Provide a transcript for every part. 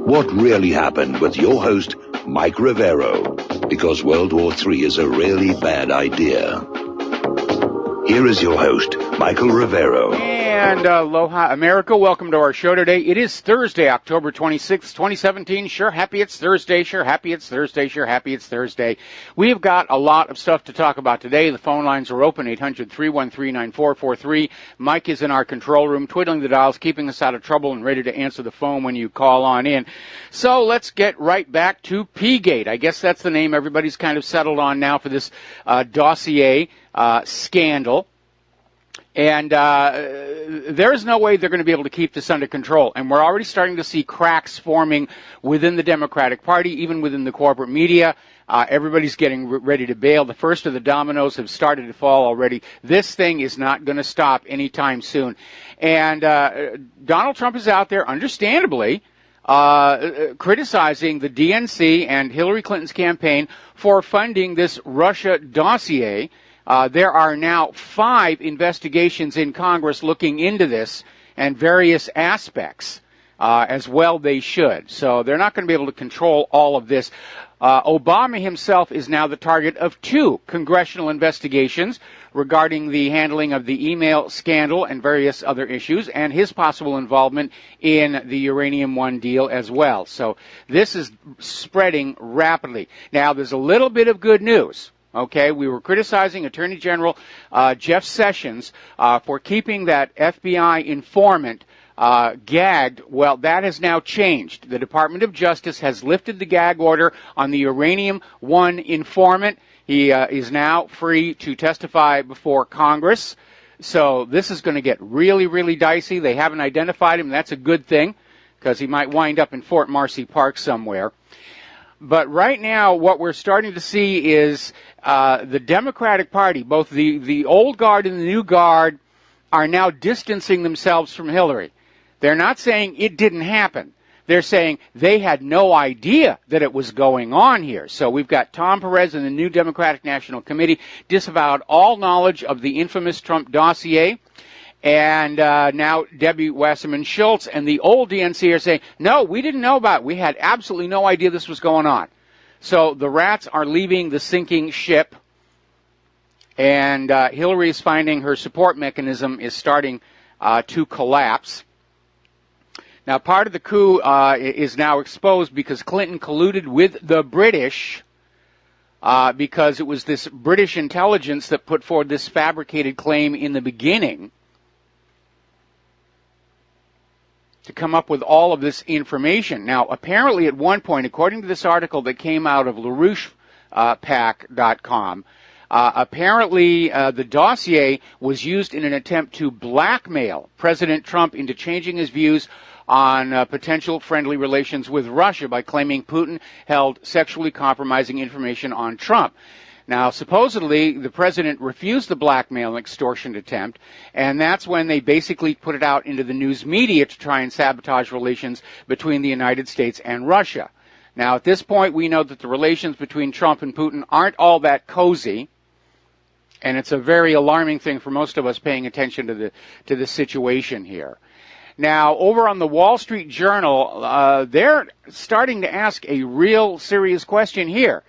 what really happened with your host, Mike Rivero, because World War III is a really bad idea. Here is your host, Michael Rivero. And aloha, America. Welcome to our show today. It is Thursday, October 26th, 2017. Sure happy it's Thursday. Sure happy it's Thursday. Sure happy it's Thursday. We've got a lot of stuff to talk about today. The phone lines are open, 800-313-9443. Mike is in our control room, twiddling the dials, keeping us out of trouble and ready to answer the phone when you call on in. So let's get right back to P-Gate. I guess that's the name everybody's kind of settled on now for this dossier scandal. And there's no way they're going to be able to keep this under control. And we're already starting to see cracks forming within the Democratic Party, even within the corporate media. Everybody's getting ready to bail. The first of the dominoes have started to fall already. This thing is not going to stop anytime soon. And Donald Trump is out there, understandably, criticizing the DNC and Hillary Clinton's campaign for funding this Russia dossier. There are now 5 investigations in Congress looking into this and various aspects, as well they should. So they're not going to be able to control all of this. Obama himself is now the target of 2 congressional investigations regarding the handling of the email scandal and various other issues, and his possible involvement in the Uranium One deal as well. So this is spreading rapidly. Now, there's a little bit of good news. Okay, we were criticizing Attorney General Jeff Sessions for keeping that FBI informant gagged. Well, that has now changed. The Department of Justice has lifted the gag order on the Uranium One informant. He is now free to testify before Congress. So this is going to get really, really dicey. They haven't identified him. That's a good thing, because he might wind up in Fort Marcy Park somewhere. But right now, what we're starting to see is the Democratic Party, both the old guard and the new guard, are now distancing themselves from Hillary. They're not saying it didn't happen. They're saying they had no idea that it was going on here. So we've got Tom Perez and the new Democratic National Committee disavowed all knowledge of the infamous Trump dossier. And now Debbie Wasserman Schultz and the old DNC are saying, no, we didn't know about it. We had absolutely no idea this was going on. So the rats are leaving the sinking ship, and Hillary is finding her support mechanism is starting to collapse. Now, part of the coup is now exposed because Clinton colluded with the British, because it was this British intelligence that put forward this fabricated claim in the beginning to come up with all of this information. Now, apparently at one point, according to this article that came out of LaRouchePAC.com, apparently the dossier was used in an attempt to blackmail President Trump into changing his views on potential friendly relations with Russia by claiming Putin held sexually compromising information on Trump. Now, supposedly, the president refused the blackmail and extortion attempt, and that's when they basically put it out into the news media to try and sabotage relations between the United States and Russia. Now, at this point, we know that the relations between Trump and Putin aren't all that cozy, and it's a very alarming thing for most of us paying attention to the situation here. Now, over on the Wall Street Journal, they're starting to ask a real serious question here.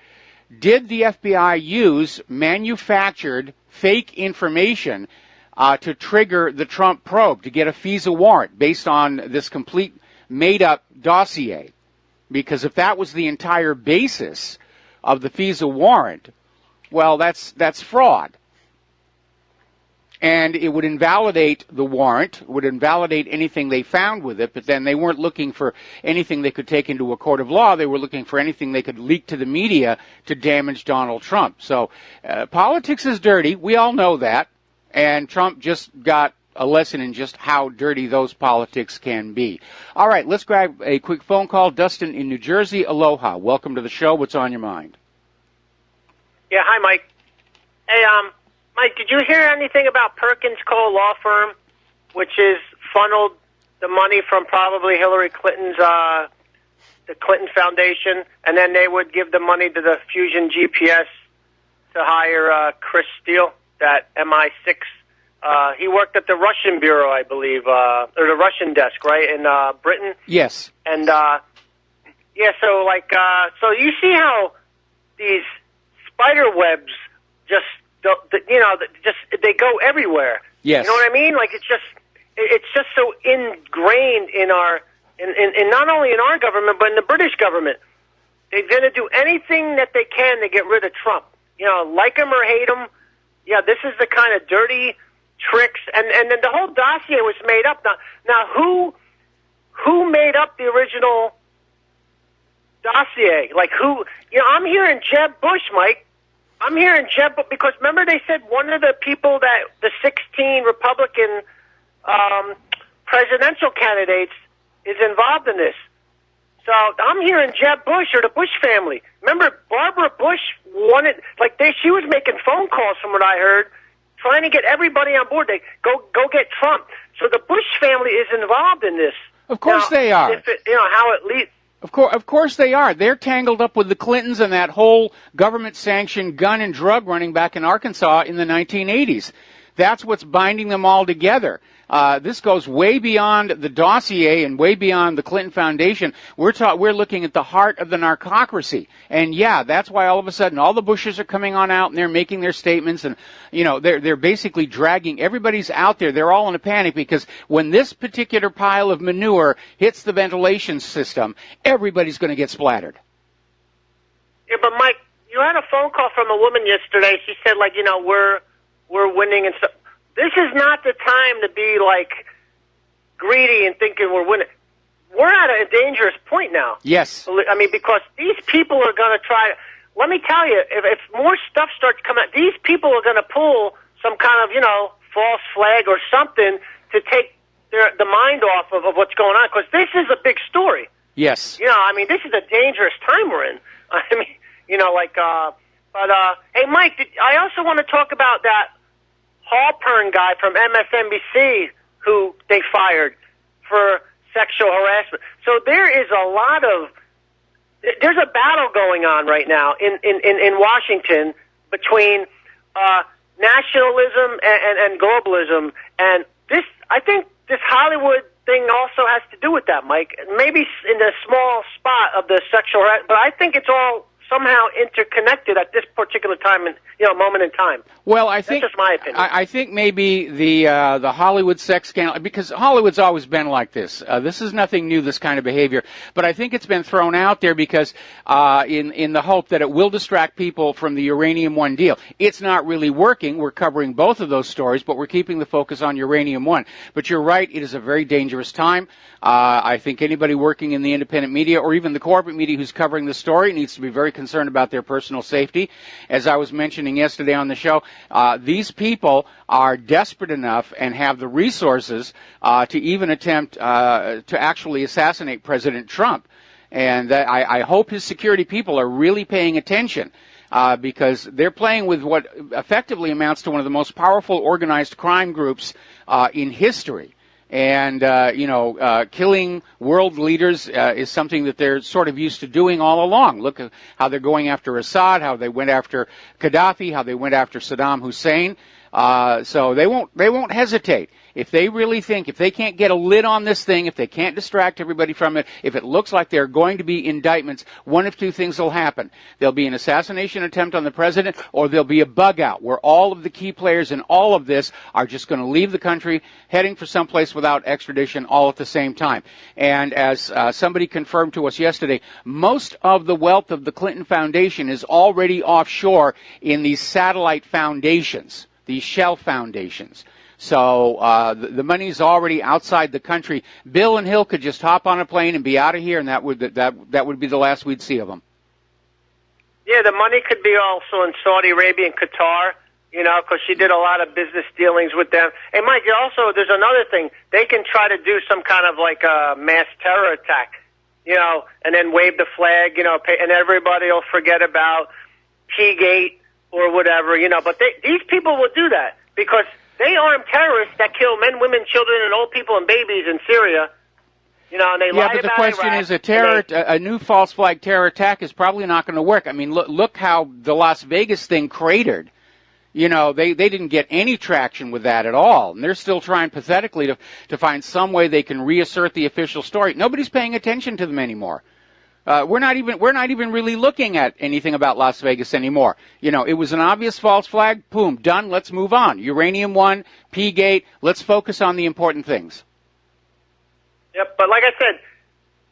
Did the FBI use manufactured fake information to trigger the Trump probe, to get a FISA warrant based on this complete made-up dossier? Because if that was the entire basis of the FISA warrant, well, that's fraud. And it would invalidate the warrant, would invalidate anything they found with it, but then they weren't looking for anything they could take into a court of law. They were looking for anything they could leak to the media to damage Donald Trump. So politics is dirty. We all know that. And Trump just got a lesson in just how dirty those politics can be. All right, let's grab a quick phone call. Dustin in New Jersey. Aloha. Welcome to the show. What's on your mind? Yeah, hi, Mike. Hey, Mike, did you hear anything about Perkins Cole Law Firm, which is funneled the money from probably Hillary Clinton's, the Clinton Foundation, and then they would give the money to the Fusion GPS to hire Chris Steele, that MI6. He worked at the Russian Bureau, I believe, or the Russian desk, right, in Britain? Yes. And Yeah, so like, so you see how these spider webs just, they go everywhere. Yes. You know what I mean? Like it's just so ingrained in in not only in our government but in the British government. They're going to do anything that they can to get rid of Trump. You know, like him or hate him. Yeah, this is the kind of dirty tricks, and then the whole dossier was made up. Now who made up the original dossier? Like who? You know, I'm hearing Jeb Bush, Mike. I'm hearing Jeb, because remember they said one of the people that the 16 Republican presidential candidates is involved in this. So I'm hearing Jeb Bush or the Bush family. Remember Barbara Bush wanted, she was making phone calls from what I heard, trying to get everybody on board. They go get Trump. So the Bush family is involved in this. Of course they are. How it leads. Of course they are. They're tangled up with the Clintons and that whole government-sanctioned gun and drug running back in Arkansas in the 1980s. That's what's binding them all together. This goes way beyond the dossier and way beyond the Clinton Foundation. We're looking at the heart of the narcocracy. And yeah, that's why all of a sudden all the Bushes are coming on out and they're making their statements, and they're basically dragging everybody's out there. They're all in a panic because when this particular pile of manure hits the ventilation system, everybody's going to get splattered. Yeah, but Mike, you had a phone call from a woman yesterday. She said, we're winning and stuff. This is not the time to be greedy and thinking we're winning. We're at a dangerous point now. Yes. I mean, because these people are going to try. Let me tell you, if more stuff starts coming out, these people are going to pull some kind of, false flag or something to take the mind off of what's going on. Because this is a big story. Yes. This is a dangerous time we're in. I mean, hey, Mike, I also want to talk about that Halpern guy from MSNBC who they fired for sexual harassment. So there's a battle going on right now in Washington between nationalism and globalism, and I think this Hollywood thing also has to do with that, Mike. Maybe in the small spot of the sexual harassment, but I think it's all somehow interconnected at this particular time and moment in time. Well, I think that's just my opinion. I think maybe the Hollywood sex scandal, because Hollywood's always been like this. This is nothing new, this kind of behavior. But I think it's been thrown out there because in the hope that it will distract people from the Uranium One deal. It's not really working. We're covering both of those stories, but we're keeping the focus on Uranium One. But you're right, it is a very dangerous time. I think anybody working in the independent media or even the corporate media who's covering the story needs to be very concerned about their personal safety. As I was mentioning yesterday on the show, these people are desperate enough and have the resources to even attempt to actually assassinate President Trump. And I hope his security people are really paying attention because they're playing with what effectively amounts to one of the most powerful organized crime groups in history. And, killing world leaders is something that they're sort of used to doing all along. Look at how they're going after Assad, how they went after Gaddafi, how they went after Saddam Hussein. So they won't hesitate. If they really think, if they can't get a lid on this thing, if they can't distract everybody from it, if it looks like there are going to be indictments, one of two things will happen. There'll be an assassination attempt on the president, or there'll be a bug out where all of the key players in all of this are just going to leave the country, heading for someplace without extradition all at the same time. And as somebody confirmed to us yesterday, most of the wealth of the Clinton Foundation is already offshore in these satellite foundations, these shell foundations. So the money's already outside the country. Bill and Hill could just hop on a plane and be out of here, and that would be the last we'd see of them. Yeah, the money could be also in Saudi Arabia and Qatar, because she did a lot of business dealings with them. Hey, Mike, there's another thing. They can try to do some kind of a mass terror attack, and then wave the flag, and everybody will forget about P-Gate or whatever, But these people will do that because they arm terrorists that kill men, women, children, and old people and babies in Syria. And they lie about but the question Iraq, is, a new false flag terror attack is probably not going to work. I mean, look how the Las Vegas thing cratered. They didn't get any traction with that at all, and they're still trying pathetically to find some way they can reassert the official story. Nobody's paying attention to them anymore. We're not even really looking at anything about Las Vegas anymore. You know, it was an obvious false flag. Boom, done. Let's move on. Uranium One, P-Gate. Let's focus on the important things. Yep, but like I said,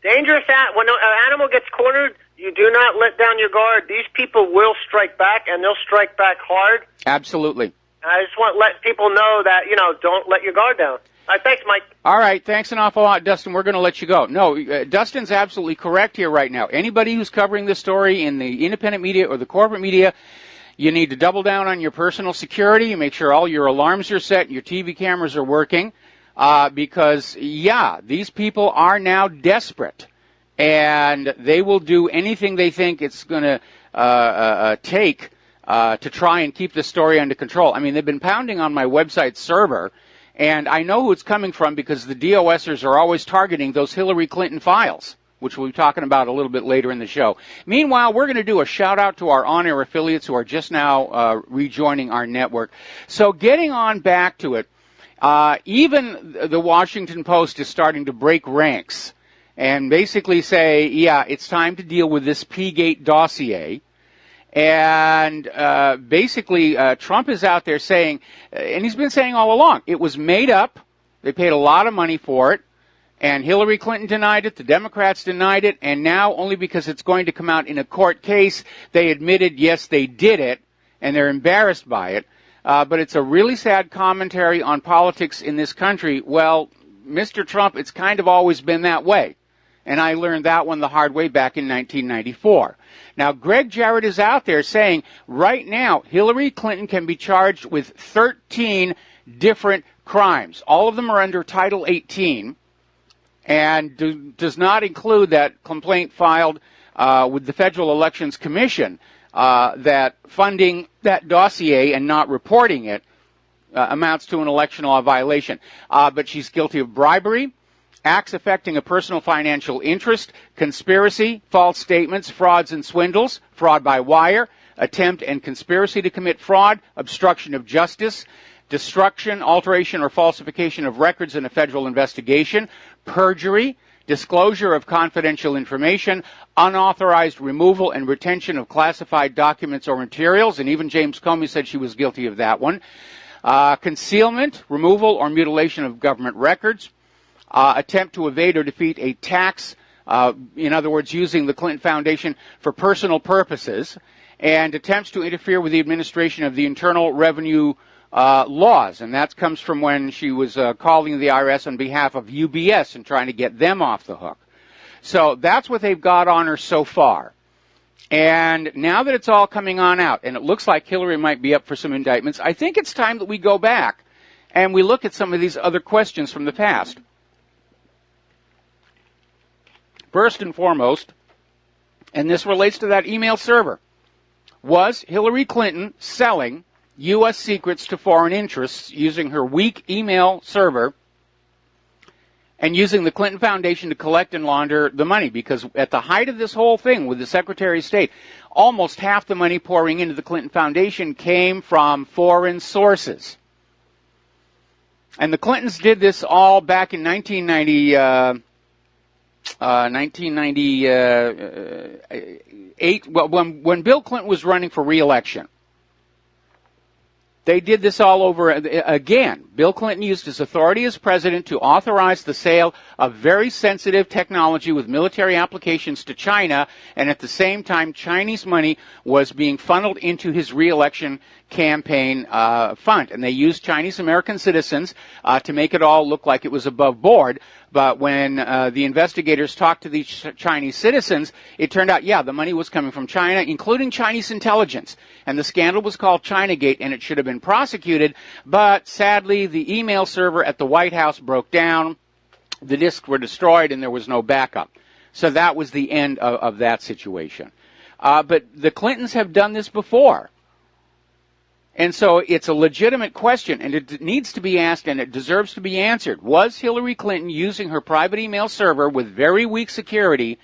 dangerous. When an animal gets cornered, you do not let down your guard. These people will strike back, and they'll strike back hard. Absolutely. I just want to let people know that, you know, don't let your guard down. All right, thanks, Mike. All right, thanks an awful lot, Dustin. We're going to let you go. No, Dustin's absolutely correct here right now. Anybody who's covering this story in the independent media or the corporate media, you need to double down on your personal security and make sure all your alarms are set and your TV cameras are working because, yeah, these people are now desperate, and they will do anything they think it's going to take to try and keep the story under control. I mean, they've been pounding on my website server, and I know who it's coming from because the DOSers are always targeting those Hillary Clinton files, which we'll be talking about a little bit later in the show. Meanwhile, we're going to do a shout-out to our on-air affiliates who are just now rejoining our network. So getting on back to it, even the Washington Post is starting to break ranks and basically say, yeah, it's time to deal with this P-Gate dossier. And basically, Trump is out there saying, and he's been saying all along, it was made up. They paid a lot of money for it. And Hillary Clinton denied it. The Democrats denied it. And now, only because it's going to come out in a court case, they admitted, yes, they did it. And they're embarrassed by it. But it's a really sad commentary on politics in this country. Well, Mr. Trump, it's kind of always been that way. And I learned that one the hard way back in 1994. Now, Greg Jarrett is out there saying right now Hillary Clinton can be charged with 13 different crimes. All of them are under Title 18 and does not include that complaint filed with the Federal Elections Commission that funding that dossier and not reporting it amounts to an election law violation. But she's guilty of bribery, acts affecting a personal financial interest, conspiracy, false statements, frauds and swindles, fraud by wire, attempt and conspiracy to commit fraud, obstruction of justice, destruction, alteration, or falsification of records in a federal investigation, perjury, disclosure of confidential information, unauthorized removal and retention of classified documents or materials, and even James Comey said she was guilty of that one, concealment, removal, or mutilation of government records, attempt to evade or defeat a tax, in other words, using the Clinton Foundation for personal purposes, and attempts to interfere with the administration of the Internal Revenue laws. And that comes from when she was calling the IRS on behalf of UBS and trying to get them off the hook. So that's what they've got on her so far. And now that it's all coming on out, and it looks like Hillary might be up for some indictments, I think it's time that we go back and we look at some of these other questions from the past. First and foremost, and this relates to that email server, was Hillary Clinton selling U.S. secrets to foreign interests using her weak email server and using the Clinton Foundation to collect and launder the money? Because at the height of this whole thing with the Secretary of State, almost half the money pouring into the Clinton Foundation came from foreign sources. And the Clintons did this all back in 1998, when Bill Clinton was running for re-election. They did this all over again. Bill Clinton used his authority as president to authorize the sale of very sensitive technology with military applications to China, and at the same time, Chinese money was being funneled into his re-election campaign fund. And they used Chinese American citizens to make it all look like it was above board. But when the investigators talked to these Chinese citizens, it turned out, yeah, the money was coming from China, including Chinese intelligence. And the scandal was called Chinagate, and it should have been prosecuted. But sadly, the email server at the White House broke down, the disks were destroyed, and there was no backup. So that was the end of that situation. But the Clintons have done this before. And so it's a legitimate question, and it needs to be asked, and it deserves to be answered. Was Hillary Clinton using her private email server with very weak security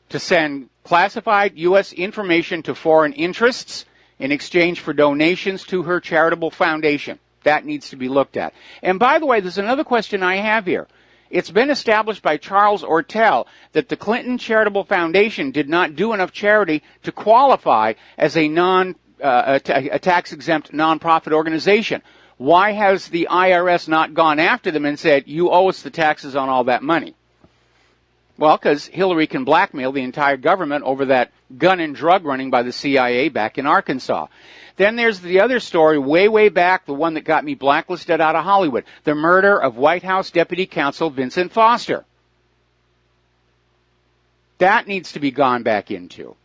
to send classified U.S. information to foreign interests in exchange for donations to her charitable foundation? That needs to be looked at. And by the way, there's another question I have here. It's been established by Charles Ortel that the Clinton Charitable Foundation did not do enough charity to qualify as a tax-exempt nonprofit organization. Why has the IRS not gone after them and said, you owe us the taxes on all that money? Well, because Hillary can blackmail the entire government over that gun and drug running by the CIA back in Arkansas. Then there's the other story way back, the one that got me blacklisted out of Hollywood, the murder of White House Deputy Counsel Vincent Foster. That needs to be gone back into.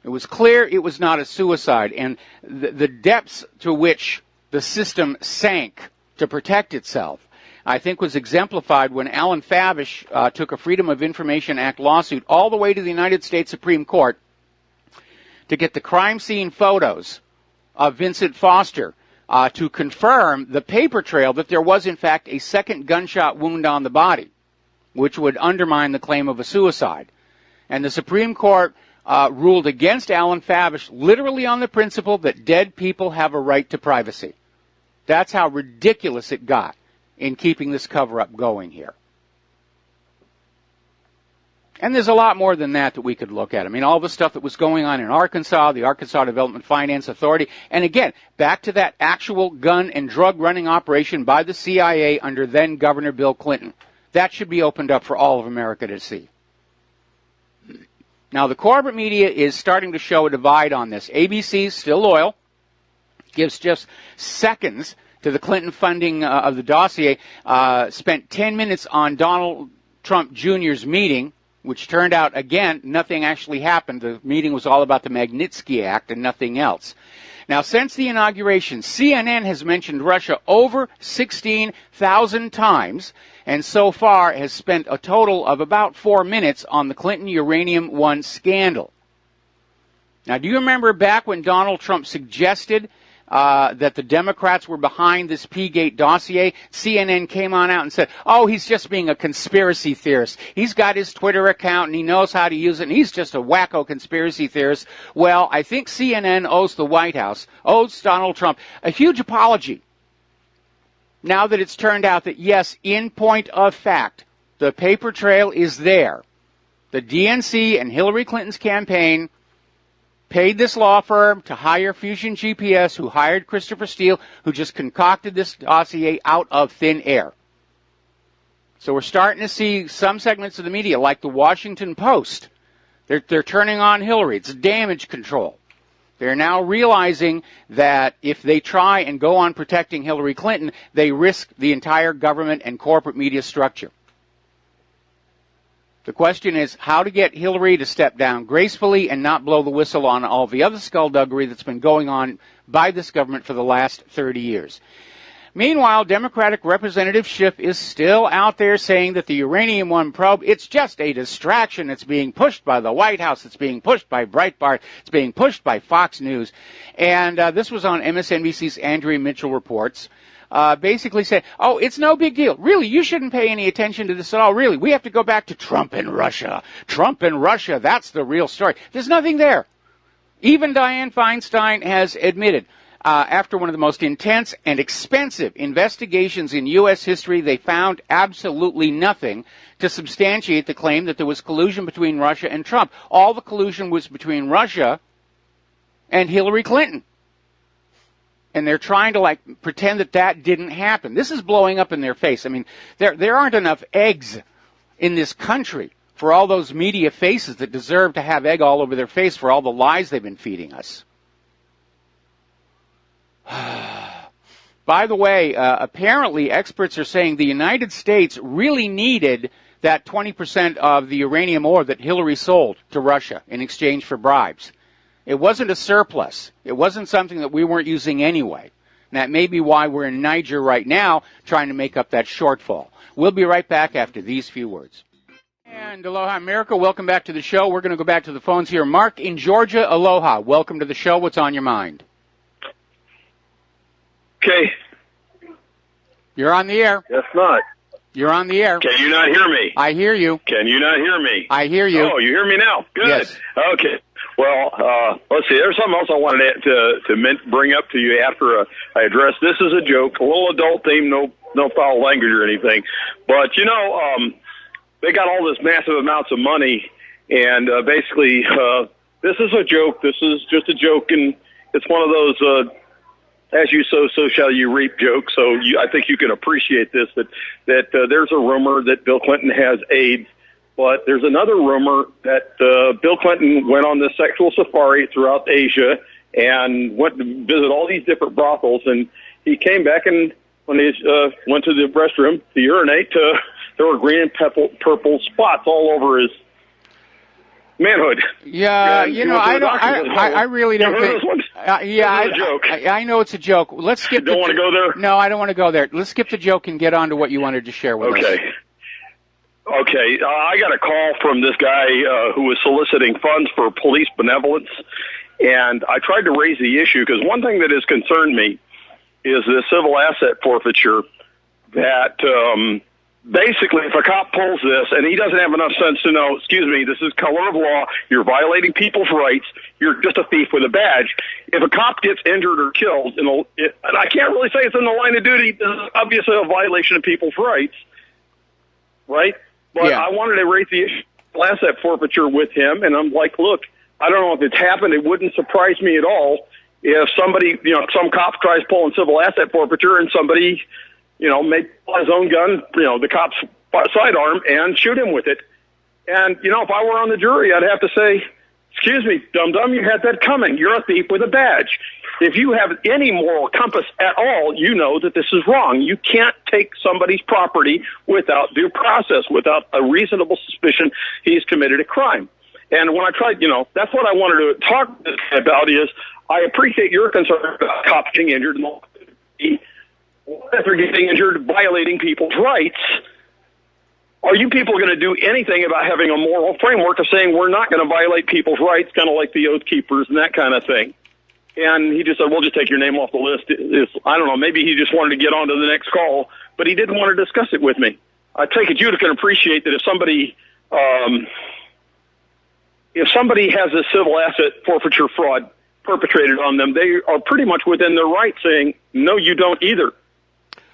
It was clear it was not a suicide, and the depths to which the system sank to protect itself, I think, was exemplified when Alan Favish took a Freedom of Information Act lawsuit all the way to the United States Supreme Court to get the crime scene photos of Vincent Foster to confirm the paper trail that there was, in fact, a second gunshot wound on the body, which would undermine the claim of a suicide. And the Supreme Court ruled against Alan Favish literally on the principle that dead people have a right to privacy. That's how ridiculous it got in keeping this cover-up going here. And there's a lot more than that we could look at. I mean, all the stuff that was going on in Arkansas, the Arkansas Development Finance Authority, and again, back to that actual gun and drug running operation by the CIA under then Governor Bill Clinton. That should be opened up for all of America to see. Now, the corporate media is starting to show a divide on this. ABC, still loyal, gives just seconds to the Clinton funding of the dossier, spent 10 minutes on Donald Trump Jr.'s meeting, which turned out, again, nothing actually happened. The meeting was all about the Magnitsky Act and nothing else. Now, since the inauguration, CNN has mentioned Russia over 16,000 times, and so far has spent a total of about 4 minutes on the Clinton Uranium One scandal. Now, do you remember back when Donald Trump suggested that the Democrats were behind this P-Gate dossier? CNN came on out and said, oh, he's just being a conspiracy theorist. He's got his Twitter account and he knows how to use it, and he's just a wacko conspiracy theorist. Well, I think CNN owes the White House, owes Donald Trump, a huge apology. Now that it's turned out that, yes, in point of fact, the paper trail is there. The DNC and Hillary Clinton's campaign paid this law firm to hire Fusion GPS, who hired Christopher Steele, who just concocted this dossier out of thin air. So we're starting to see some segments of the media, like the Washington Post. They're turning on Hillary. It's damage control. They're now realizing that if they try and go on protecting Hillary Clinton, they risk the entire government and corporate media structure. The question is how to get Hillary to step down gracefully and not blow the whistle on all the other skullduggery that's been going on by this government for the last 30 years. Meanwhile, Democratic Representative Schiff is still out there saying that the Uranium One probe, it's just a distraction. It's being pushed by the White House. It's being pushed by Breitbart. It's being pushed by Fox News. And this was on MSNBC's Andrea Mitchell Reports. Basically say, oh, it's no big deal. Really, you shouldn't pay any attention to this at all. Really, we have to go back to Trump and Russia. Trump and Russia, that's the real story. There's nothing there. Even Dianne Feinstein has admitted, after one of the most intense and expensive investigations in U.S. history, they found absolutely nothing to substantiate the claim that there was collusion between Russia and Trump. All the collusion was between Russia and Hillary Clinton. And they're trying to pretend that that didn't happen. This is blowing up in their face. I mean, there aren't enough eggs in this country for all those media faces that deserve to have egg all over their face for all the lies they've been feeding us. By the way, apparently experts are saying the United States really needed that 20% of the uranium ore that Hillary sold to Russia in exchange for bribes. It wasn't a surplus. It wasn't something that we weren't using anyway. And that may be why we're in Niger right now trying to make up that shortfall. We'll be right back after these few words. And aloha, America. Welcome back to the show. We're going to go back to the phones here. Mark in Georgia, aloha. Welcome to the show. What's on your mind? Okay. You're on the air. Guess not. You're on the air. Can you not hear me? I hear you. Can you not hear me? I hear you. Oh, you hear me now? Good. Yes. Okay. Well, let's see. There's something else I wanted to bring up to you after I address. This is a joke, a little adult theme, no no foul language or anything. But, they got all this massive amounts of money, and basically this is a joke. This is just a joke, and it's one of those as you sow, so shall you reap jokes. So I think you can appreciate this, that there's a rumor that Bill Clinton has AIDS, but there's another rumor that Bill Clinton went on this sexual safari throughout Asia and went to visit all these different brothels, and he came back, and when he went to the restroom to urinate, there were green and purple spots all over his manhood. Yeah, I really don't think. I know it's a joke. Let's skip. You don't want to go there? No, I don't want to go there. Let's skip the joke and get on to what you wanted to share with us. Okay. I got a call from this guy who was soliciting funds for police benevolence, and I tried to raise the issue because one thing that has concerned me is the civil asset forfeiture that basically if a cop pulls this and he doesn't have enough sense to know, excuse me, this is color of law, you're violating people's rights, you're just a thief with a badge. If a cop gets injured or killed, and I can't really say it's in the line of duty, this is obviously a violation of people's rights, right? But I wanted to raise the issue of asset forfeiture with him, and I'm like, look, I don't know if it's happened. It wouldn't surprise me at all if somebody, some cop tries pulling civil asset forfeiture and somebody, may pull his own gun, the cop's sidearm and shoot him with it. And, if I were on the jury, I'd have to say, excuse me, dum-dum, you had that coming. You're a thief with a badge. If you have any moral compass at all, you know that this is wrong. You can't take somebody's property without due process, without a reasonable suspicion he's committed a crime. And when I tried, that's what I wanted to talk about is I appreciate your concern about cops getting injured and if they're getting injured, violating people's rights. Are you people going to do anything about having a moral framework of saying we're not going to violate people's rights, kind of like the Oath Keepers and that kind of thing? And he just said, we'll just take your name off the list. I don't know, maybe he just wanted to get on to the next call, but he didn't want to discuss it with me. I take it you can appreciate that if somebody has a civil asset forfeiture fraud perpetrated on them, they are pretty much within their right saying, no, you don't either.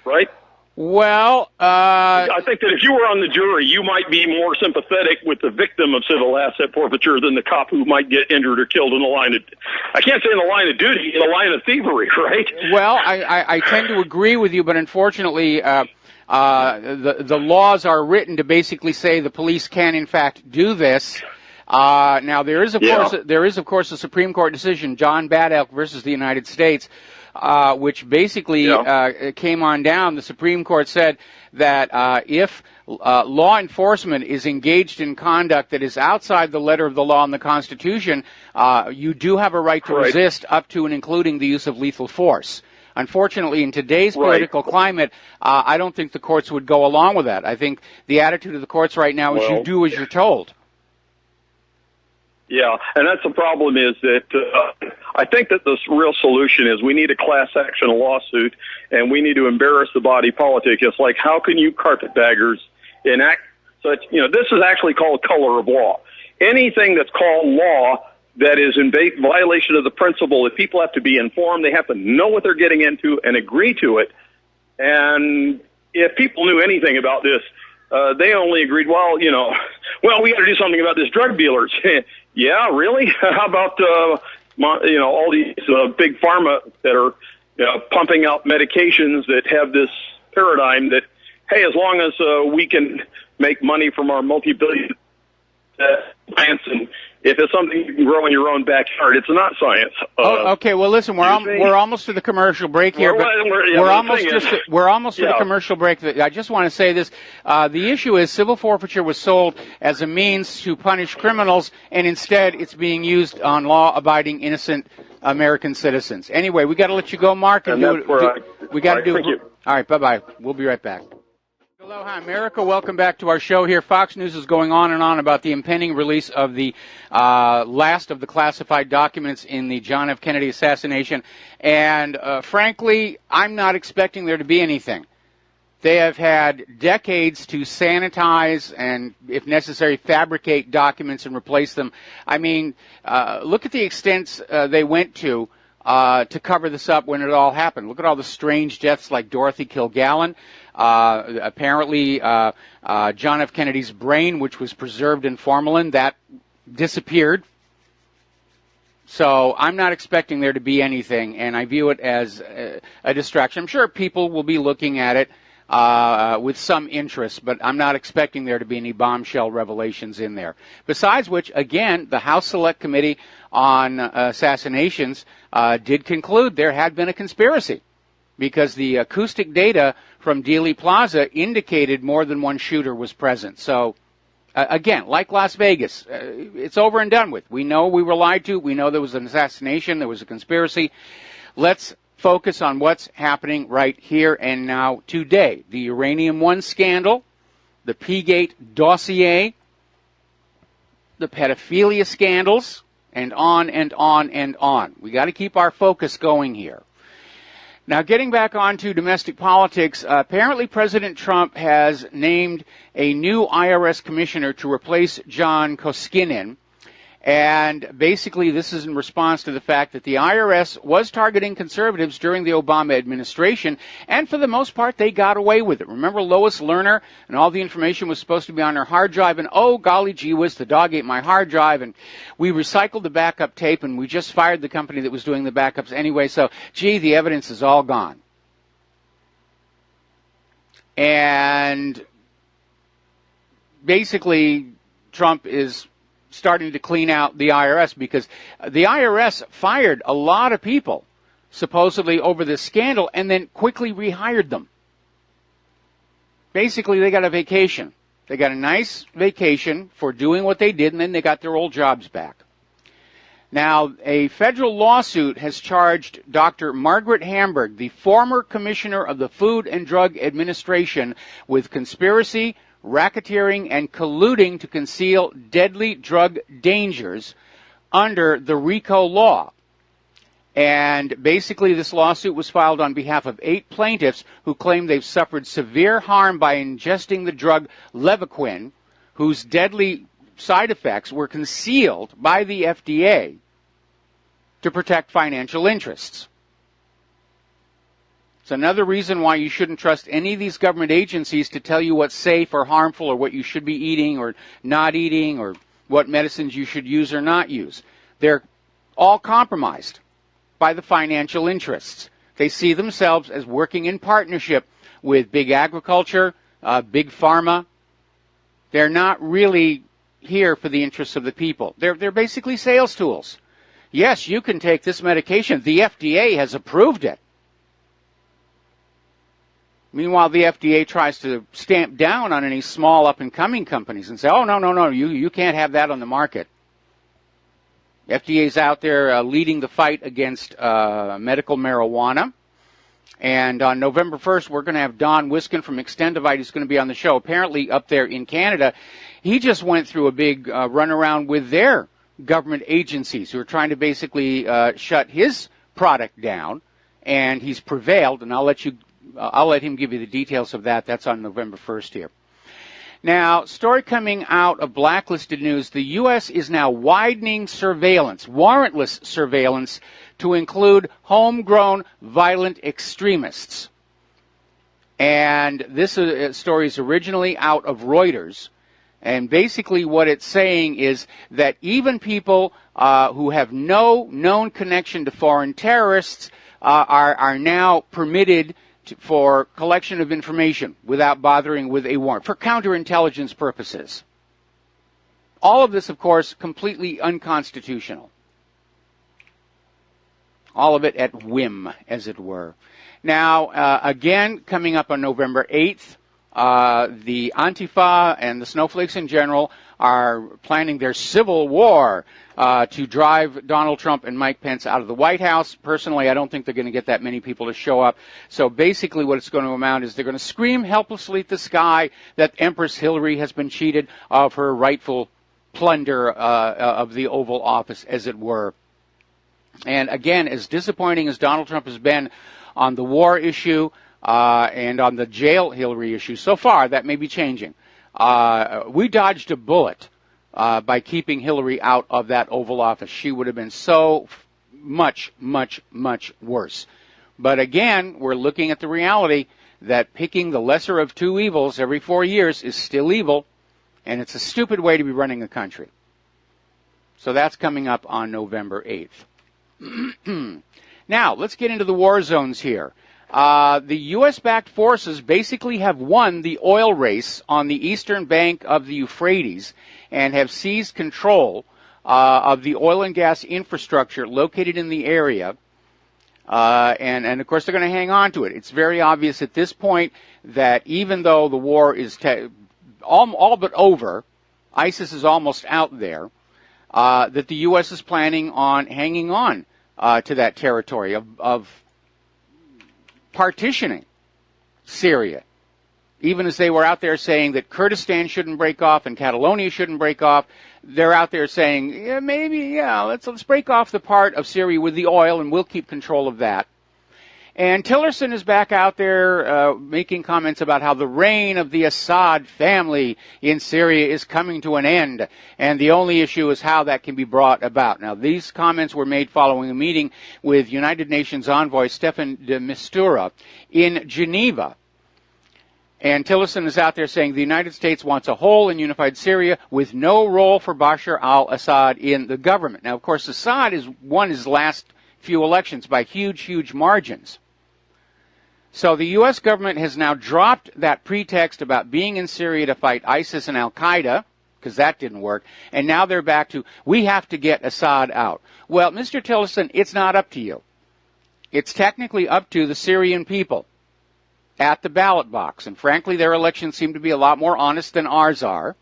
Right? Well, I think that if you were on the jury, you might be more sympathetic with the victim of civil asset forfeiture than the cop who might get injured or killed in the line of, I can't say in the line of duty, in the line of thievery, right? Well, I tend to agree with you, but unfortunately, the laws are written to basically say the police can, in fact, do this. Now, there is, of course, a Supreme Court decision, John Bad Elk versus the United States, which basically came on down. The Supreme Court said that if law enforcement is engaged in conduct that is outside the letter of the law and the Constitution, you do have a right to resist up to and including the use of lethal force. Unfortunately, in today's political climate, I don't think the courts would go along with that. I think the attitude of the courts right now is you do as you're told. Yeah, and that's the problem is that I think that the real solution is we need a class action lawsuit and we need to embarrass the body politic. It's like, how can you carpetbaggers enact such, this is actually called color of law. Anything that's called law that is in violation of the principle that people have to be informed, they have to know what they're getting into and agree to it. And if people knew anything about this, they only agreed, well, we got to do something about this drug dealers. Yeah, really? How about, all these big pharma that are pumping out medications that have this paradigm that, hey, as long as we can make money from our multi-billion plants, and if it's something you can grow in your own backyard, it's not science. Okay. Well, listen, we're almost to the commercial break here, but we're almost to the commercial break. I just want to say this: the issue is civil forfeiture was sold as a means to punish criminals, and instead it's being used on law-abiding, innocent American citizens. Anyway, we got to let you go, Mark. And we got to do. Thank you. All right. Bye-bye. We'll be right back. Aloha, America. Welcome back to our show here. Fox News is going on and on about the impending release of the last of the classified documents in the John F. Kennedy assassination. And frankly, I'm not expecting there to be anything. They have had decades to sanitize and, if necessary, fabricate documents and replace them. I mean, look at the extents they went to cover this up when it all happened. Look at all the strange deaths like Dorothy Kilgallen. Apparently, John F. Kennedy's brain, which was preserved in formalin, that disappeared. So I'm not expecting there to be anything, and I view it as a distraction. I'm sure people will be looking at it with some interest, but I'm not expecting there to be any bombshell revelations in there. Besides which, again, the House Select Committee on Assassinations did conclude there had been a conspiracy, because the acoustic data from Dealey Plaza indicated more than one shooter was present. So, again, like Las Vegas, it's over and done with. We know we were lied to. We know there was an assassination. There was a conspiracy. Let's focus on what's happening right here and now today. The Uranium One scandal, the P-Gate dossier, the pedophilia scandals, and on and on and on. We got to keep our focus going here. Now, getting back onto domestic politics, apparently President Trump has named a new IRS commissioner to replace John Koskinen. And basically, this is in response to the fact that the IRS was targeting conservatives during the Obama administration, and for the most part, they got away with it. Remember Lois Lerner, and all the information was supposed to be on her hard drive, and oh, golly gee whiz, the dog ate my hard drive, and we recycled the backup tape, and we just fired the company that was doing the backups anyway, so, gee, the evidence is all gone. And basically, Trump is starting to clean out the IRS, because the IRS fired a lot of people, supposedly over this scandal, and then quickly rehired them. Basically, they got a vacation. They got a nice vacation for doing what they did, and then they got their old jobs back. Now, a federal lawsuit has charged Dr. Margaret Hamburg, the former commissioner of the Food and Drug Administration, with conspiracy, racketeering, and colluding to conceal deadly drug dangers under the RICO law. And basically, this lawsuit was filed on behalf of 8 plaintiffs who claim they've suffered severe harm by ingesting the drug Levaquin, whose deadly side effects were concealed by the FDA to protect financial interests. It's another reason why you shouldn't trust any of these government agencies to tell you what's safe or harmful, or what you should be eating or not eating, or what medicines you should use or not use. They're all compromised by the financial interests. They see themselves as working in partnership with big agriculture, big pharma. They're not really here for the interests of the people. They're basically sales tools. Yes, you can take this medication. The FDA has approved it. Meanwhile, the FDA tries to stamp down on any small up-and-coming companies and say, oh, no, you can't have that on the market. FDA's out there leading the fight against medical marijuana. And on November 1st, we're going to have Don Wiskin from Extendivite who's going to be on the show. Apparently, up there in Canada, he just went through a big runaround with their government agencies who are trying to basically shut his product down, and he's prevailed, and I'll let him give you the details of that. That's on November 1st here. Now, story coming out of blacklisted news, the U.S. is now widening surveillance, warrantless surveillance, to include homegrown violent extremists. And this story is originally out of Reuters. And basically what it's saying is that even people who have no known connection to foreign terrorists are now permitted for collection of information without bothering with a warrant, for counterintelligence purposes. All of this, of course, completely unconstitutional. All of it at whim, as it were. Now, again, coming up on November 8th, the Antifa and the Snowflakes in general are planning their civil war to drive Donald Trump and Mike Pence out of the White House. Personally, I don't think they're going to get that many people to show up. So basically what it's going to amount is they're going to scream helplessly at the sky that Empress Hillary has been cheated of her rightful plunder of the Oval Office, as it were. And again, as disappointing as Donald Trump has been on the war issue and on the jail Hillary issue, so far that may be changing. We dodged a bullet by keeping Hillary out of that Oval Office. She would have been so much, much, much worse. But again, we're looking at the reality that picking the lesser of two evils every 4 years is still evil, and it's a stupid way to be running a country. So that's coming up on November 8th. Now, let's get into the war zones here. The U.S.-backed forces basically have won the oil race on the eastern bank of the Euphrates and have seized control of the oil and gas infrastructure located in the area. And of course, they're going to hang on to it. It's very obvious at this point that even though the war is all but over, ISIS is almost out there, that the U.S. is planning on hanging on to that territory of partitioning Syria, even as they were out there saying that Kurdistan shouldn't break off and Catalonia shouldn't break off. They're out there saying, let's break off the part of Syria with the oil and we'll keep control of that. And Tillerson is back out there making comments about how the reign of the Assad family in Syria is coming to an end, and the only issue is how that can be brought about. Now, these comments were made following a meeting with United Nations envoy Stefan de Mistura in Geneva. And Tillerson is out there saying the United States wants a whole and unified Syria with no role for Bashar al-Assad in the government. Now, of course, Assad has won his last few elections by huge, huge margins. So the U.S. government has now dropped that pretext about being in Syria to fight ISIS and al-Qaeda, because that didn't work, and now they're back to, we have to get Assad out. Well, Mr. Tillerson, it's not up to you. It's technically up to the Syrian people at the ballot box, and frankly, their elections seem to be a lot more honest than ours are.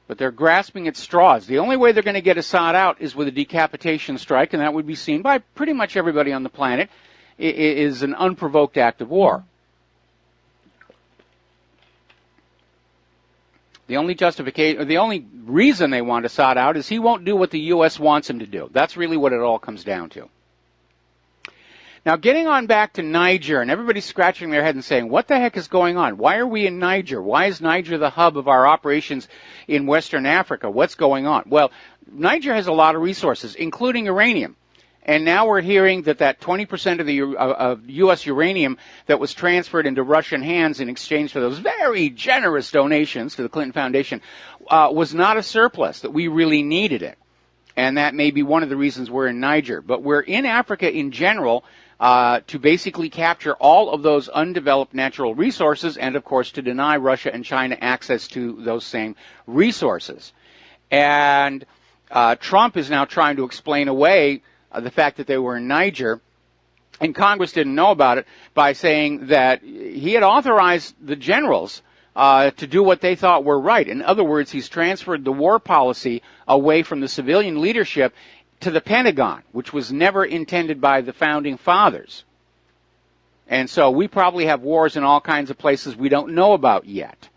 But they're grasping at straws. The only way they're going to get Assad out is with a decapitation strike, and that would be seen by pretty much everybody on the planet is an unprovoked act of war. The only justification, or the only reason they want Assad out is he won't do what the U.S. wants him to do. That's really what it all comes down to. Now, getting on back to Niger, and everybody's scratching their head and saying, what the heck is going on? Why are we in Niger? Why is Niger the hub of our operations in Western Africa? What's going on? Well, Niger has a lot of resources, including uranium. And now we're hearing that 20% of the U.S. uranium that was transferred into Russian hands in exchange for those very generous donations to the Clinton Foundation was not a surplus, that we really needed it. And that may be one of the reasons we're in Niger. But we're in Africa in general to basically capture all of those undeveloped natural resources and, of course, to deny Russia and China access to those same resources. And Trump is now trying to explain away the fact that they were in Niger, and Congress didn't know about it, by saying that he had authorized the generals to do what they thought were right. In other words, he's transferred the war policy away from the civilian leadership to the Pentagon, which was never intended by the founding fathers. And so we probably have wars in all kinds of places we don't know about yet.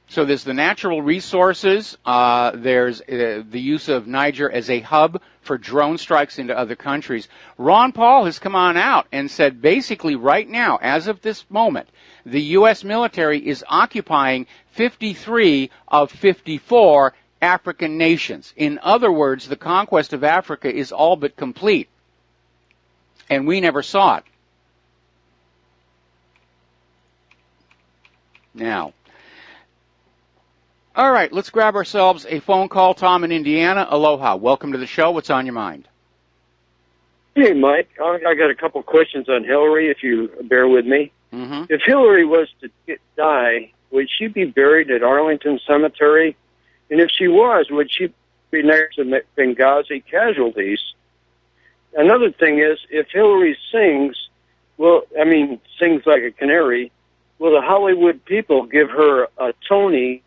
So there's the natural resources. There's the use of Niger as a hub for drone strikes into other countries. Ron Paul has come on out and said basically right now, as of this moment, the U.S. military is occupying 53 of 54 African nations. In other words, the conquest of Africa is all but complete. And we never saw it. Now, all right, let's grab ourselves a phone call. Tom in Indiana, aloha. Welcome to the show. What's on your mind? Hey, Mike. I got a couple questions on Hillary, if you bear with me. Mm-hmm. If Hillary was to die, would she be buried at Arlington Cemetery? And if she was, would she be next to Benghazi casualties? Another thing is, if Hillary sings like a canary, will the Hollywood people give her a Tony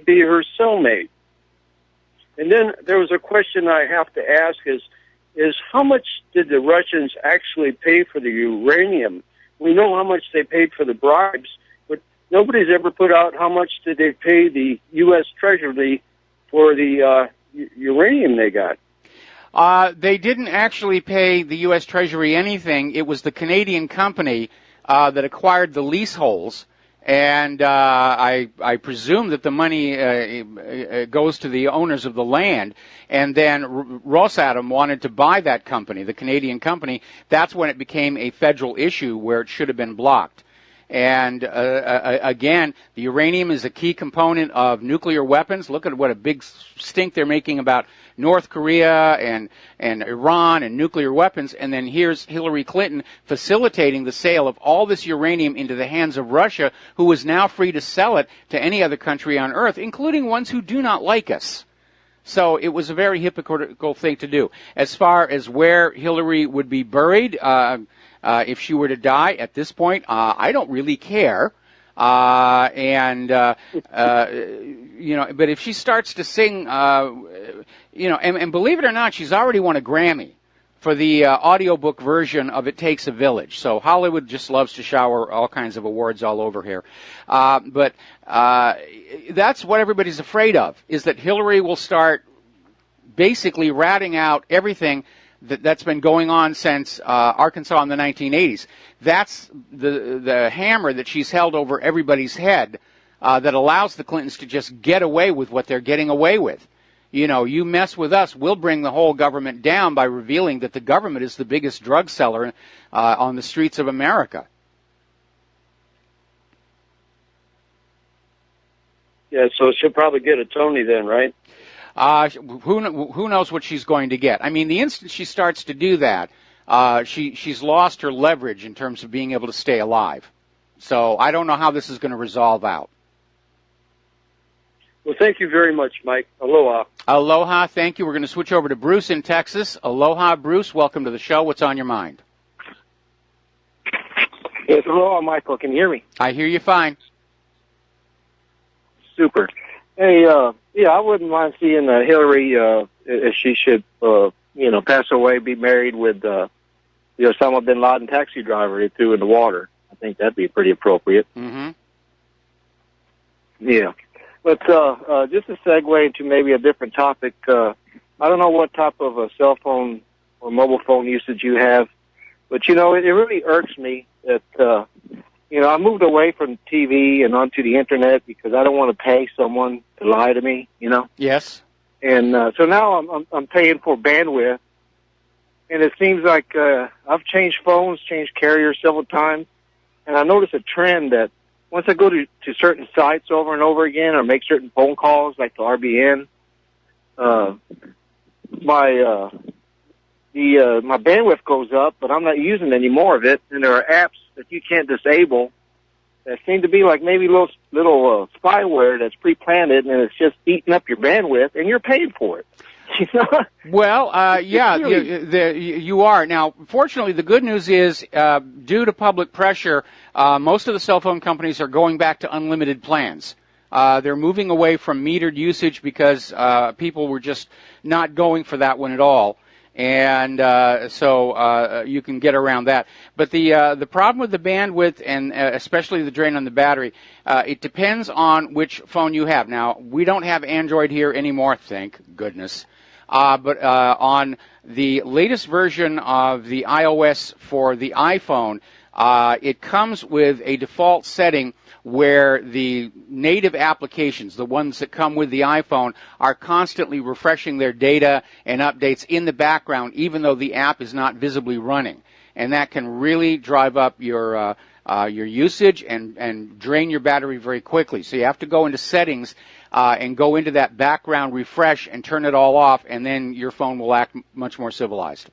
be her cellmate? And then there was a question I have to ask is how much did the Russians actually pay for the uranium? We know how much they paid for the bribes, but nobody's ever put out how much did they pay the U.S. Treasury for the uranium they got. They didn't actually pay the U.S. Treasury anything. It was the Canadian company that acquired the leaseholds And I presume that the money goes to the owners of the land. And then Rosatom wanted to buy that company, the Canadian company. That's when it became a federal issue where it should have been blocked. And again, the uranium is a key component of nuclear weapons. Look at what a big stink they're making about North Korea and Iran and nuclear weapons. And then here's Hillary Clinton facilitating the sale of all this uranium into the hands of Russia, who is now free to sell it to any other country on earth, including ones who do not like us. So it was a very hypocritical thing to do. As far as where Hillary would be buried, if she were to die at this point, I don't really care. But if she starts to sing, and believe it or not, she's already won a Grammy for the audiobook version of It Takes a Village. So Hollywood just loves to shower all kinds of awards all over here. But that's what everybody's afraid of, is that Hillary will start basically ratting out everything that's been going on since Arkansas in the 1980s. That's the hammer that she's held over everybody's head that allows the Clintons to just get away with what they're getting away with. You mess with us, we'll bring the whole government down by revealing that the government is the biggest drug seller on the streets of America. Yeah, so she'll probably get a Tony then, right? Who knows what she's going to get? I mean, the instant she starts to do that, she's lost her leverage in terms of being able to stay alive. So I don't know how this is going to resolve out. Well, thank you very much, Mike. Aloha. Aloha. Thank you. We're going to switch over to Bruce in Texas. Aloha, Bruce. Welcome to the show. What's on your mind? Yes, aloha, Michael. Can you hear me? I hear you fine. Super. Hey, yeah, I wouldn't mind seeing Hillary, if she should, pass away, be married with, Osama bin Laden taxi driver he threw in the water. I think that'd be pretty appropriate. Mm-hmm. Yeah. But just a segue into maybe a different topic. I don't know what type of a cell phone or mobile phone usage you have, but, it really irks me that, I moved away from TV and onto the Internet because I don't want to pay someone to lie to me, Yes. And so now I'm paying for bandwidth, and it seems like I've changed phones, changed carriers several times, and I notice a trend that once I go to certain sites over and over again or make certain phone calls, like the RBN, my bandwidth goes up, but I'm not using any more of it, and there are apps that you can't disable that seem to be like maybe little spyware that's pre-planted, and it's just eating up your bandwidth, and you're paying for it. Well, yeah, you are. Now, fortunately, the good news is, due to public pressure, most of the cell phone companies are going back to unlimited plans. They're moving away from metered usage because people were just not going for that one at all. And so you can get around that. But the problem with the bandwidth, and especially the drain on the battery, it depends on which phone you have. Now, we don't have Android here anymore, thank goodness. But on the latest version of the iOS for the iPhone, it comes with a default setting where the native applications, the ones that come with the iPhone, are constantly refreshing their data and updates in the background, even though the app is not visibly running. And that can really drive up your usage and drain your battery very quickly. So you have to go into settings and go into that background refresh and turn it all off, and then your phone will act much more civilized.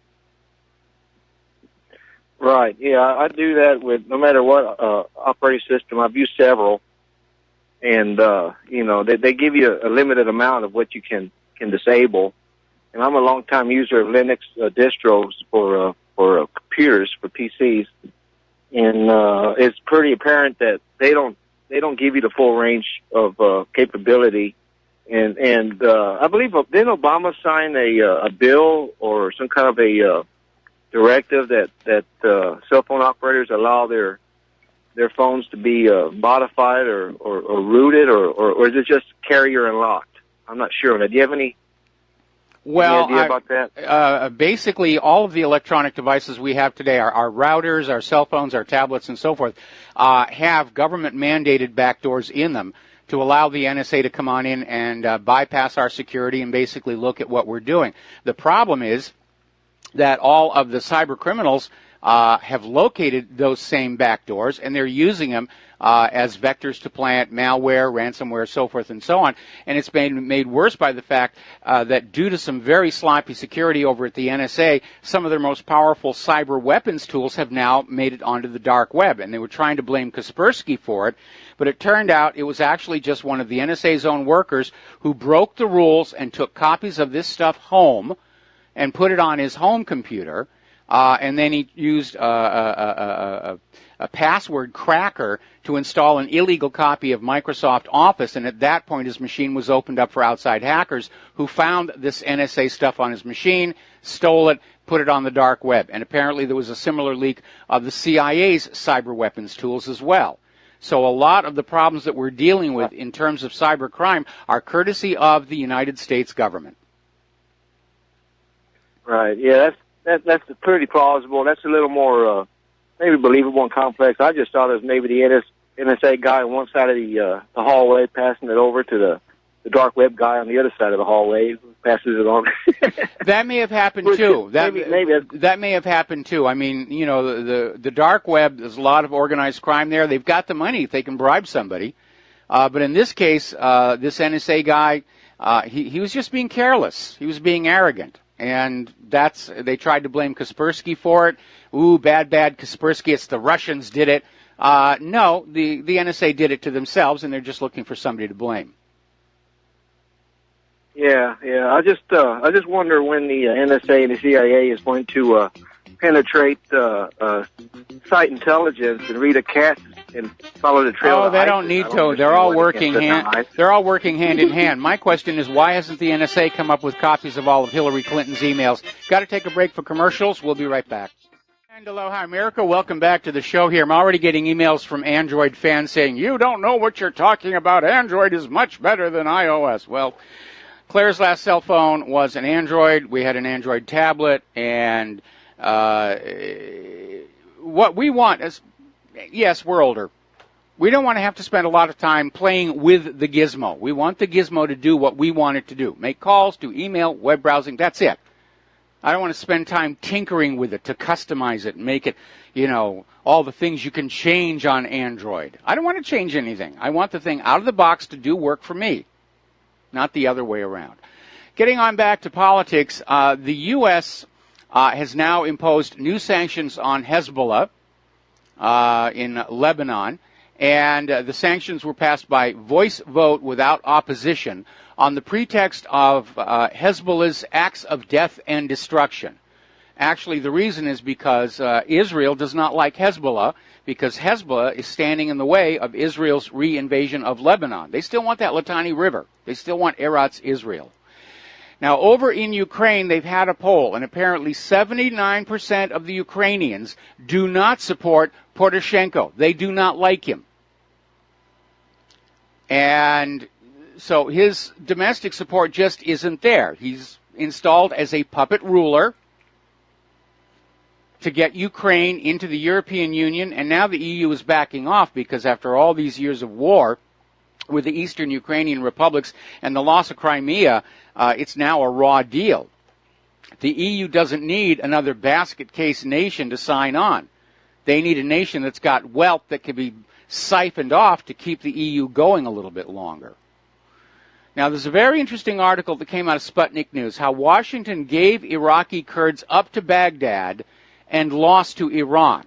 Right. Yeah, I do that with no matter what operating system. I've used several, and they give you a limited amount of what you can disable. And I'm a long-time user of Linux distros for computers, for PCs, and it's pretty apparent that they don't give you the full range of capability. And I believe didn't Obama sign a bill or some kind of a directive that cell phone operators allow their phones to be modified or rooted, or is it just carrier unlocked? I'm not sure. Do you have any Well, any idea about that? Basically, all of the electronic devices we have today, our routers, our cell phones, our tablets, and so forth, have government-mandated backdoors in them to allow the NSA to come on in and bypass our security and basically look at what we're doing. The problem is that all of the cyber criminals have located those same backdoors, and they're using them as vectors to plant malware, ransomware, so forth and so on. And it's been made worse by the fact that due to some very sloppy security over at the NSA, some of their most powerful cyber weapons tools have now made it onto the dark web. And they were trying to blame Kaspersky for it, but it turned out it was actually just one of the NSA's own workers who broke the rules and took copies of this stuff home and put it on his home computer, and then he used a password cracker to install an illegal copy of Microsoft Office, and at that point his machine was opened up for outside hackers who found this NSA stuff on his machine, stole it, put it on the dark web. And apparently there was a similar leak of the CIA's cyber weapons tools as well. So a lot of the problems that we're dealing with in terms of cyber crime are courtesy of the United States government. Right. Yeah, that's pretty plausible. That's a little more maybe believable and complex. I just thought it was maybe the NSA guy on one side of the hallway passing it over to the dark web guy on the other side of the hallway who passes it on. That may have happened too. That may have happened too. I mean, you know, the dark web, there's a lot of organized crime there. They've got the money if they can bribe somebody. But in this case, this NSA guy, he was just being careless. He was being arrogant. And they tried to blame Kaspersky for it. Ooh, bad Kaspersky, it's the Russians did it. No, the NSA did it to themselves, and they're just looking for somebody to blame. Yeah. I just wonder when the NSA and the CIA is going to penetrate site intelligence and read a cat and follow the trail. Oh, they don't need to. They're all working hand in hand. My question is, why hasn't the NSA come up with copies of all of Hillary Clinton's emails? Got to take a break for commercials. We'll be right back. And aloha, America. Welcome back to the show here. I'm already getting emails from Android fans saying, you don't know what you're talking about. Android is much better than iOS. Well, Claire's last cell phone was an Android. We had an Android tablet, and what we want is, yes, we're older. We don't want to have to spend a lot of time playing with the gizmo. We want the gizmo to do what we want it to do. Make calls, do email, web browsing, that's it. I don't want to spend time tinkering with it to customize it and make it, you know, all the things you can change on Android. I don't want to change anything. I want the thing out of the box to do work for me, not the other way around. Getting on back to politics, the U.S. Has now imposed new sanctions on Hezbollah in Lebanon, and the sanctions were passed by voice vote without opposition on the pretext of Hezbollah's acts of death and destruction. Actually, the reason is because Israel does not like Hezbollah, because Hezbollah is standing in the way of Israel's re-invasion of Lebanon. They still want that Litani River. They still want Eretz Israel. Now, over in Ukraine, they've had a poll, and apparently 79% of the Ukrainians do not support Poroshenko. They do not like him. And so his domestic support just isn't there. He's installed as a puppet ruler to get Ukraine into the European Union, and now the EU is backing off because after all these years of war with the eastern Ukrainian republics and the loss of Crimea, it's now a raw deal. The EU doesn't need another basket case nation to sign on. They need a nation that's got wealth that can be siphoned off to keep the EU going a little bit longer. Now, there's a very interesting article that came out of Sputnik News, how Washington gave Iraqi Kurds up to Baghdad and lost to Iran.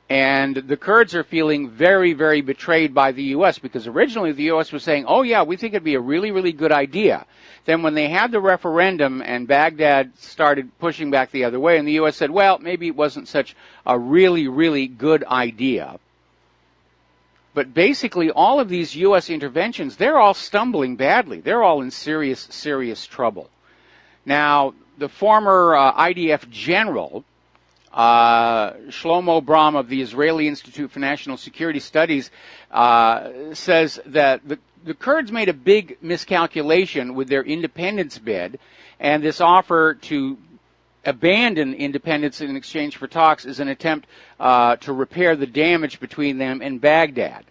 And the Kurds are feeling very, very betrayed by the U.S. because originally the U.S. was saying, oh, yeah, we think it'd be a really, really good idea. Then when they had the referendum and Baghdad started pushing back the other way, and the U.S. said, well, maybe it wasn't such a really, really good idea. But basically all of these U.S. interventions, they're all stumbling badly. They're all in serious, serious trouble. Now, the former IDF general, Shlomo Bram of the Israeli Institute for National Security Studies, says that the Kurds made a big miscalculation with their independence bid, and this offer to abandon independence in exchange for talks is an attempt to repair the damage between them and Baghdad.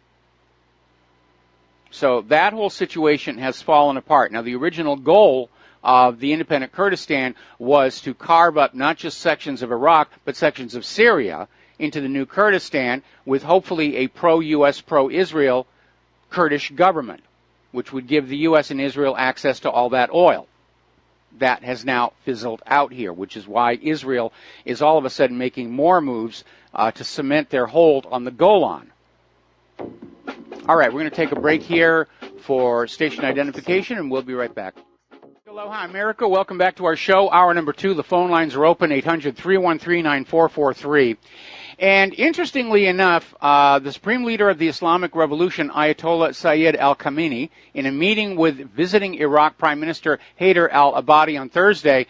So that whole situation has fallen apart. Now, the original goal of the independent Kurdistan was to carve up not just sections of Iraq, but sections of Syria into the new Kurdistan with hopefully a pro-U.S., pro-Israel Kurdish government, which would give the U.S. and Israel access to all that oil. That has now fizzled out here, which is why Israel is all of a sudden making more moves to cement their hold on the Golan. All right, we're going to take a break here for station identification, and we'll be right back. Aloha, America. Welcome back to our show. Hour number 2. The phone lines are open, 800-313-9443. And interestingly enough, the supreme leader of the Islamic Revolution, Ayatollah Sayyid al-Khamenei, in a meeting with visiting Iraq Prime Minister Haider al-Abadi on Thursday,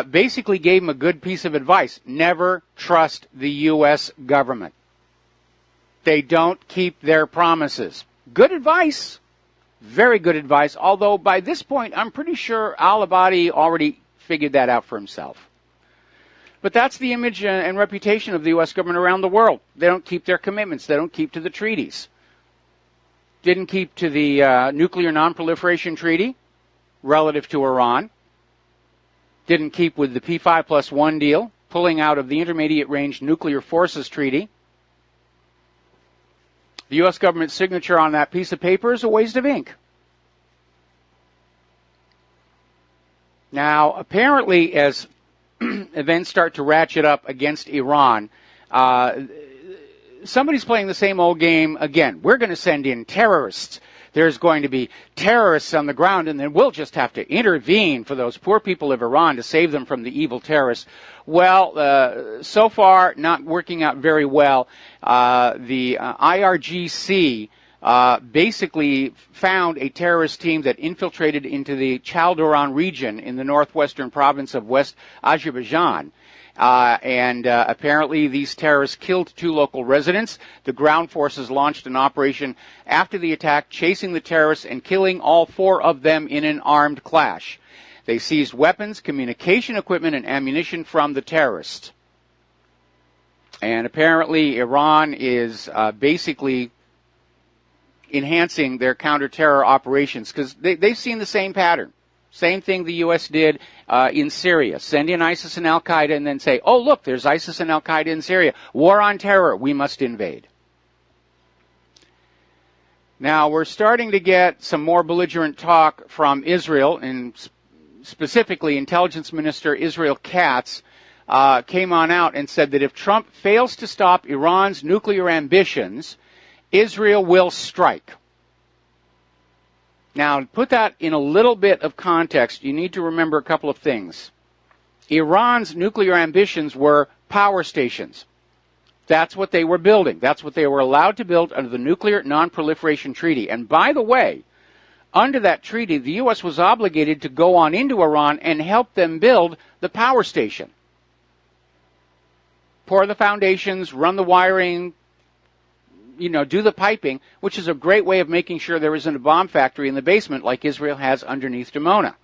basically gave him a good piece of advice. Never trust the U.S. government. They don't keep their promises. Good advice. Very good advice. Although by this point, I'm pretty sure al-Abadi already figured that out for himself. But that's the image and reputation of the U.S. government around the world. They don't keep their commitments. They don't keep to the treaties. Didn't keep to the nuclear non-proliferation treaty relative to Iran. Didn't keep with the P5+1 deal, pulling out of the Intermediate Range Nuclear Forces Treaty. The U.S. government's signature on that piece of paper is a waste of ink. Now, apparently, as events start to ratchet up against Iran, somebody's playing the same old game again. We're going to send in terrorists. There's going to be terrorists on the ground, and then we'll just have to intervene for those poor people of Iran to save them from the evil terrorists. Well, so far, not working out very well. The IRGC basically found a terrorist team that infiltrated into the Chaldoran region in the northwestern province of West Azerbaijan. Apparently these terrorists killed 2 local residents. The ground forces launched an operation after the attack, chasing the terrorists and killing all 4 of them in an armed clash. They seized weapons, communication equipment, and ammunition from the terrorists. And apparently Iran is basically enhancing their counter-terror operations because they've seen the same pattern. Same thing the U.S. did in Syria. Send in ISIS and al-Qaeda and then say, oh, look, there's ISIS and al-Qaeda in Syria. War on terror. We must invade. Now, we're starting to get some more belligerent talk from Israel, and specifically Intelligence Minister Israel Katz came on out and said that if Trump fails to stop Iran's nuclear ambitions, Israel will strike. Now, to put that in a little bit of context, you need to remember a couple of things. Iran's nuclear ambitions were power stations. That's what they were building. That's what they were allowed to build under the Nuclear Non-Proliferation Treaty. And by the way, under that treaty, the U.S. was obligated to go on into Iran and help them build the power station. Pour the foundations, run the wiring, do the piping, which is a great way of making sure there isn't a bomb factory in the basement like Israel has underneath Dimona.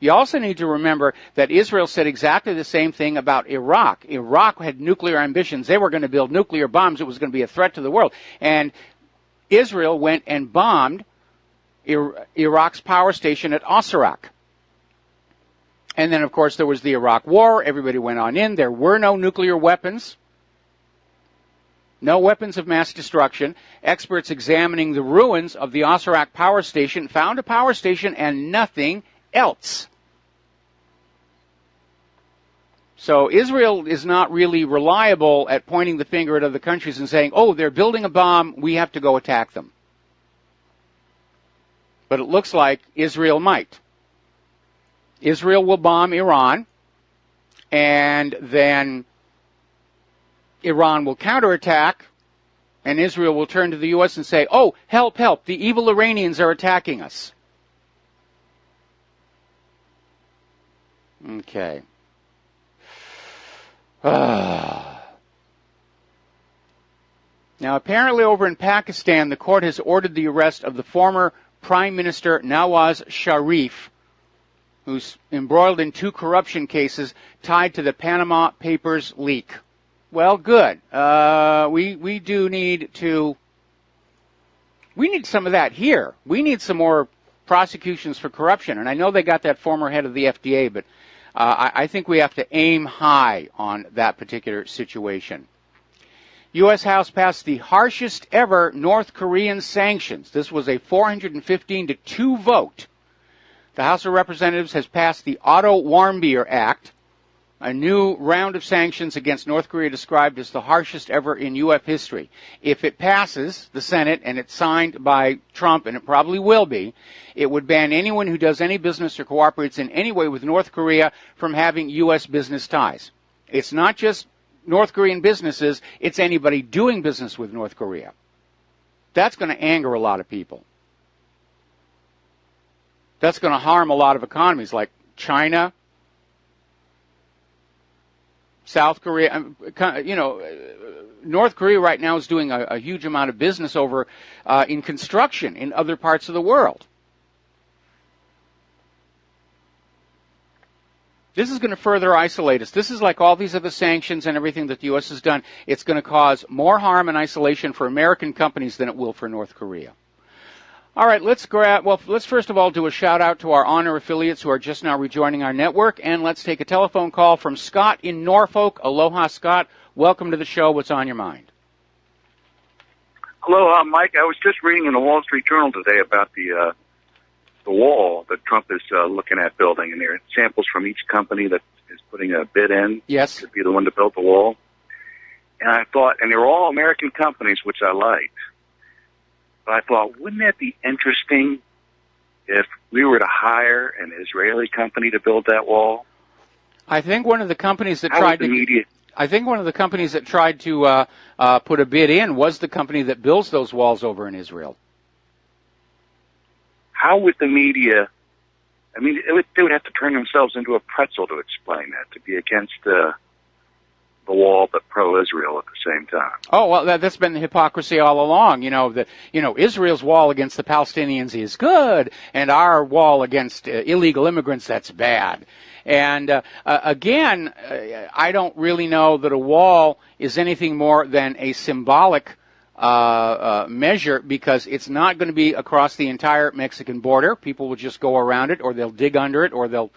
You also need to remember that Israel said exactly the same thing about Iraq. Iraq had nuclear ambitions. They were going to build nuclear bombs. It was going to be a threat to the world. And Israel went and bombed Iraq's power station at Osirak. And then, of course, there was the Iraq War. Everybody went on in. There were no nuclear weapons. No weapons of mass destruction. Experts examining the ruins of the Osirak power station found a power station and nothing else. So Israel is not really reliable at pointing the finger at other countries and saying, oh, they're building a bomb, we have to go attack them. But it looks like Israel might. Israel will bomb Iran, and then Iran will counterattack, and Israel will turn to the U.S. and say, oh, help, help, the evil Iranians are attacking us. Okay. Now, apparently over in Pakistan, the court has ordered the arrest of the former Prime Minister Nawaz Sharif, who's embroiled in 2 corruption cases tied to the Panama Papers leak. Well, good. We do need to. We need some of that here. We need some more prosecutions for corruption. And I know they got that former head of the FDA, but I think we have to aim high on that particular situation. U.S. House passed the harshest ever North Korean sanctions. This was a 415-2 vote. The House of Representatives has passed the Otto Warmbier Act, a new round of sanctions against North Korea described as the harshest ever in U.S. history. If it passes the Senate and it's signed by Trump, and it probably will be, it would ban anyone who does any business or cooperates in any way with North Korea from having U.S. business ties. It's not just North Korean businesses, it's anybody doing business with North Korea. That's going to anger a lot of people. That's going to harm a lot of economies like China, South Korea. North Korea right now is doing a huge amount of business over in construction in other parts of the world. This is going to further isolate us. This is like all these other sanctions and everything that the U.S. has done. It's going to cause more harm and isolation for American companies than it will for North Korea. All right, let's first of all do a shout-out to our honor affiliates who are just now rejoining our network, and let's take a telephone call from Scott in Norfolk. Aloha, Scott. Welcome to the show. What's on your mind? Aloha, Mike. I was just reading in the Wall Street Journal today about the wall that Trump is looking at building, and there are samples from each company that is putting a bid in. Yes. To be the one to build the wall. And I thought, and they were all American companies, which I liked. But I thought, wouldn't that be interesting if we were to hire an Israeli company to build that wall? I think one of the companies that tried to put a bid in was the company that builds those walls over in Israel. How would the media? I mean, they would have to turn themselves into a pretzel to explain that, to be against the wall but pro-Israel at the same time. Oh, well, that's been the hypocrisy all along. Israel's wall against the Palestinians is good, and our wall against illegal immigrants, that's bad. And again, I don't really know that a wall is anything more than a symbolic measure, because it's not going to be across the entire Mexican border. People will just go around it, or they'll dig under it, or they'll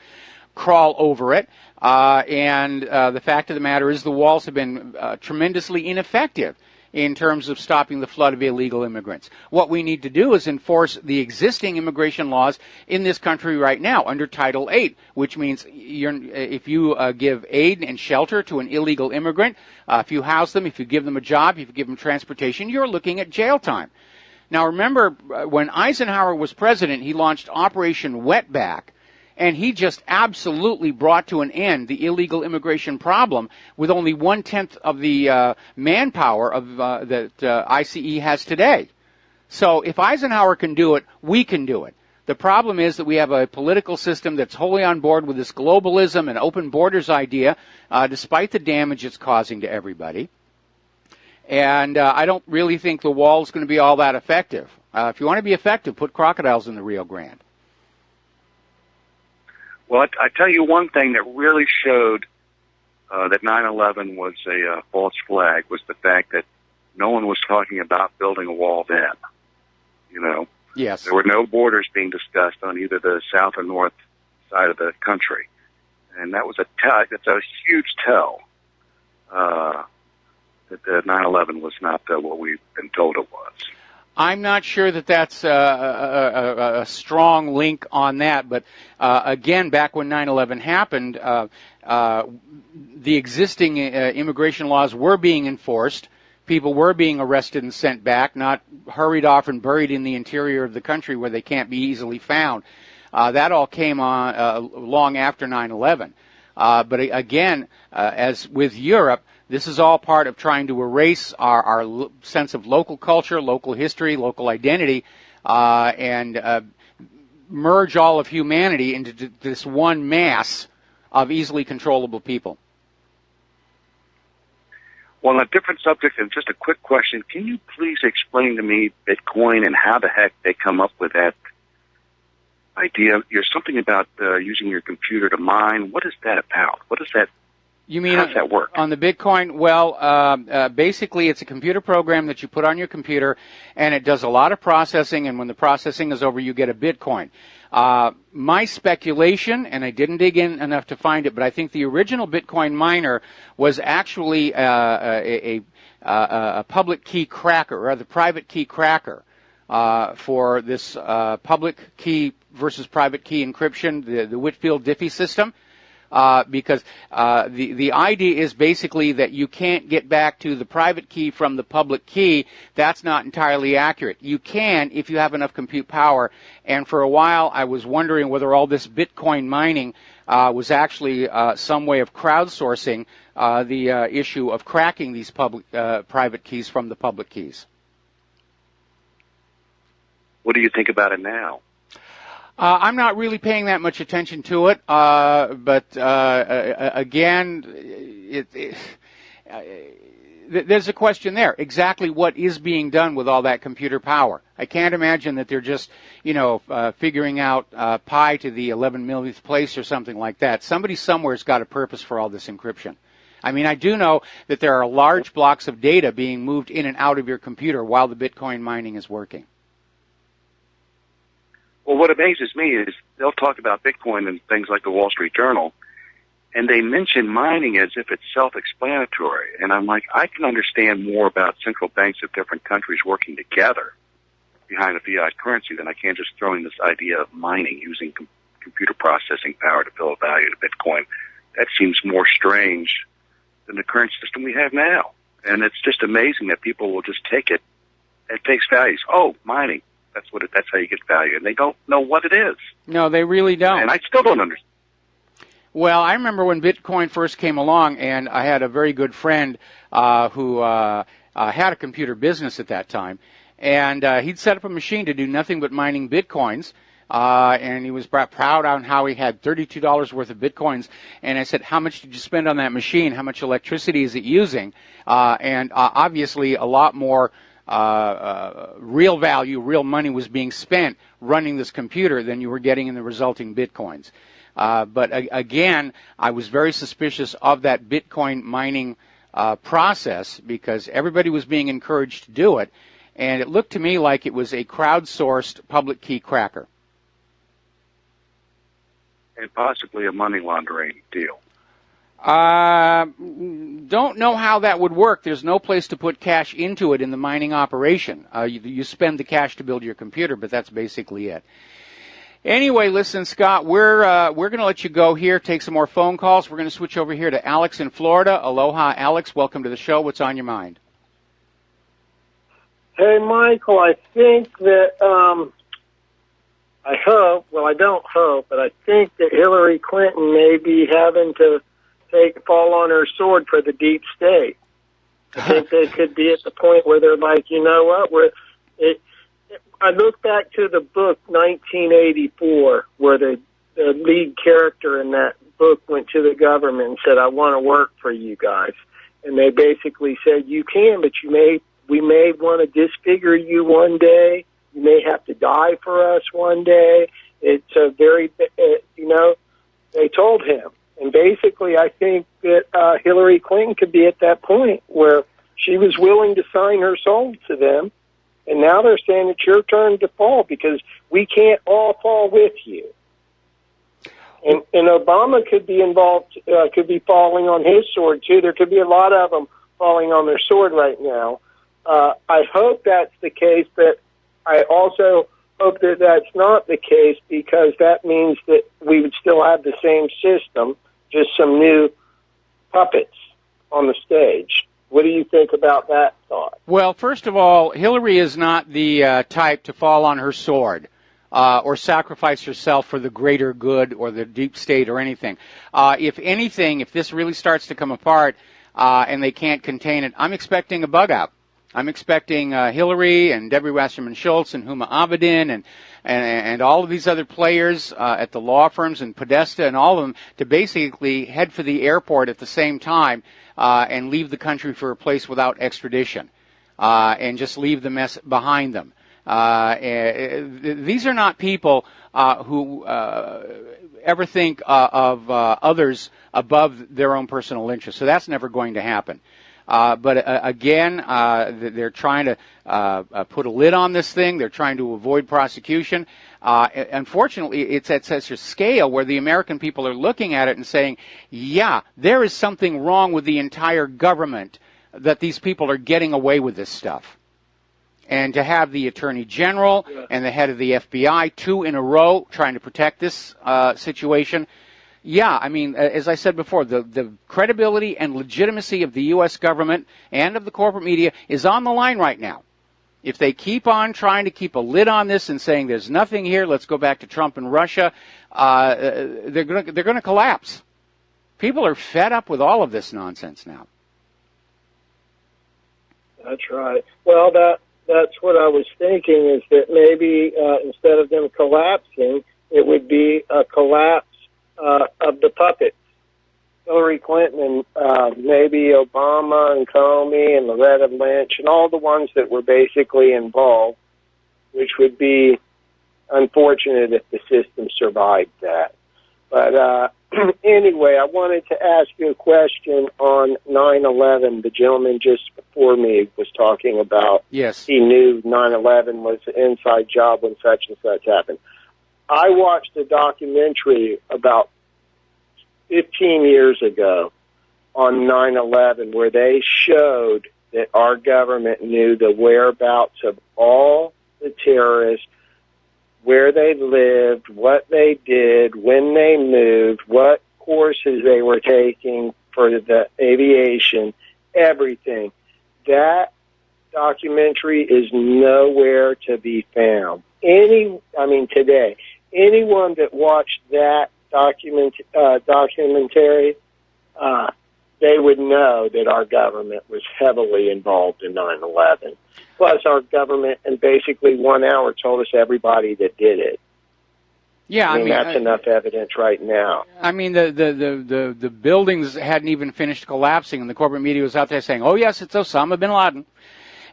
crawl over it. And the fact of the matter is the walls have been tremendously ineffective in terms of stopping the flood of illegal immigrants. What we need to do is enforce the existing immigration laws in this country right now under Title VIII, which means if you give aid and shelter to an illegal immigrant, if you house them, if you give them a job, if you give them transportation, you're looking at jail time. Now remember, when Eisenhower was president, he launched Operation Wetback, and he just absolutely brought to an end the illegal immigration problem with only 1/10 of the manpower that ICE has today. So if Eisenhower can do it, we can do it. The problem is that we have a political system that's wholly on board with this globalism and open borders idea, despite the damage it's causing to everybody. And I don't really think the wall is going to be all that effective. If you want to be effective, put crocodiles in the Rio Grande. Well, I tell you one thing that really showed that 9/11 was a false flag was the fact that no one was talking about building a wall then. Yes. There were no borders being discussed on either the south or north side of the country, and that was that's a huge tell that 9/11 was not what we've been told it was. I'm not sure that that's a strong link on that, but again, back when 9/11 happened, the existing immigration laws were being enforced. People were being arrested and sent back, not hurried off and buried in the interior of the country where they can't be easily found. That all came on long after 9/11. But again, as with Europe, this is all part of trying to erase our sense of local culture, local history, local identity, and merge all of humanity into this one mass of easily controllable people. Well, on a different subject and just a quick question, can you please explain to me Bitcoin and how the heck they come up with that idea? There's something about using your computer to mine. What is that about? What is that? You mean how does that work? On the Bitcoin? Well, basically it's a computer program that you put on your computer, and it does a lot of processing, and when the processing is over, you get a Bitcoin. My speculation, and I didn't dig in enough to find it, but I think the original Bitcoin miner was actually a public key cracker, or the private key cracker, for this public key versus private key encryption, the Whitfield-Diffie system. Because the idea is basically that you can't get back to the private key from the public key. That's not entirely accurate. You can if you have enough compute power. And for a while, I was wondering whether all this Bitcoin mining was actually some way of crowdsourcing the issue of cracking these private keys from the public keys. What do you think about it now? I'm not really paying that much attention to it, but again, there's a question there. Exactly what is being done with all that computer power? I can't imagine that they're just, figuring out pi to the 11 millionth place or something like that. Somebody somewhere's got a purpose for all this encryption. I mean, I do know that there are large blocks of data being moved in and out of your computer while the Bitcoin mining is working. Well, what amazes me is they'll talk about Bitcoin and things like the Wall Street Journal, and they mention mining as if it's self-explanatory. And I'm like, I can understand more about central banks of different countries working together behind a fiat currency than I can just throwing this idea of mining using computer processing power to build value to Bitcoin. That seems more strange than the current system we have now. And it's just amazing that people will just take it at face value. Oh, mining. That's how you get value, and they don't know what it is. No, they really don't. And I still don't understand. Well, I remember when Bitcoin first came along, and I had a very good friend who had a computer business at that time, and he'd set up a machine to do nothing but mining Bitcoins, and he was proud on how he had $32 worth of Bitcoins. And I said, how much did you spend on that machine? How much electricity is it using? And obviously a lot more real value, real money was being spent running this computer than you were getting in the resulting Bitcoins. But again, I was very suspicious of that Bitcoin mining process because everybody was being encouraged to do it, and it looked to me like it was a crowdsourced public key cracker. And possibly a money laundering deal. Don't know how that would work. There's no place to put cash into it in the mining operation. You spend the cash to build your computer, but that's basically it. Anyway, listen, Scott, we're going to let you go here, take some more phone calls. We're going to switch over here to Alex in Florida. Aloha, Alex. Welcome to the show. What's on your mind? Hey, Michael, I think that, I hope, well, I don't hope, but I think that Hillary Clinton may be having to fall on her sword for the deep state. I think they could be at the point where they're like, you know what, I look back to the book 1984, where the lead character in that book went to the government and said, I want to work for you guys. And they basically said, you can, but we may want to disfigure you one day. You may have to die for us one day. It's a very, they told him. And basically, I think that Hillary Clinton could be at that point where she was willing to sign her soul to them, and now they're saying it's your turn to fall because we can't all fall with you. And Obama could be involved, could be falling on his sword too. There could be a lot of them falling on their sword right now. I hope that's the case, but I also hope that that's not the case because that means that we would still have the same system, just some new puppets on the stage. What do you think about that thought? Well, first of all, Hillary is not the type to fall on her sword or sacrifice herself for the greater good or the deep state or anything. If anything, if this really starts to come apart and they can't contain it, I'm expecting a bug out. I'm expecting Hillary and Debbie Wasserman Schultz and Huma Abedin and all of these other players at the law firms and Podesta and all of them to basically head for the airport at the same time and leave the country for a place without extradition and just leave the mess behind them. These are not people who ever think of others above their own personal interests. So that's never going to happen. But again, they're trying to put a lid on this thing. They're trying to avoid prosecution. Unfortunately, it's at such a scale where the American people are looking at it and saying, yeah, there is something wrong with the entire government that these people are getting away with this stuff. And to have the Attorney General and the head of the FBI, 2 in a row, trying to protect this situation. Yeah, I mean, as I said before, the credibility and legitimacy of the U.S. government and of the corporate media is on the line right now. If they keep on trying to keep a lid on this and saying there's nothing here, let's go back to Trump and Russia, they're going to collapse. People are fed up with all of this nonsense now. That's right. Well, that's what I was thinking, is that maybe instead of them collapsing, it would be a collapse of the puppets. Hillary Clinton and maybe Obama and Comey and Loretta Lynch and all the ones that were basically involved, which would be unfortunate if the system survived that. But anyway, I wanted to ask you a question on 9/11. The gentleman just before me was talking about he knew 9/11 was an inside job when such and such happened. I watched a documentary about 15 years ago on 9/11 where they showed that our government knew the whereabouts of all the terrorists, where they lived, what they did, when they moved, what courses they were taking for the aviation, everything. That documentary is nowhere to be found. Today, anyone that watched that documentary, they would know that our government was heavily involved in 9/11. Plus, our government, in basically 1 hour, told us everybody that did it. Yeah, I mean that's enough evidence right now. I mean, the buildings hadn't even finished collapsing, and the corporate media was out there saying, "Oh yes, it's Osama bin Laden."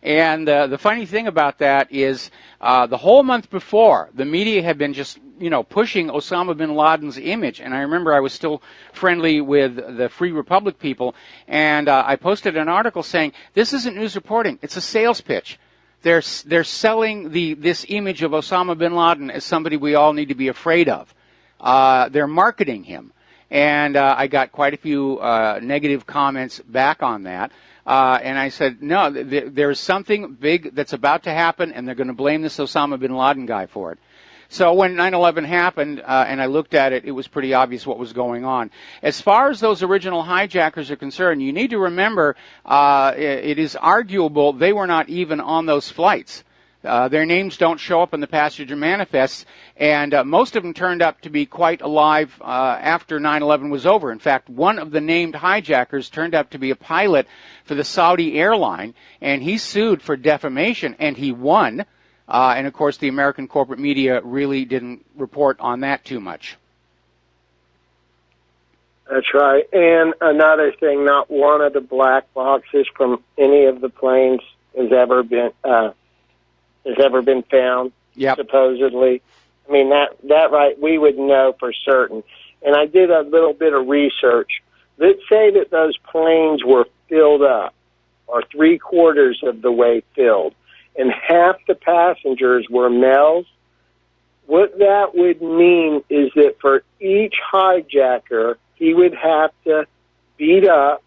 And the funny thing about that is the whole month before, the media had been just, pushing Osama bin Laden's image. And I remember I was still friendly with the Free Republic people, and I posted an article saying, this isn't news reporting, it's a sales pitch. They're selling this image of Osama bin Laden as somebody we all need to be afraid of. They're marketing him. And I got quite a few negative comments back on that. And I said, no, there's something big that's about to happen, and they're going to blame this Osama bin Laden guy for it. So when 9/11 happened, and I looked at it, it was pretty obvious what was going on. As far as those original hijackers are concerned, you need to remember it is arguable they were not even on those flights. Their names don't show up in the passenger manifests, and most of them turned up to be quite alive after 9/11 was over. In fact, one of the named hijackers turned out to be a pilot for the Saudi airline, and he sued for defamation, and he won. And, of course, the American corporate media really didn't report on that too much. That's right. And another thing, not one of the black boxes from any of the planes has ever been found, supposedly. I mean, that right, we would know for certain. And I did a little bit of research. Let's say that those planes were filled up, or 3/4 of the way filled, and half the passengers were males. What that would mean is that for each hijacker, he would have to beat up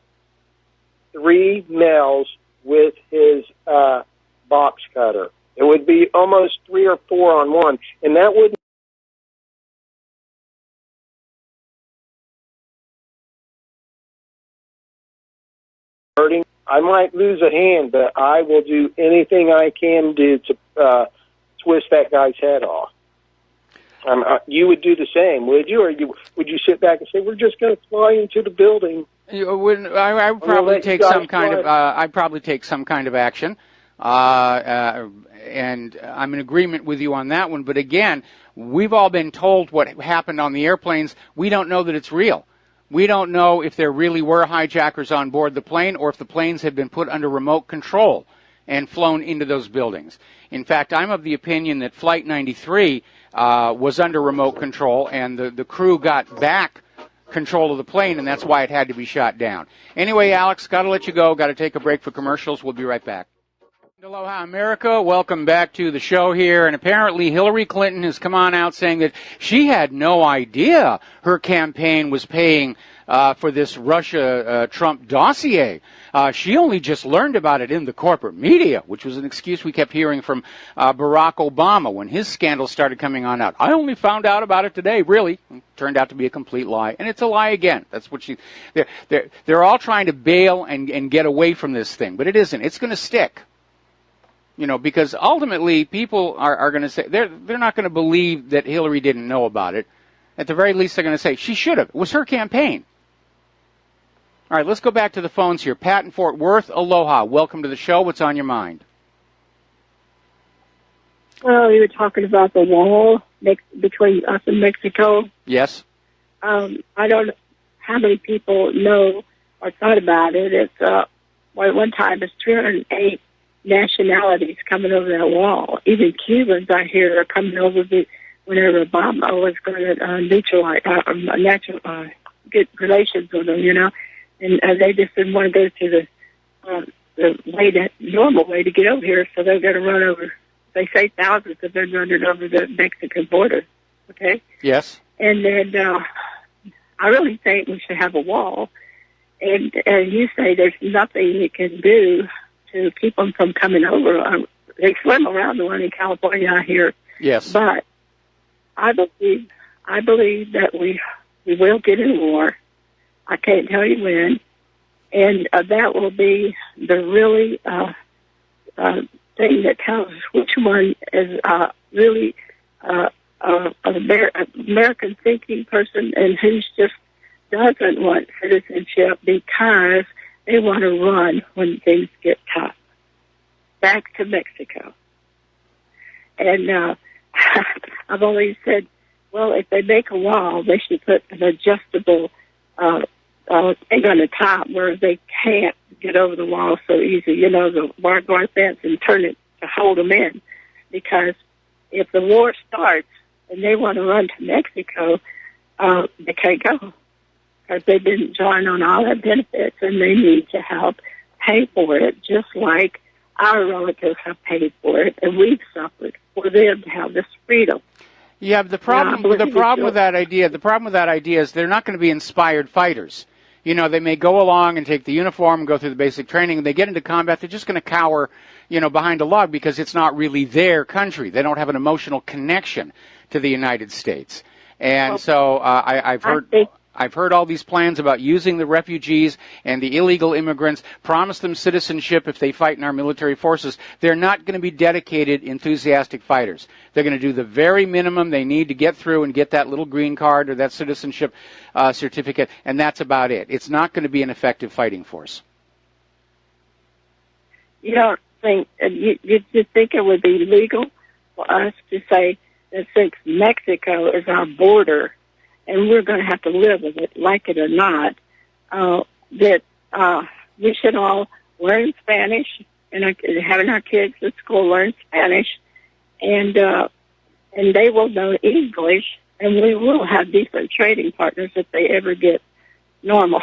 3 males with his box cutter. It would be almost 3 or 4 on one, and that wouldn't hurting. I might lose a hand, but I will do anything I can do to twist that guy's head off. You would do the same, would you? Or would you sit back and say, "We're just going to fly into the building"? I would probably take some kind of. I'd probably take some kind of action. And I'm in agreement with you on that one. But again, we've all been told what happened on the airplanes. We don't know that it's real. We don't know if there really were hijackers on board the plane or if the planes had been put under remote control and flown into those buildings. In fact, I'm of the opinion that Flight 93 was under remote control, and the crew got back control of the plane, and that's why it had to be shot down. Anyway, Alex, got to let you go. Got to take a break for commercials. We'll be right back. Aloha, America. Welcome back to the show here. And apparently Hillary Clinton has come on out saying that she had no idea her campaign was paying for this Russia-Trump dossier. She only just learned about it in the corporate media, which was an excuse we kept hearing from Barack Obama when his scandal started coming on out. I only found out about it today, really. It turned out to be a complete lie. And it's a lie again. That's what they're all trying to bail and get away from this thing. But it isn't. It's going to stick. You know, because ultimately people are going to say, they're not going to believe that Hillary didn't know about it. At the very least, they're going to say, she should have. It was her campaign. All right, let's go back to the phones here. Pat in Fort Worth, aloha. Welcome to the show. What's on your mind? Well, you were talking about the wall between us and Mexico. Yes. I don't know how many people know or thought about it. It's one time it's 308 nationalities coming over that wall. Even Cubans, I hear, are coming over whenever Obama was going to neutralize, get relations with them, you know. And they just didn't want to go to the normal way to get over here, so they're going to run over. They say thousands have been running over the Mexican border. Okay. Yes. And then I really think we should have a wall. And you say there's nothing you can do to keep them from coming over. They swim around the one in California, I hear. Yes. But I believe that we will get in war. I can't tell you when. And that will be the really thing that tells us which one is really an American thinking person and who just doesn't want citizenship because they want to run when things get tough. Back to Mexico. And I've always said, well, if they make a wall, they should put an adjustable thing on the top where they can't get over the wall so easy. You know, the barbed wire fence, and turn it to hold them in. Because if the war starts and they want to run to Mexico, they can't go. Because they've been drawing on all their benefits, and they need to help pay for it, just like our relatives have paid for it, and we've suffered for them to have this freedom. Yeah, but the problem with that idea is they're not going to be inspired fighters. You know, they may go along and take the uniform and go through the basic training, and they get into combat, they're just going to cower, you know, behind a log because it's not really their country. They don't have an emotional connection to the United States. And so I've heard all these plans about using the refugees and the illegal immigrants, promise them citizenship if they fight in our military forces. They're not going to be dedicated, enthusiastic fighters. They're going to do the very minimum they need to get through and get that little green card or that citizenship certificate, and that's about it. It's not going to be an effective fighting force. You don't think, you think it would be legal for us to say that since Mexico is our border, and we're going to have to live with it, like it or not, that we should all learn Spanish, and having our kids at school learn Spanish, and they will know English, and we will have decent trading partners if they ever get normal.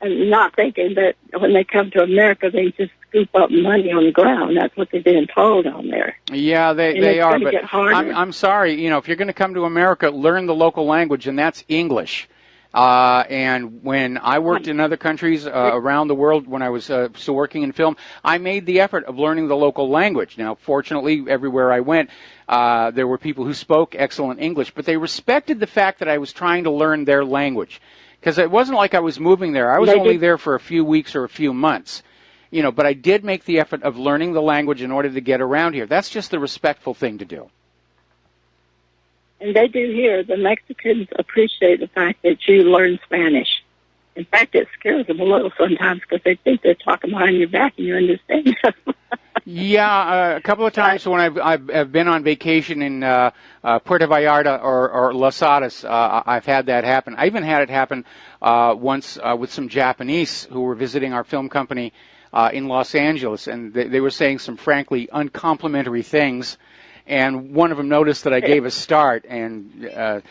And not thinking that when they come to America, they just scoop up money on the ground. That's what they're being told on there. Yeah, they are. But I'm sorry. You know, if you're going to come to America, learn the local language, and that's English. And when I worked in other countries around the world, when I was still working in film, I made the effort of learning the local language. Now, fortunately, everywhere I went, there were people who spoke excellent English, but they respected the fact that I was trying to learn their language. Because it wasn't like I was moving there. I was only there for a few weeks or a few months. You know, but I did make the effort of learning the language in order to get around here. That's just the respectful thing to do. And they do here. The Mexicans appreciate the fact that you learn Spanish. In fact, it scares them a little sometimes because they think they're talking behind your back and you understand them. Yeah, a couple of times when I've been on vacation in Puerto Vallarta or Los Hadas, I've had that happen. I even had it happen once with some Japanese who were visiting our film company in Los Angeles, and they were saying some frankly uncomplimentary things, and one of them noticed that I gave a start and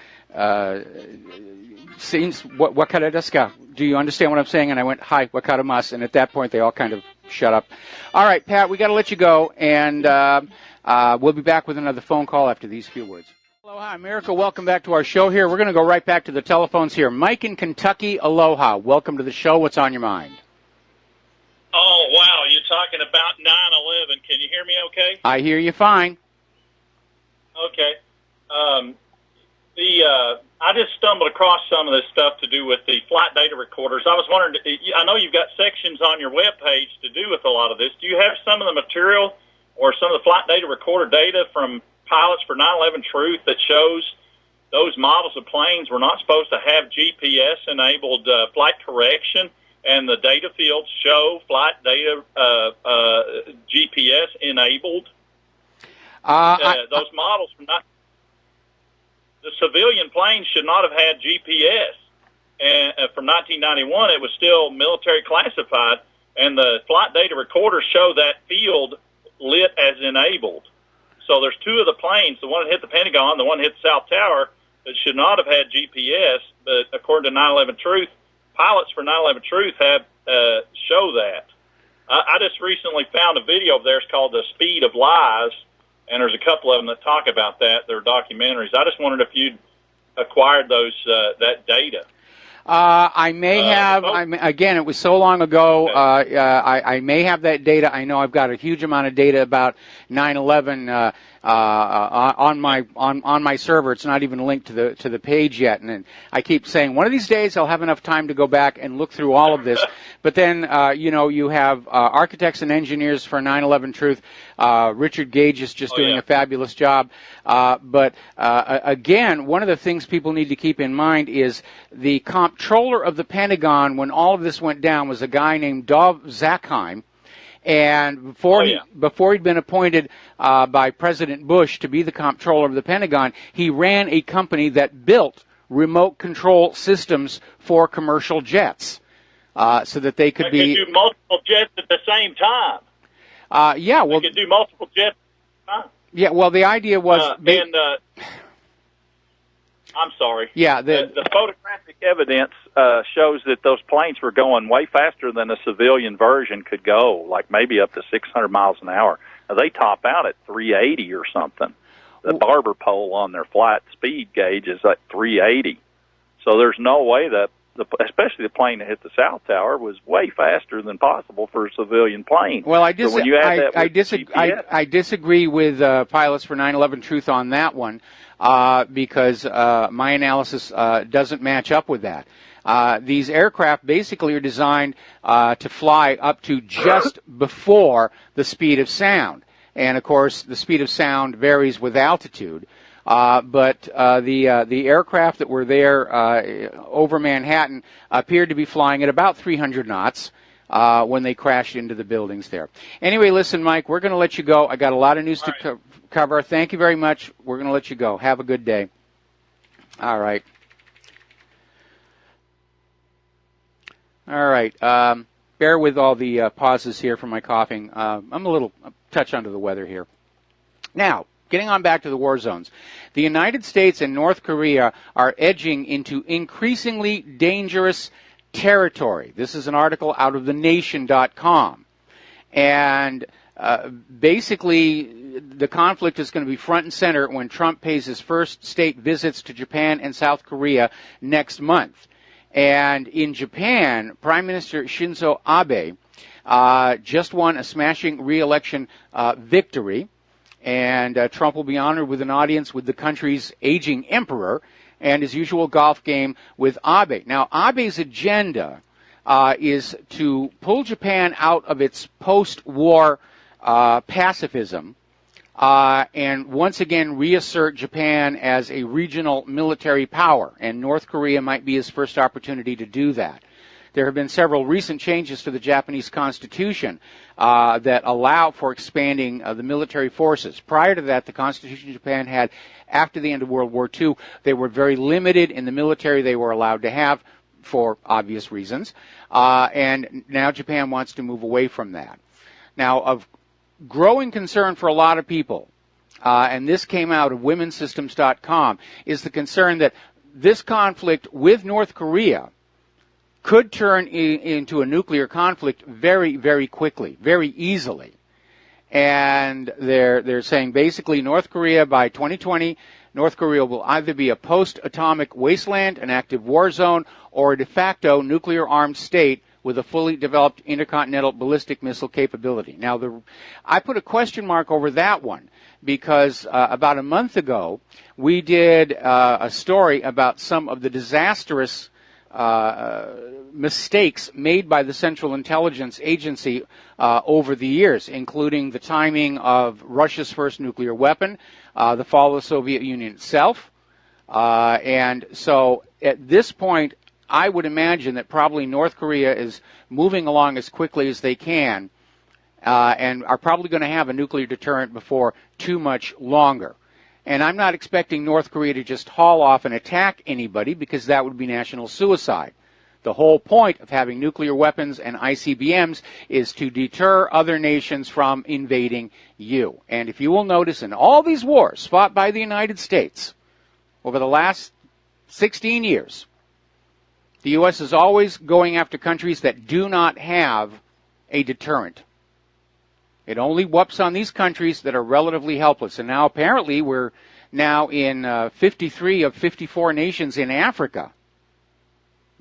seems wakara desu ka? Do you understand what I'm saying? And I went, hi, wakarimasu, and at that point they all kind of shut up. All right, Pat, we got to let you go, and we'll be back with another phone call after these few words. Aloha, America. Welcome back to our show here. We're going to go right back to the telephones here. Mike in Kentucky, aloha. Welcome to the show. What's on your mind? Oh, wow. You're talking about 9/11. Can you hear me okay? I hear you fine. Okay. I just stumbled across some of this stuff to do with the flight data recorders. I was wondering, I know you've got sections on your webpage to do with a lot of this. Do you have some of the material or some of the flight data recorder data from pilots for 9/11 Truth that shows those models of planes were not supposed to have GPS-enabled flight correction, and the data fields show flight data GPS-enabled? Those models were not... The civilian planes should not have had GPS. And from 1991, it was still military classified, and the flight data recorders show that field lit as enabled. So there's two of the planes, the one that hit the Pentagon, the one that hit the South Tower, that should not have had GPS, but according to 9/11 Truth, pilots for 9/11 Truth have show that. I just recently found a video of theirs called The Speed of Lies, and there's a couple of them that talk about that. They're documentaries. I just wondered if you'd acquired those that data. I may have. Again, it was so long ago. Okay. I may have that data. I know I've got a huge amount of data about 9/11 on my server. It's not even linked to the page yet, and I keep saying one of these days I'll have enough time to go back and look through all of this. But then you have architects and engineers for 9/11 Truth. Richard Gage is just doing a fabulous job. But again, one of the things people need to keep in mind is the comptroller of the Pentagon when all of this went down was a guy named Dov Zakheim. And before he'd been appointed by President Bush to be the comptroller of the Pentagon, he ran a company that built remote control systems for commercial jets so that they could do multiple jets at the same time. They could do multiple jets at the same time. Yeah, well, the idea was... I'm sorry. Yeah, the photographic evidence shows that those planes were going way faster than a civilian version could go, like maybe up to 600 miles an hour. Now, they top out at 380 or something. The barber pole on their flight speed gauge is like 380. So there's no way that, especially the plane that hit the South Tower, was way faster than possible for a civilian plane. Well, I disagree with pilots for 9/11 Truth on that one. Because my analysis doesn't match up with that. These aircraft basically are designed to fly up to just before the speed of sound. And, of course, the speed of sound varies with altitude. But the aircraft that were there over Manhattan appeared to be flying at about 300 knots. When they crashed into the buildings there. Anyway, listen, Mike, we're going to let you go. I got a lot of news to cover. Thank you very much. We're going to let you go. Have a good day. All right. All right. Bear with all the pauses here from my coughing. I'm a touch under the weather here. Now, getting on back to the war zones. The United States and North Korea are edging into increasingly dangerous territory. This is an article out of thenation.com. And basically, the conflict is going to be front and center when Trump pays his first state visits to Japan and South Korea next month. And in Japan, Prime Minister Shinzo Abe just won a smashing re-election victory. And Trump will be honored with an audience with the country's aging emperor and his usual golf game with Abe. Now, Abe's agenda is to pull Japan out of its post-war pacifism and once again reassert Japan as a regional military power, and North Korea might be his first opportunity to do that. there have been several recent changes to the Japanese constitution that allow for expanding the military forces. Prior to that, the constitution of Japan had, after the end of World War II, they were very limited in the military they were allowed to have for obvious reasons. And now Japan wants to move away from that. Now, of growing concern for a lot of people, and this came out of womensystems.com, is the concern that this conflict with North Korea could turn into a nuclear conflict very, very quickly, very easily. And they're saying basically North Korea by 2020, North Korea will either be a post-atomic wasteland, an active war zone, or a de facto nuclear-armed state with a fully developed intercontinental ballistic missile capability. Now, I put a question mark over that one because about a month ago, we did a story about some of the disastrous mistakes made by the Central Intelligence Agency over the years, including the timing of Russia's first nuclear weapon, the fall of the Soviet Union itself. And so at this point, I would imagine that probably North Korea is moving along as quickly as they can and are probably going to have a nuclear deterrent before too much longer. And I'm not expecting North Korea to just haul off and attack anybody because that would be national suicide. The whole point of having nuclear weapons and ICBMs is to deter other nations from invading you. And if you will notice, in all these wars fought by the United States over the last 16 years, the U.S. is always going after countries that do not have a deterrent. It only whoops on these countries that are relatively helpless. And now apparently we're now in 53 of 54 nations in Africa.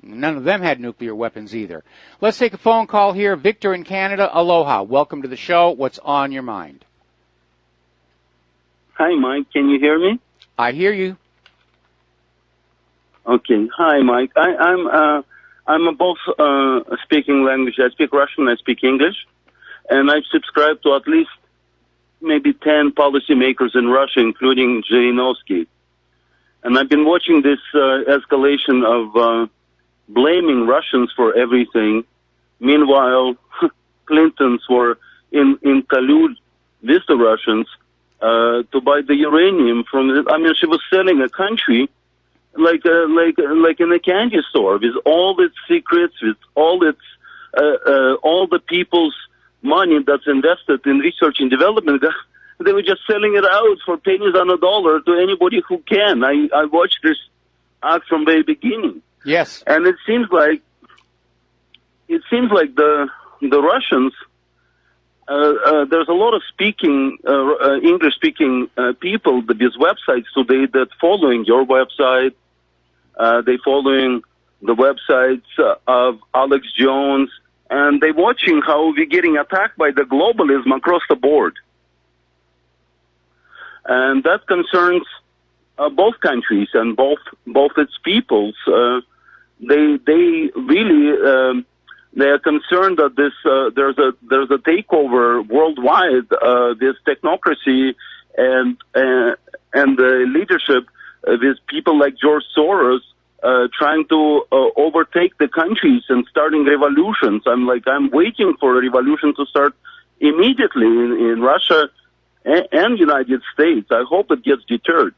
None of them had nuclear weapons either. Let's take a phone call here. Victor in Canada, aloha. Welcome to the show. What's on your mind? Hi, Mike. Can you hear me? I hear you. Okay. Hi, Mike. I'm a both speaking language. I speak Russian. I speak English, and I subscribe to at least maybe 10 policymakers in Russia, including Zhirinovsky. And I've been watching this escalation of blaming Russians for everything. Meanwhile, Clintons were in collude with the Russians to buy the uranium from. She was selling a country like in a candy store with all its secrets, with all its all the people's money that's invested in research and development. They were just selling it out for pennies on a dollar to anybody who can. I watched this act from the beginning. Yes. And it seems like the Russians. There's a lot of English-speaking people with these websites today that following your website. They following the websites of Alex Jones, and they watching how we're getting attacked by the globalism across the board. And that concerns both countries and both its peoples. They really they are concerned that this there's a takeover worldwide. This technocracy and the leadership with people like George Soros trying to overtake the countries and starting revolutions. I'm waiting for a revolution to start immediately in Russia and United States. I hope it gets deterred.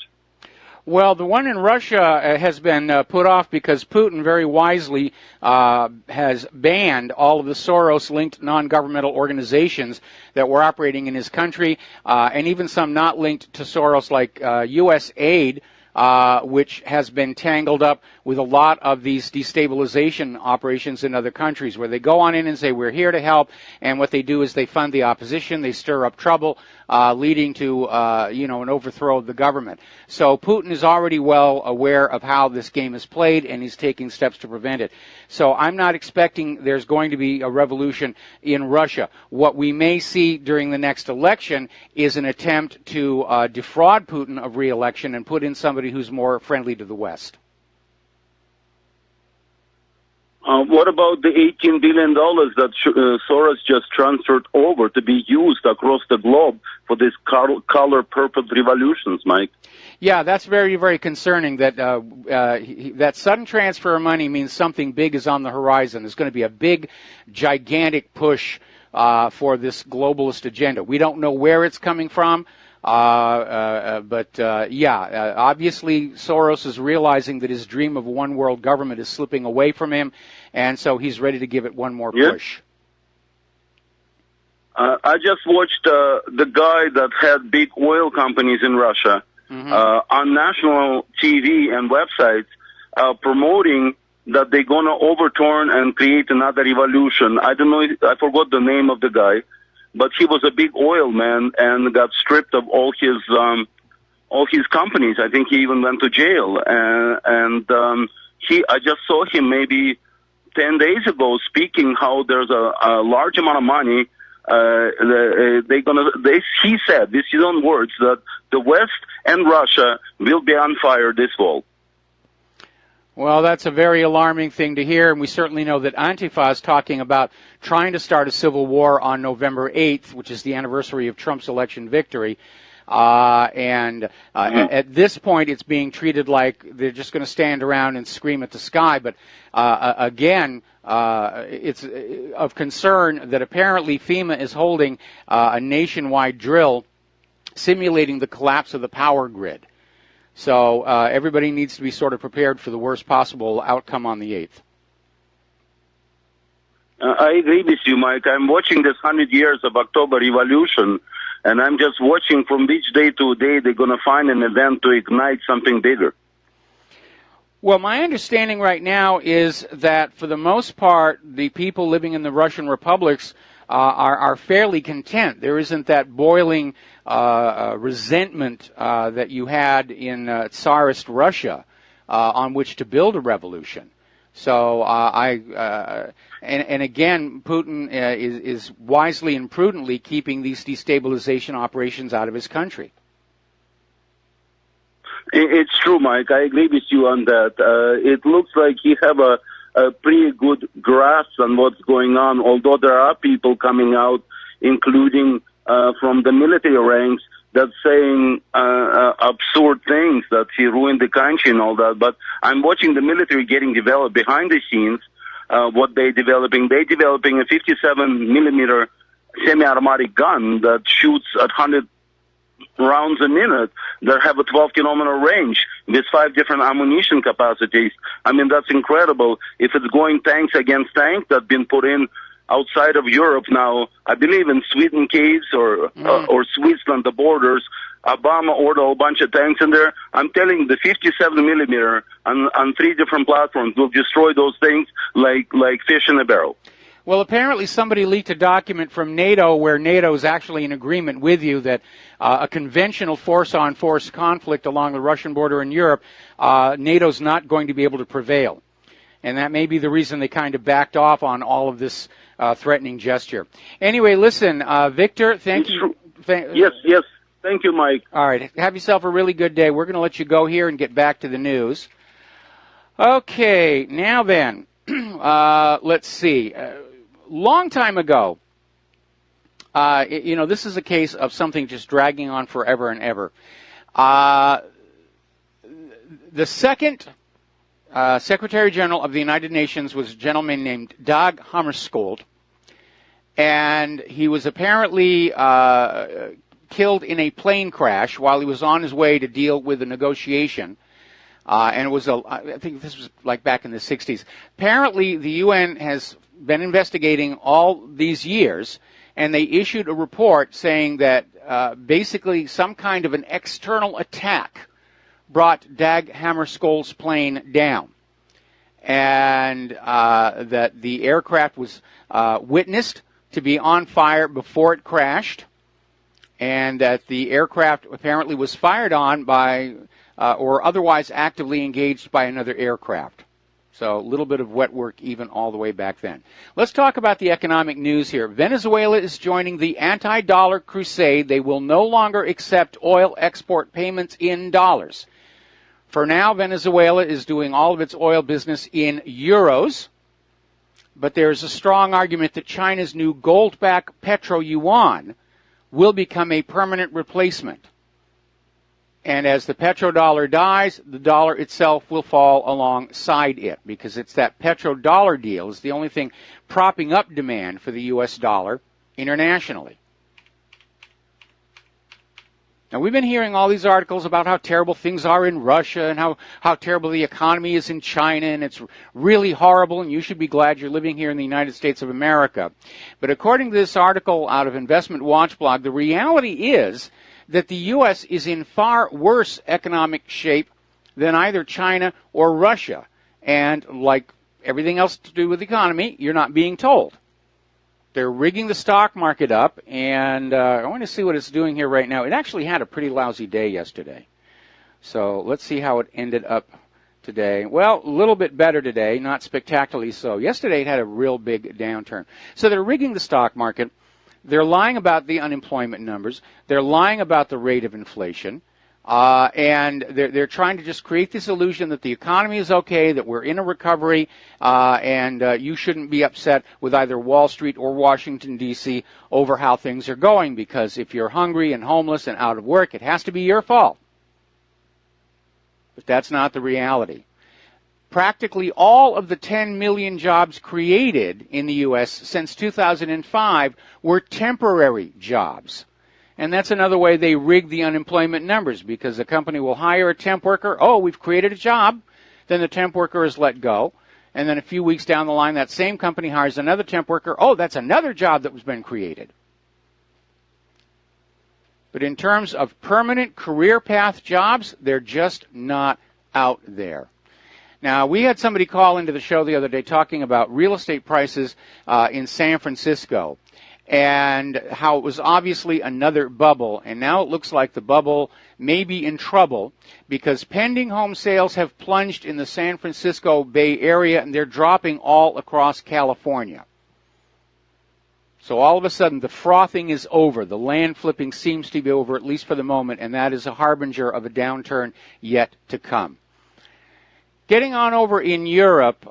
Well, the one in Russia has been put off because Putin very wisely has banned all of the Soros-linked non-governmental organizations that were operating in his country, and even some not linked to Soros, like U.S. aid, which has been tangled up with a lot of these destabilization operations in other countries, where they go on in and say, we're here to help, and what they do is they fund the opposition, they stir up trouble, leading to, an overthrow of the government. So Putin is already well aware of how this game is played, and he's taking steps to prevent it. So I'm not expecting there's going to be a revolution in Russia. What we may see during the next election is an attempt to defraud Putin of re-election and put in somebody who's more friendly to the West. What about the $18 billion that Soros just transferred over to be used across the globe for these color purple revolutions, Mike? Yeah, that's very, very concerning. That sudden transfer of money means something big is on the horizon. There's going to be a big, gigantic push for this globalist agenda. We don't know where it's coming from. Obviously Soros is realizing that his dream of a one world government is slipping away from him, and so he's ready to give it one more push. I just watched the guy that had big oil companies in Russia on national TV and websites promoting that they're going to overturn and create another revolution. I don't know, I forgot the name of the guy. But he was a big oil man and got stripped of all his companies. I think he even went to jail. I just saw him maybe 10 days ago speaking how there's a large amount of money. He said, this is his own words, that the West and Russia will be on fire this fall. Well, that's a very alarming thing to hear, and we certainly know that Antifa is talking about trying to start a civil war on November 8th, which is the anniversary of Trump's election victory. At this point, it's being treated like they're just going to stand around and scream at the sky. But again, it's of concern that apparently FEMA is holding a nationwide drill simulating the collapse of the power grid. So everybody needs to be sort of prepared for the worst possible outcome on the 8th. I agree with you, Mike. I'm watching this 100 years of October Revolution, and I'm just watching from each day to day they're going to find an event to ignite something bigger. Well, my understanding right now is that for the most part, the people living in the Russian republics are fairly content. There isn't that boiling resentment that you had in Tsarist Russia on which to build a revolution. So again, Putin is wisely and prudently keeping these destabilization operations out of his country. It's true, Mike. I agree with you on that. It looks like he have a pretty good grasp on what's going on, although there are people coming out, including from the military ranks, that's saying absurd things, that he ruined the country and all that. But I'm watching the military getting developed behind the scenes. What they're developing a 57-millimeter semi-automatic gun that shoots at 100 rounds a minute, that have a 12-kilometer range with 5 different ammunition capacities. I mean, that's incredible. If it's going tanks against tanks that's been put in outside of Europe now, I believe in Sweden caves or Switzerland, the borders, Obama ordered a bunch of tanks in there. I'm telling you, the 57-millimeter on 3 different platforms will destroy those things like fish in a barrel. Well, apparently somebody leaked a document from NATO where NATO is actually in agreement with you that a conventional force-on-force conflict along the Russian border in Europe, NATO's not going to be able to prevail. And that may be the reason they kind of backed off on all of this threatening gesture. Anyway, listen, Victor, thank you. Yes. Thank you, Mike. All right. Have yourself a really good day. We're going to let you go here and get back to the news. Okay. Now then, let's see. Long time ago, this is a case of something just dragging on forever and ever. The second Secretary General of the United Nations was a gentleman named Dag Hammarskjöld, and he was apparently killed in a plane crash while he was on his way to deal with a negotiation. And it was I think this was like back in the 60s. Apparently, the UN has been investigating all these years, and they issued a report saying that basically some kind of an external attack brought Dag Hammarskjöld's plane down, and that the aircraft was witnessed to be on fire before it crashed, and that the aircraft apparently was fired on by or otherwise actively engaged by another aircraft. So a little bit of wet work even all the way back then. Let's talk about the economic news here. Venezuela is joining the anti-dollar crusade. They will no longer accept oil export payments in dollars. For now, Venezuela is doing all of its oil business in euros, but there's a strong argument that China's new gold-backed petro-yuan will become a permanent replacement. And as the petrodollar dies, the dollar itself will fall alongside it, because it's that petrodollar deal is the only thing propping up demand for the U.S. dollar internationally. Now, we've been hearing all these articles about how terrible things are in Russia and how terrible the economy is in China, and it's really horrible, and you should be glad you're living here in the United States of America. But according to this article out of Investment Watch blog, the reality is that the U.S. is in far worse economic shape than either China or Russia. And like everything else to do with the economy, you're not being told. They're rigging the stock market up, and I want to see what it's doing here right now. It actually had a pretty lousy day yesterday. So let's see how it ended up today. Well, a little bit better today, not spectacularly so. Yesterday it had a real big downturn. So they're rigging the stock market. They're lying about the unemployment numbers. They're lying about the rate of inflation. And they're trying to just create this illusion that the economy is okay, that we're in a recovery, and you shouldn't be upset with either Wall Street or Washington, D.C. over how things are going, because if you're hungry and homeless and out of work, it has to be your fault. But that's not the reality. Practically all of the 10 million jobs created in the U.S. since 2005 were temporary jobs. And that's another way they rig the unemployment numbers, because the company will hire a temp worker. Oh, we've created a job. Then the temp worker is let go. And then a few weeks down the line, that same company hires another temp worker. Oh, that's another job that was been created. But in terms of permanent career path jobs, they're just not out there. Now, we had somebody call into the show the other day talking about real estate prices in San Francisco and how it was obviously another bubble. And now it looks like the bubble may be in trouble because pending home sales have plunged in the San Francisco Bay Area, and they're dropping all across California. So all of a sudden, the frothing is over. The land flipping seems to be over, at least for the moment, and that is a harbinger of a downturn yet to come. Getting on over in Europe,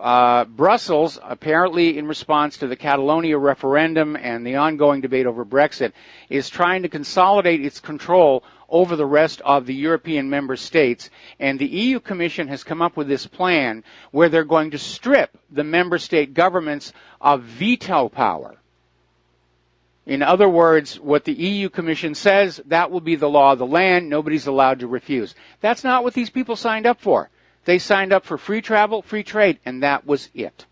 Brussels, apparently in response to the Catalonia referendum and the ongoing debate over Brexit, is trying to consolidate its control over the rest of the European member states. And the EU Commission has come up with this plan where they're going to strip the member state governments of veto power. In other words, what the EU Commission says, that will be the law of the land. Nobody's allowed to refuse. That's not what these people signed up for. They signed up for free travel, free trade, and that was it.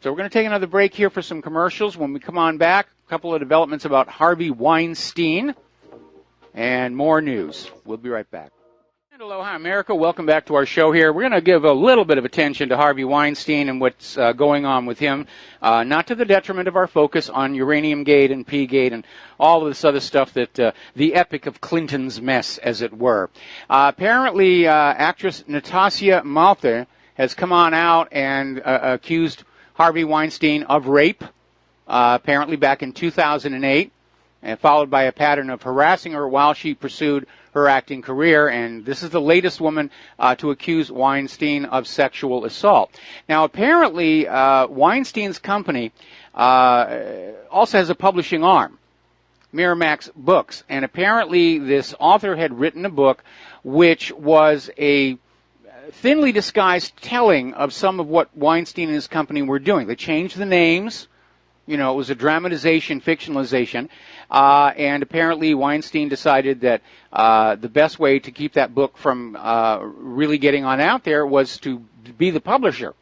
So we're going to take another break here for some commercials. When we come on back, a couple of developments about Harvey Weinstein and more news. We'll be right back. And aloha, America. Welcome back to our show here. We're going to give a little bit of attention to Harvey Weinstein and what's going on with him, not to the detriment of our focus on Uranium Gate and P-Gate and all of this other stuff that the epic of Clinton's mess, as it were. Apparently, actress Natasha Malthe has come on out and accused Harvey Weinstein of rape, apparently back in 2008, and followed by a pattern of harassing her while she pursued her acting career, and this is the latest woman to accuse Weinstein of sexual assault. Now, apparently, Weinstein's company also has a publishing arm, Miramax Books, and apparently this author had written a book which was a thinly disguised telling of some of what Weinstein and his company were doing. They changed the names. You know, it was a dramatization, fictionalization, and apparently Weinstein decided that the best way to keep that book from really getting on out there was to be the publisher.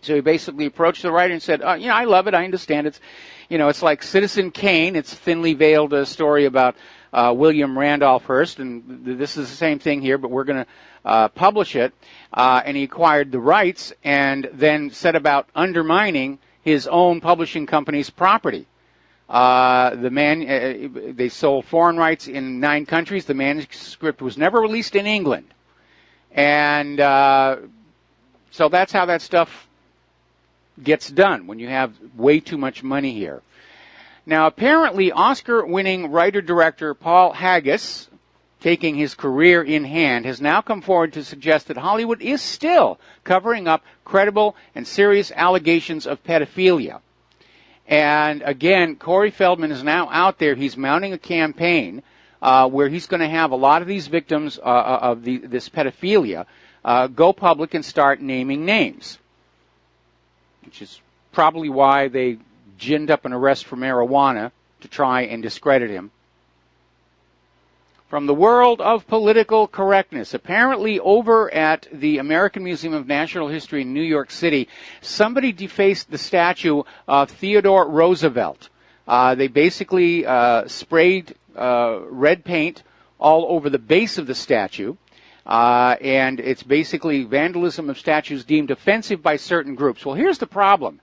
So he basically approached the writer and said, I love it, I understand it's, it's like Citizen Kane, it's a thinly veiled story about William Randolph Hearst, and this is the same thing here, but we're going to publish it. And he acquired the rights and then set about undermining his own publishing company's property. They sold foreign rights in 9 countries. The manuscript was never released in England. And so that's how that stuff gets done when you have way too much money here. Now, apparently, Oscar-winning writer-director Paul Haggis taking his career in hand, has now come forward to suggest that Hollywood is still covering up credible and serious allegations of pedophilia. And again, Corey Feldman is now out there. He's mounting a campaign where he's going to have a lot of these victims of this pedophilia go public and start naming names, which is probably why they ginned up an arrest for marijuana to try and discredit him. From the world of political correctness, apparently over at the American Museum of Natural History in New York City, somebody defaced the statue of Theodore Roosevelt. They basically sprayed red paint all over the base of the statue, and it's basically vandalism of statues deemed offensive by certain groups. Well, here's the problem.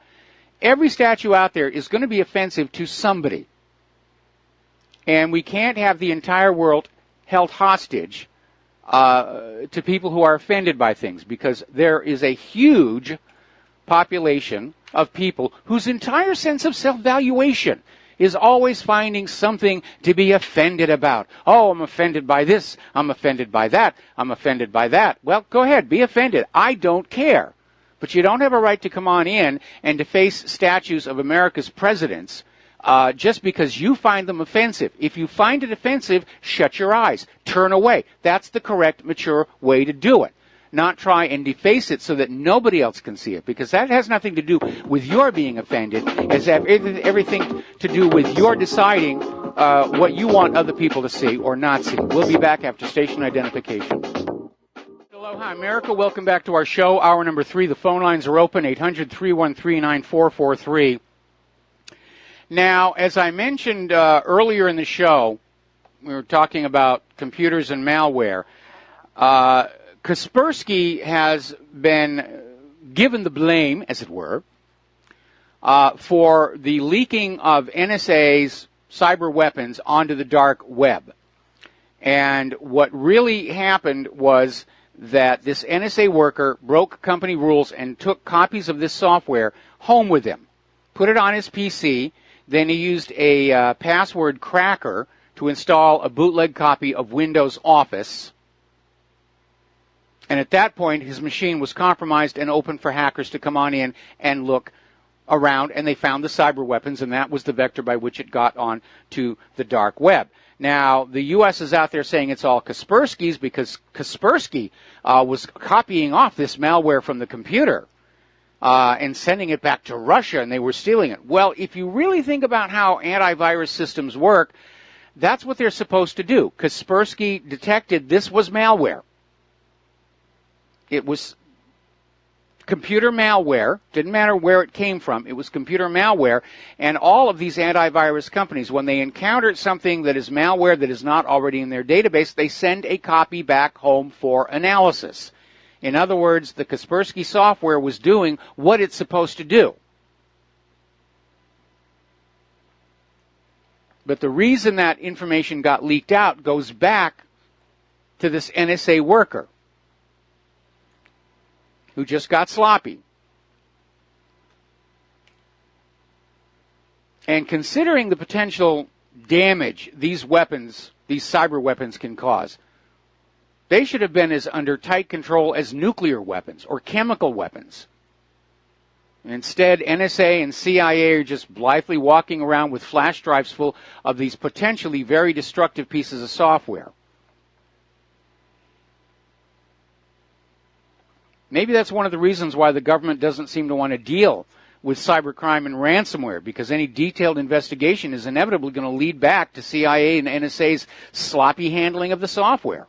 Every statue out there is going to be offensive to somebody, and we can't have the entire world held hostage to people who are offended by things, because there is a huge population of people whose entire sense of self-valuation is always finding something to be offended about. Oh, I'm offended by this, I'm offended by that, I'm offended by that. Well, go ahead, be offended. I don't care. But you don't have a right to come on in and deface statues of America's presidents just because you find them offensive. If you find it offensive, shut your eyes. Turn away. That's the correct, mature way to do it. Not try and deface it so that nobody else can see it, because that has nothing to do with your being offended. It has everything to do with your deciding what you want other people to see or not see. We'll be back after station identification. Aloha, America. Welcome back to our show. Hour number 3. The phone lines are open, 800-313-9443. Now, as I mentioned earlier in the show, we were talking about computers and malware. Kaspersky has been given the blame, as it were, for the leaking of NSA's cyber weapons onto the dark web. And what really happened was that this NSA worker broke company rules and took copies of this software home with him, put it on his PC. Then he used a password cracker to install a bootleg copy of Windows Office. And at that point, his machine was compromised and open for hackers to come on in and look around, and they found the cyber weapons, and that was the vector by which it got on to the dark web. Now, the U.S. is out there saying it's all Kaspersky's, because Kaspersky was copying off this malware from the computer and sending it back to Russia, and they were stealing it. Well, if you really think about how antivirus systems work, that's what they're supposed to do. Kaspersky detected this was malware. It was computer malware. Didn't matter where it came from. It was computer malware. And all of these antivirus companies, when they encounter something that is malware that is not already in their database, they send a copy back home for analysis. In other words, the Kaspersky software was doing what it's supposed to do. But the reason that information got leaked out goes back to this NSA worker who just got sloppy. And considering the potential damage these weapons, these cyber weapons can cause, they should have been as under tight control as nuclear weapons or chemical weapons. Instead, NSA and CIA are just blithely walking around with flash drives full of these potentially very destructive pieces of software. Maybe that's one of the reasons why the government doesn't seem to want to deal with cybercrime and ransomware, because any detailed investigation is inevitably going to lead back to CIA and NSA's sloppy handling of the software.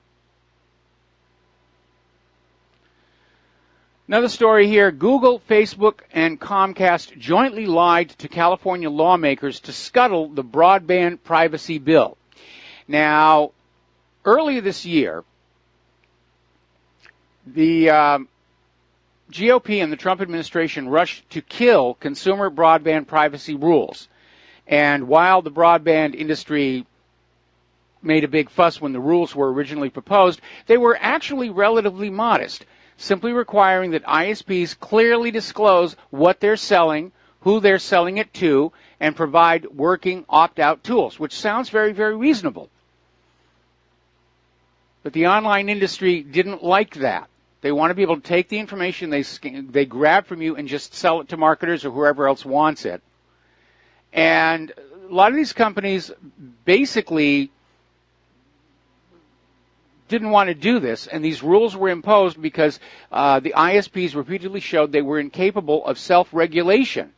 Another story here. Google, Facebook, and Comcast jointly lied to California lawmakers to scuttle the broadband privacy bill. Now, earlier this year, the GOP and the Trump administration rushed to kill consumer broadband privacy rules. And while the broadband industry made a big fuss when the rules were originally proposed, they were actually relatively modest, simply requiring that ISPs clearly disclose what they're selling, who they're selling it to, and provide working opt-out tools, which sounds very, very reasonable. But the online industry didn't like that. They want to be able to take the information they grab from you and just sell it to marketers or whoever else wants it. And a lot of these companies basically didn't want to do this, and these rules were imposed because the ISPs repeatedly showed they were incapable of self-regulation.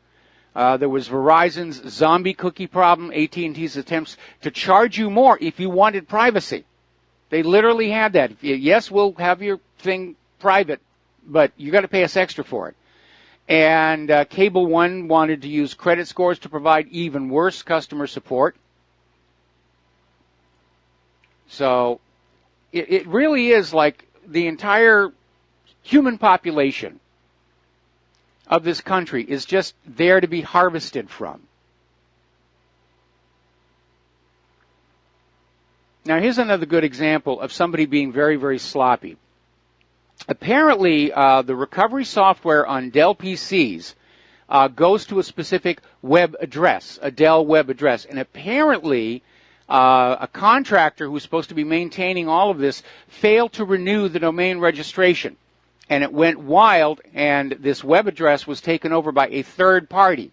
There was Verizon's zombie cookie problem, AT&T's attempts to charge you more if you wanted privacy. They literally had that. Yes, we'll have your thing private, but you got to pay us extra for it. And Cable One wanted to use credit scores to provide even worse customer support. So it really is like the entire human population of this country is just there to be harvested from. Now, here's another good example of somebody being very, very sloppy. Apparently, the recovery software on Dell PCs goes to a specific web address, a Dell web address. And apparently, a contractor who's supposed to be maintaining all of this failed to renew the domain registration. And it went wild, and this web address was taken over by a third party.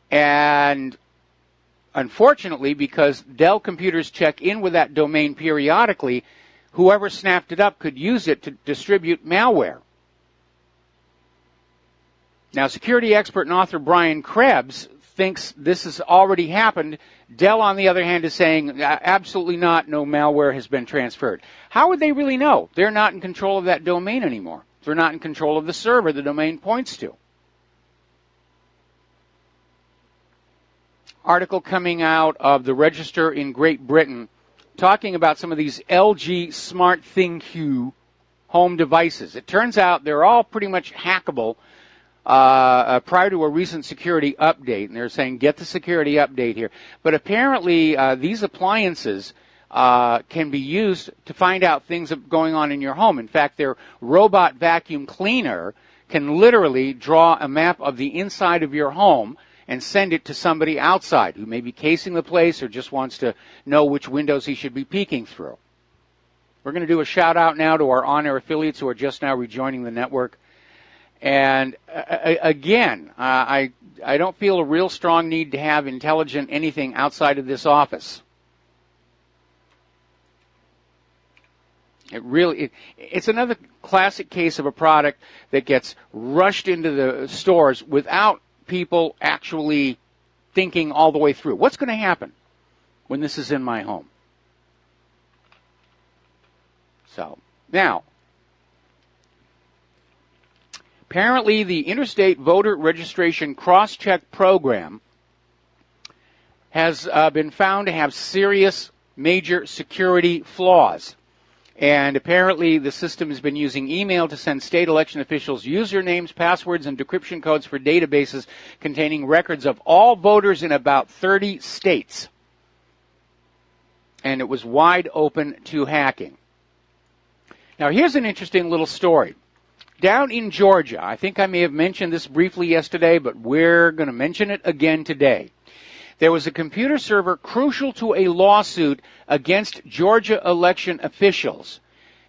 And unfortunately, because Dell computers check in with that domain periodically, whoever snapped it up could use it to distribute malware. Now, security expert and author Brian Krebs thinks this has already happened. Dell, on the other hand, is saying absolutely not, no malware has been transferred. How would they really know? They're not in control of that domain anymore. They're not in control of the server the domain points to. Article coming out of the Register in Great Britain talking about some of these LG SmartThingQ home devices. It turns out they're all pretty much hackable prior to a recent security update. And they're saying, get the security update here. But apparently these appliances can be used to find out things going on in your home. In fact, their robot vacuum cleaner can literally draw a map of the inside of your home and send it to somebody outside who may be casing the place or just wants to know which windows he should be peeking through. We're going to do a shout-out now to our on-air affiliates who are just now rejoining the network. And again, I don't feel a real strong need to have intelligent anything outside of this office. It's another classic case of a product that gets rushed into the stores without people actually thinking all the way through. What's going to happen when this is in my home? So, now, apparently the Interstate Voter Registration Cross-Check Program has been found to have serious major security flaws. And apparently the system has been using email to send state election officials usernames, passwords, and decryption codes for databases containing records of all voters in about 30 states. And it was wide open to hacking. Now, here's an interesting little story. Down in Georgia, I think I may have mentioned this briefly yesterday, but we're going to mention it again today. There was a computer server crucial to a lawsuit against Georgia election officials,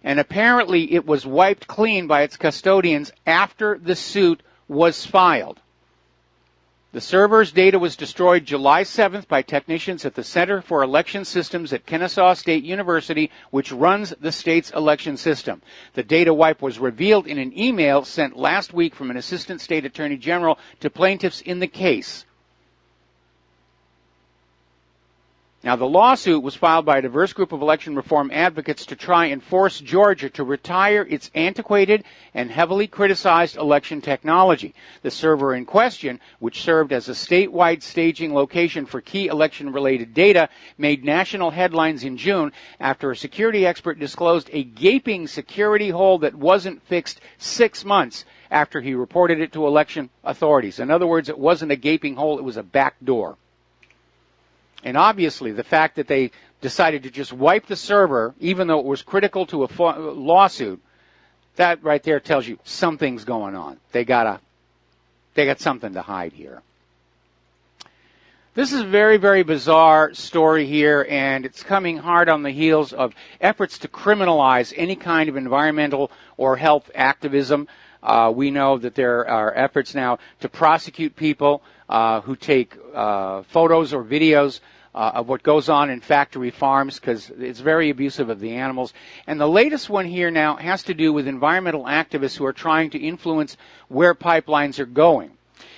and apparently it was wiped clean by its custodians after the suit was filed. The server's data was destroyed July 7th by technicians at the Center for Election Systems at Kennesaw State University, which runs the state's election system. The data wipe was revealed in an email sent last week from an assistant state attorney general to plaintiffs in the case. Now, the lawsuit was filed by a diverse group of election reform advocates to try and force Georgia to retire its antiquated and heavily criticized election technology. The server in question, which served as a statewide staging location for key election-related data, made national headlines in June after a security expert disclosed a gaping security hole that wasn't fixed 6 months after he reported it to election authorities. In other words, it wasn't a gaping hole, it was a back door. And obviously, the fact that they decided to just wipe the server, even though it was critical to a lawsuit, that right there tells you something's going on. They got something to hide here. This is a very, very bizarre story here, and it's coming hard on the heels of efforts to criminalize any kind of environmental or health activism. We know that there are efforts now to prosecute people who take photos or videos of what goes on in factory farms, because it's very abusive of the animals. And the latest one here now has to do with environmental activists who are trying to influence where pipelines are going.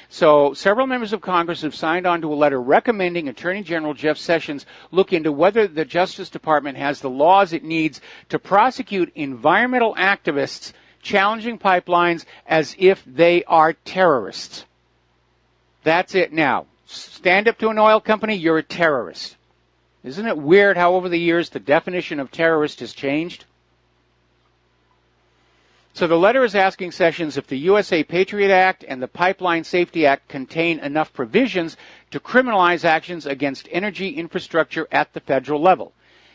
So several members of Congress have signed on to a letter recommending Attorney General Jeff Sessions look into whether the Justice Department has the laws it needs to prosecute environmental activists challenging pipelines as if they are terrorists. That's it now. Stand up to an oil company, you're a terrorist. Isn't it weird how over the years the definition of terrorist has changed? So the letter is asking Sessions if the USA Patriot Act and the Pipeline Safety Act contain enough provisions to criminalize actions against energy infrastructure at the federal level.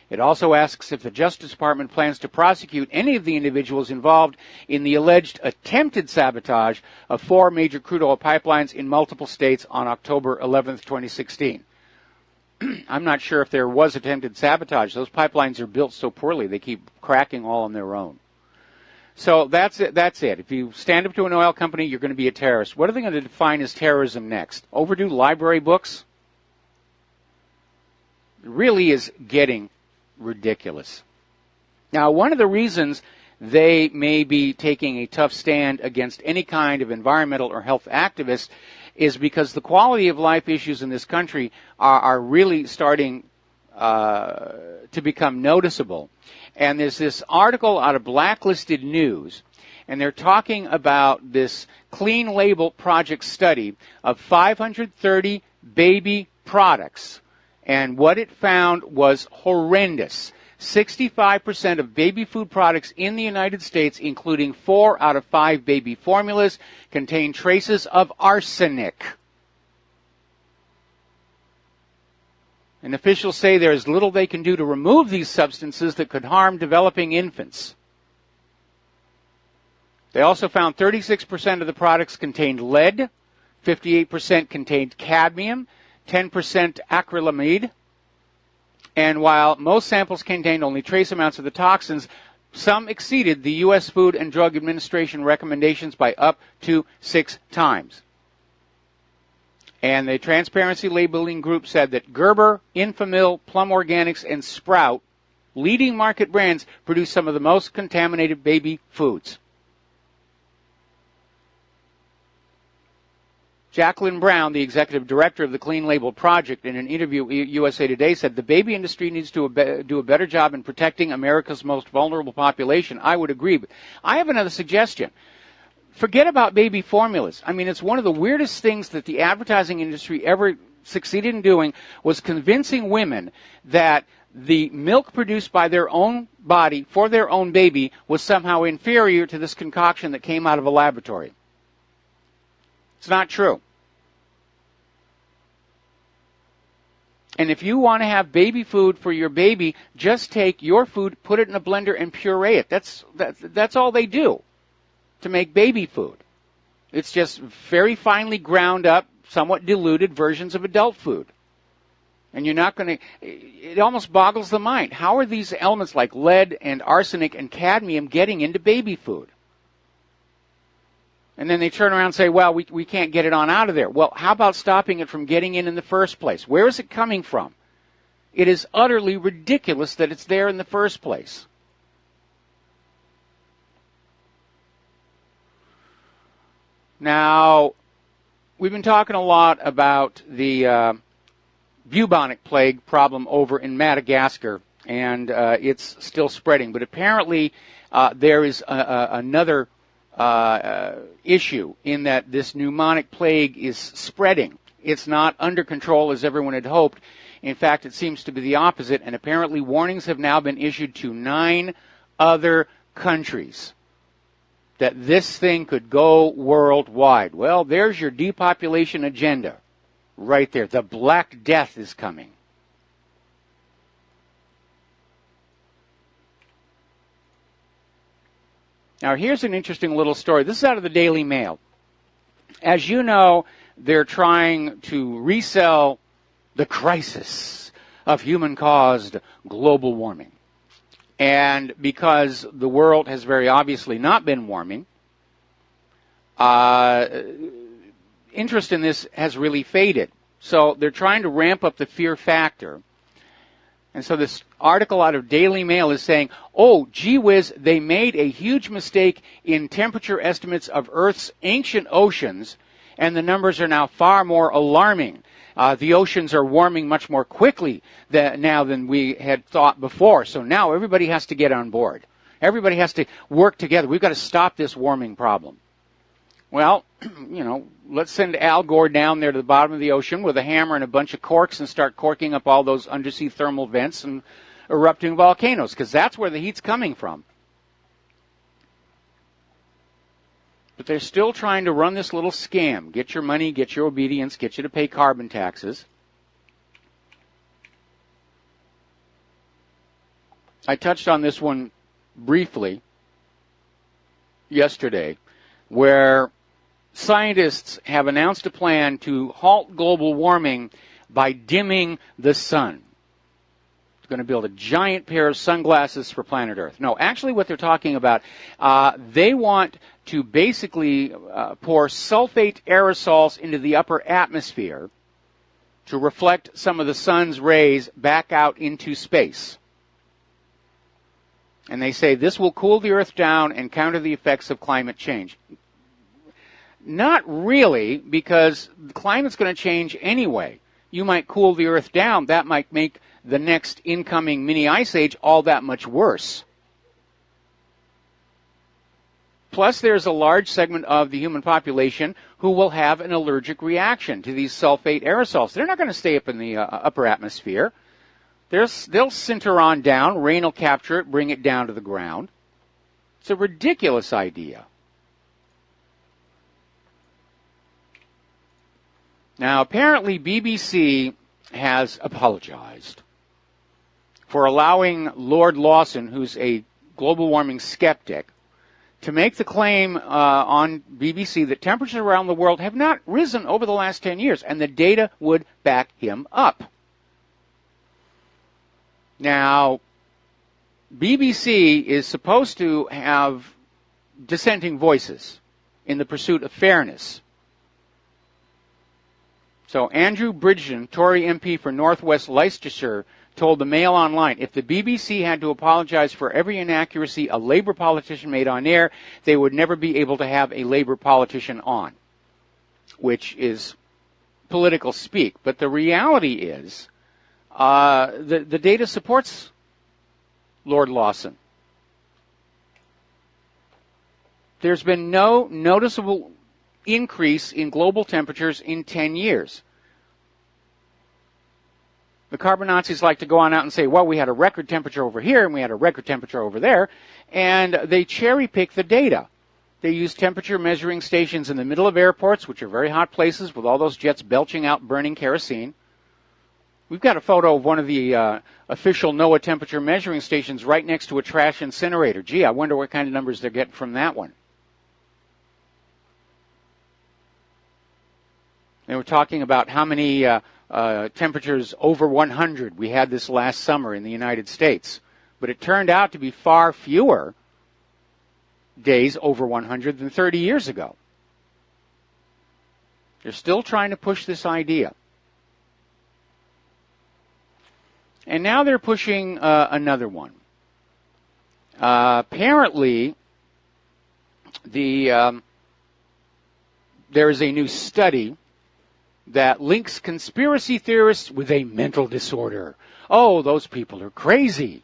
It also asks if the Justice Department plans to prosecute any of the individuals involved in the alleged attempted sabotage of 4 major crude oil pipelines in multiple states on October 11th, 2016. I'm not sure if there was attempted sabotage. Those pipelines are built so poorly, they keep cracking all on their own. So that's it. If you stand up to an oil company, you're going to be a terrorist. What are they going to define as terrorism next? Overdue library books? It really is getting ridiculous. Now, one of the reasons they may be taking a tough stand against any kind of environmental or health activists is because the quality of life issues in this country are really starting to become noticeable. And there's this article out of Blacklisted News, and they're talking about this Clean Label Project study of 530 baby products. And what it found was horrendous. 65% of baby food products in the United States, including 4 out of 5 baby formulas, contain traces of arsenic. And officials say there is little they can do to remove these substances that could harm developing infants. They also found 36% of the products contained lead, 58% contained cadmium, 10% acrylamide, and while most samples contained only trace amounts of the toxins, some exceeded the U.S. Food and Drug Administration recommendations by up to 6 times. And the Transparency Labeling Group said that Gerber, Infamil, Plum Organics, and Sprout, leading market brands, produce some of the most contaminated baby foods. Jacqueline Brown, the executive director of the Clean Label Project, in an interview with USA Today said the baby industry needs to do a better job in protecting America's most vulnerable population. I would agree, but I have another suggestion. Forget about baby formulas. I mean, it's one of the weirdest things that the advertising industry ever succeeded in doing was convincing women that the milk produced by their own body for their own baby was somehow inferior to this concoction that came out of a laboratory. It's not true. And if you want to have baby food for your baby, just take your food, put it in a blender, and puree it. That's all they do to make baby food. It's just very finely ground up, somewhat diluted versions of adult food. And you're not going to, it almost boggles the mind. How are these elements like lead and arsenic and cadmium getting into baby food? And then they turn around and say, well, we can't get it on out of there. Well, how about stopping it from getting in the first place? Where is it coming from? It is utterly ridiculous that it's there in the first place. Now, we've been talking a lot about the bubonic plague problem over in Madagascar, and it's still spreading. But apparently there is another issue in that this pneumonic plague is spreading. It's not under control as everyone had hoped. In fact, it seems to be the opposite, and apparently warnings have now been issued to 9 other countries that this thing could go worldwide. Well, there's your depopulation agenda right there. The Black Death is coming. Now, here's an interesting little story. This is out of the Daily Mail. As you know, they're trying to resell the crisis of human-caused global warming. And because the world has very obviously not been warming, interest in this has really faded. So they're trying to ramp up the fear factor. And so this article out of Daily Mail is saying, oh, gee whiz, they made a huge mistake in temperature estimates of Earth's ancient oceans, and the numbers are now far more alarming. The oceans are warming much more quickly now than we had thought before. So now everybody has to get on board. Everybody has to work together. We've got to stop this warming problem. Well, let's send Al Gore down there to the bottom of the ocean with a hammer and a bunch of corks and start corking up all those undersea thermal vents and erupting volcanoes, because that's where the heat's coming from. But they're still trying to run this little scam. Get your money, get your obedience, get you to pay carbon taxes. I touched on this one briefly yesterday, where scientists have announced a plan to halt global warming by dimming the sun. They're going to build a giant pair of sunglasses for planet Earth. No, actually what they're talking about, they want to basically pour sulfate aerosols into the upper atmosphere to reflect some of the sun's rays back out into space. And they say this will cool the Earth down and counter the effects of climate change. Not really, because the climate's going to change anyway. You might cool the Earth down. That might make the next incoming mini ice age all that much worse. Plus, there's a large segment of the human population who will have an allergic reaction to these sulfate aerosols. They're not going to stay up in the upper atmosphere. They'll sinter on down. Rain will capture it, bring it down to the ground. It's a ridiculous idea. Now, apparently BBC has apologized for allowing Lord Lawson, who's a global warming skeptic, to make the claim on BBC that temperatures around the world have not risen over the last 10 years, and the data would back him up. Now, BBC is supposed to have dissenting voices in the pursuit of fairness. So Andrew Bridgen, Tory MP for North West Leicestershire, told the Mail Online, if the BBC had to apologize for every inaccuracy a Labour politician made on air, they would never be able to have a Labour politician on, which is political speak. But the reality is the data supports Lord Lawson. There's been no noticeable increase in global temperatures in 10 years. The carbon Nazis like to go on out and say, well, we had a record temperature over here and we had a record temperature over there, and they cherry pick the data. They use temperature measuring stations in the middle of airports, which are very hot places with all those jets belching out burning kerosene. We've got a photo of one of the official NOAA temperature measuring stations right next to a trash incinerator. Gee, I wonder what kind of numbers they're getting from that one. They were talking about how many temperatures over 100 we had this last summer in the United States. But it turned out to be far fewer days over 100 than 30 years ago. They're still trying to push this idea. And now they're pushing another one. Apparently, there is a new study that links conspiracy theorists with a mental disorder. Oh, those people are crazy.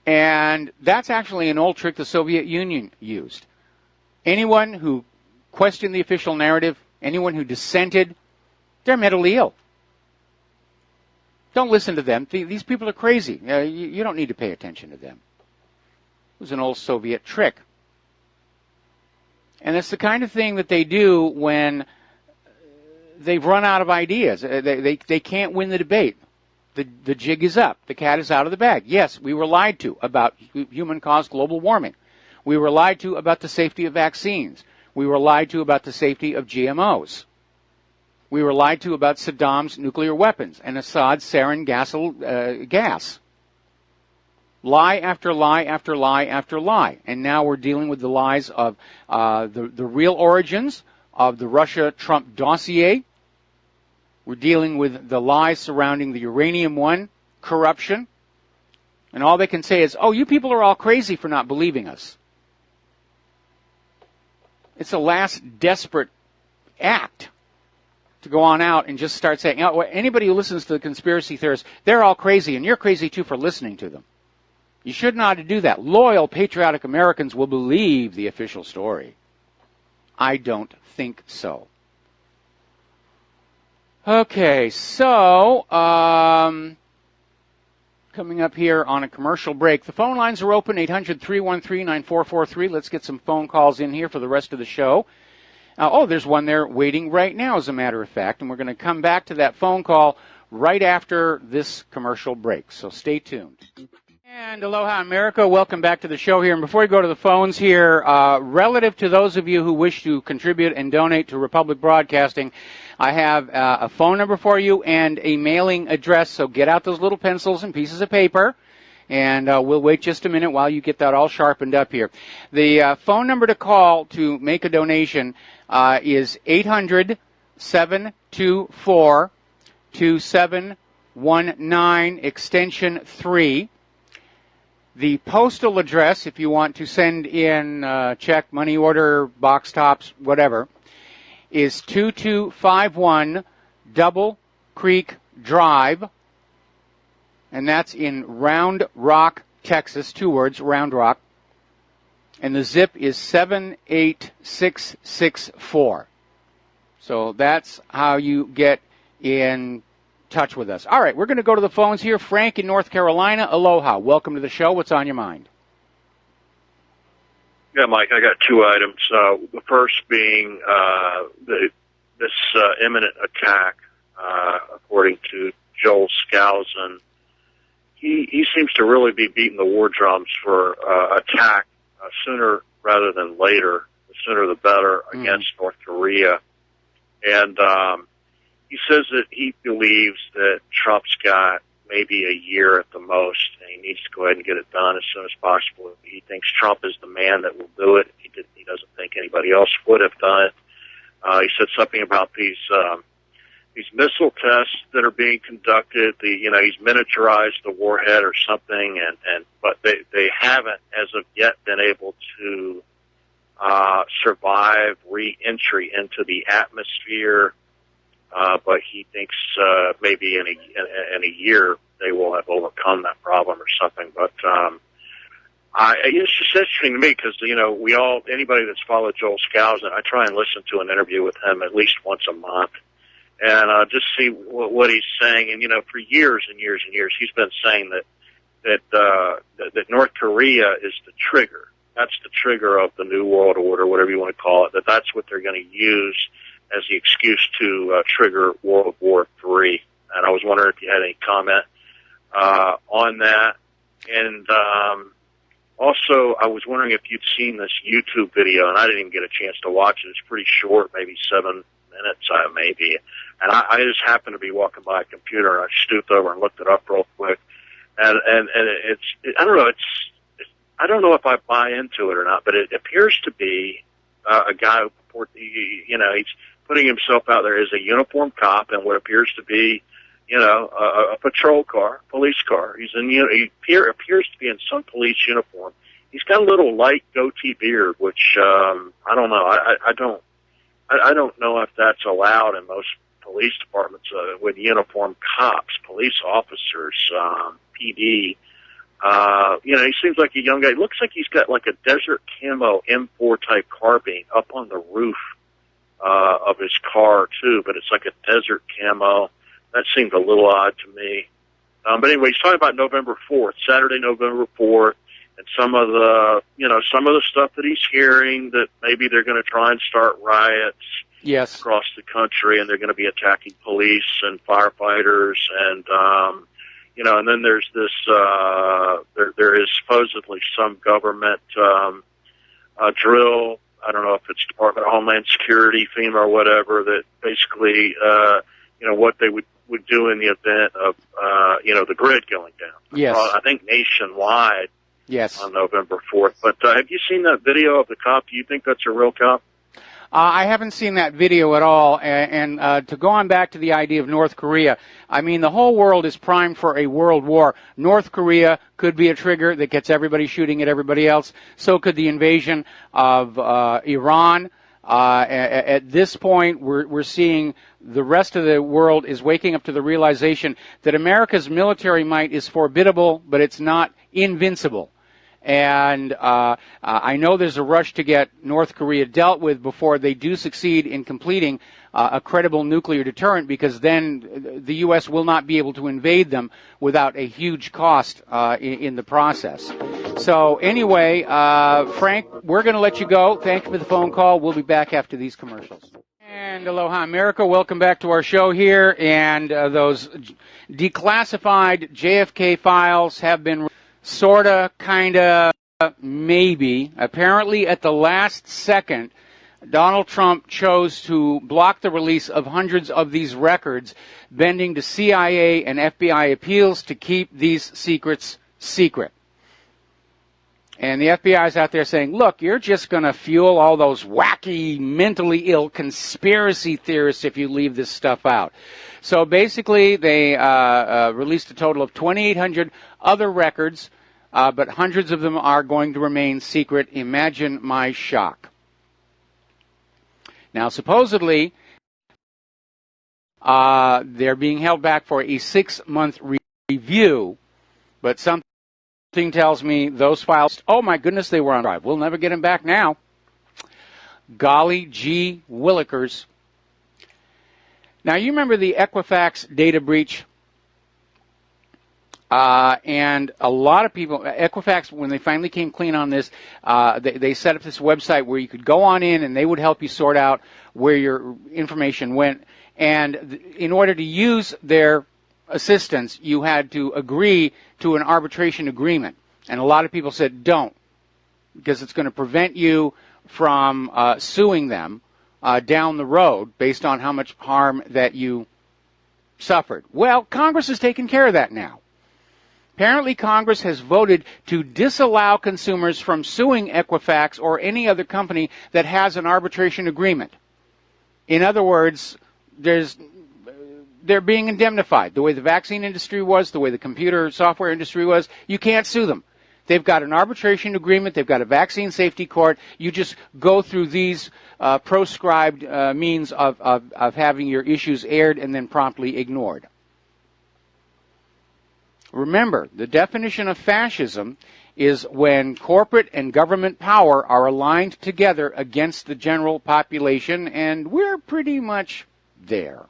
And that's actually an old trick the Soviet Union used. Anyone who questioned the official narrative, anyone who dissented, they're mentally ill. Don't listen to them. These people are crazy. You don't need to pay attention to them. It was an old Soviet trick. And it's the kind of thing that they do when they've run out of ideas. They can't win the debate. The jig is up. The cat is out of the bag. Yes, we were lied to about human-caused global warming. We were lied to about the safety of vaccines. We were lied to about the safety of GMOs. We were lied to about Saddam's nuclear weapons and Assad's sarin gas. Lie after lie after lie after lie. And now we're dealing with the lies of the real origins of the Russia-Trump dossier. We're dealing with the lies surrounding the Uranium One corruption. And all they can say is, oh, you people are all crazy for not believing us. It's a last desperate act to go on out and just start saying, oh, anybody who listens to the conspiracy theorists, they're all crazy, and you're crazy too for listening to them. You should not do that. Loyal, patriotic Americans will believe the official story. I don't think so. Okay, so coming up here on a commercial break. The phone lines are open, 800-313-9443. Let's get some phone calls in here for the rest of the show. There's one there waiting right now, as a matter of fact, and we're going to come back to that phone call right after this commercial break, so stay tuned. And aloha, America. Welcome back to the show here. And before we go to the phones here, relative to those of you who wish to contribute and donate to Republic Broadcasting, I have a phone number for you and a mailing address, so get out those little pencils and pieces of paper, and we'll wait just a minute while you get that all sharpened up here. The phone number to call to make a donation is 800-724-2719, extension 3. The postal address, if you want to send in check, money order, box tops, whatever, is 2251 Double Creek Drive, and that's in Round Rock, Texas, 2 words, Round Rock, and the zip is 78664. So that's how you get in touch with us. All right, we're going to go to the phones here. Frank in North Carolina, aloha. Welcome to the show. What's on your mind? Yeah, Mike, I got 2 items. The first being this imminent attack, according to Joel Skousen. He seems to really be beating the war drums for attack sooner rather than later, the sooner the better, against North Korea. And he says that he believes that Trump's got maybe a year at the most, and he needs to go ahead and get it done as soon as possible. He thinks Trump is the man that will do it. He doesn't think anybody else would have done it. He said something about these missile tests that are being conducted. He's miniaturized the warhead or something, but they haven't, as of yet, been able to survive re-entry into the atmosphere. But he thinks maybe in a year they will have overcome that problem or something. But it's just interesting to me because anybody that's followed Joel Skousen, I try and listen to an interview with him at least once a month, and just see what he's saying. And for years and years and years, he's been saying that North Korea is the trigger. That's the trigger of the New World Order, whatever you want to call it. That's what they're going to use as the excuse to trigger World War III. And I was wondering if you had any comment on that. And also, I was wondering if you'd seen this YouTube video, and I didn't even get a chance to watch it. It's pretty short, maybe 7 minutes, maybe. And I just happened to be walking by a computer, and I stooped over and looked it up real quick. And I don't know, I don't know if I buy into it or not, but it appears to be a guy who he's putting himself out there as a uniformed cop in what appears to be, a patrol car, police car. He appears to be in some police uniform. He's got a little light goatee beard, which I don't know. I don't know if that's allowed in most police departments with uniformed cops, police officers, PD. He seems like a young guy. He looks like he's got like a desert camo M4 type carbine up on the roof of his car too, but it's like a desert camo. That seemed a little odd to me. But anyway, he's talking about November 4th, Saturday, November 4th, and some of the stuff that he's hearing, that maybe they're going to try and start riots across the country, and they're going to be attacking police and firefighters, and and then there's this, there is supposedly some government drill I don't know if it's Department of Homeland Security, FEMA, or whatever, that basically, what they would do in the event of, the grid going down. Yes. I think nationwide. Yes. On November 4th. But have you seen that video of the cop? Do you think that's a real cop? I haven't seen that video at all, and to go on back to the idea of North Korea, I mean, the whole world is primed for a world war. North Korea could be a trigger that gets everybody shooting at everybody else. So could the invasion of Iran. At this point, we're seeing the rest of the world is waking up to the realization that America's military might is formidable, but it's not invincible. And I know there's a rush to get North Korea dealt with before they do succeed in completing a credible nuclear deterrent, because then the U.S. will not be able to invade them without a huge cost in the process. So anyway, Frank, we're going to let you go. Thank you for the phone call. We'll be back after these commercials. And aloha, America. Welcome back to our show here. And those declassified JFK files have been sorta, kinda, maybe. Apparently, at the last second, Donald Trump chose to block the release of hundreds of these records, bending to CIA and FBI appeals to keep these secrets secret. And the FBI is out there saying, look, you're just going to fuel all those wacky, mentally ill conspiracy theorists if you leave this stuff out. So basically, they released a total of 2,800 other records, but hundreds of them are going to remain secret. Imagine my shock. Now, supposedly, they're being held back for a 6-month review, but something tells me those files, oh my goodness, they were on drive. We'll never get them back now. Golly gee willikers. Now, you remember the Equifax data breach? And a lot of people, Equifax, when they finally came clean on this, they set up this website where you could go on in and they would help you sort out where your information went. And in order to use their assistance, you had to agree to an arbitration agreement. And a lot of people said, don't, because it's going to prevent you from suing them down the road based on how much harm that you suffered. Well, Congress has taken care of that now. Apparently, Congress has voted to disallow consumers from suing Equifax or any other company that has an arbitration agreement. In other words, they're being indemnified. The way the vaccine industry was, the way the computer software industry was, you can't sue them. They've got an arbitration agreement. They've got a vaccine safety court. You just go through these proscribed means of having your issues aired and then promptly ignored. Remember, the definition of fascism is when corporate and government power are aligned together against the general population, and we're pretty much there.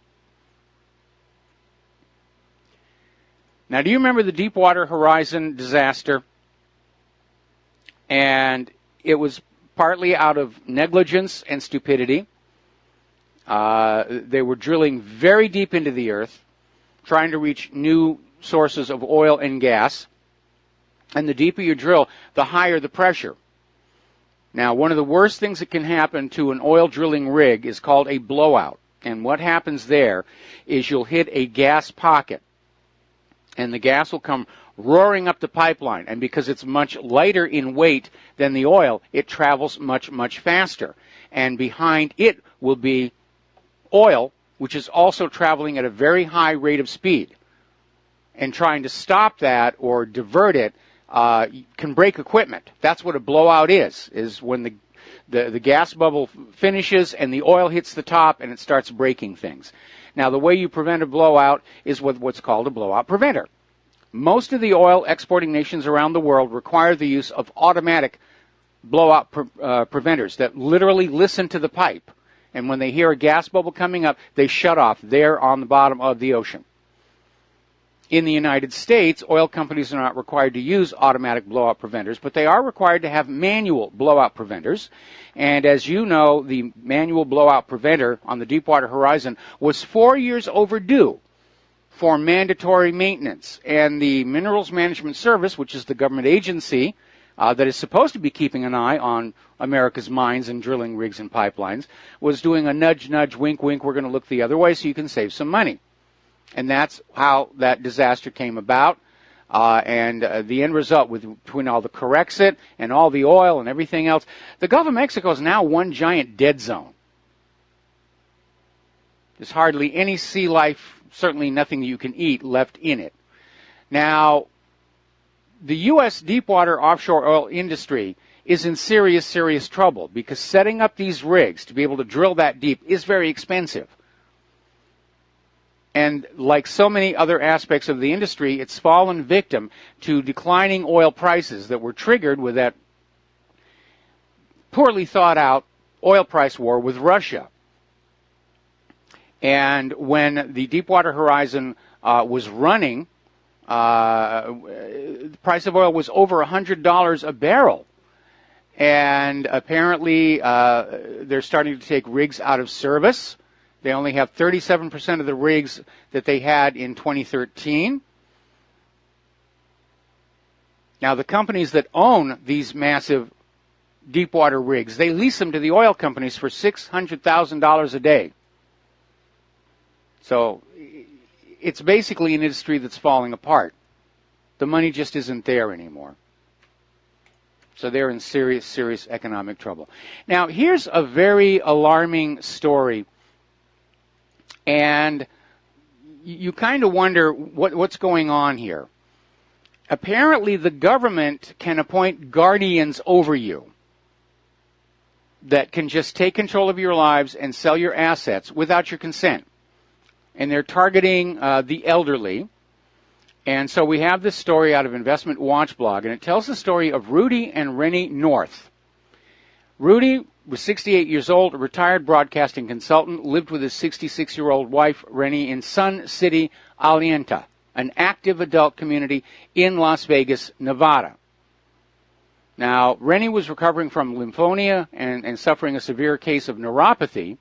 Now, do you remember the Deepwater Horizon disaster? And it was partly out of negligence and stupidity. They were drilling very deep into the earth, trying to reach new sources of oil and gas. And the deeper you drill, the higher the pressure. Now, one of the worst things that can happen to an oil drilling rig is called a blowout. And what happens there is you'll hit a gas pocket, and the gas will come roaring up the pipeline. And because it's much lighter in weight than the oil, it travels much, much faster. And behind it will be oil, which is also traveling at a very high rate of speed. And trying to stop that or divert it can break equipment. That's what a blowout is when the gas bubble finishes and the oil hits the top and it starts breaking things. Now, the way you prevent a blowout is with what's called a blowout preventer. Most of the oil exporting nations around the world require the use of automatic blowout preventers that literally listen to the pipe. And when they hear a gas bubble coming up, they shut off there on the bottom of the ocean. In the United States, oil companies are not required to use automatic blowout preventers, but they are required to have manual blowout preventers. And as you know, the manual blowout preventer on the Deepwater Horizon was 4 years overdue for mandatory maintenance. And the Minerals Management Service, which is the government agency that is supposed to be keeping an eye on America's mines and drilling rigs and pipelines, was doing a nudge, nudge, wink, wink, we're going to look the other way so you can save some money. And that's how that disaster came about. And the end result, between all the Corexit and all the oil and everything else, the Gulf of Mexico is now one giant dead zone. There's hardly any sea life, certainly nothing you can eat, left in it. Now, the U.S. deepwater offshore oil industry is in serious, serious trouble because setting up these rigs to be able to drill that deep is very expensive. And like so many other aspects of the industry, it's fallen victim to declining oil prices that were triggered with that poorly thought out oil price war with Russia. And when the Deepwater Horizon was running, the price of oil was over $100 a barrel. And apparently they're starting to take rigs out of service. They only have 37% of the rigs that they had in 2013. Now, the companies that own these massive deepwater rigs, they lease them to the oil companies for $600,000 a day. So it's basically an industry that's falling apart. The money just isn't there anymore. So they're in serious, serious economic trouble. Now, here's a very alarming story. And you kind of wonder what's going on here. Apparently, the government can appoint guardians over you that can just take control of your lives and sell your assets without your consent. And they're targeting the elderly. And so we have this story out of Investment Watch blog, and it tells the story of Rudy and Rennie North. Rudy was 68 years old, a retired broadcasting consultant, lived with his 66-year-old wife, Rennie, in Sun City, Alienta, an active adult community in Las Vegas, Nevada. Now, Rennie was recovering from lymphonia and suffering a severe case of neuropathy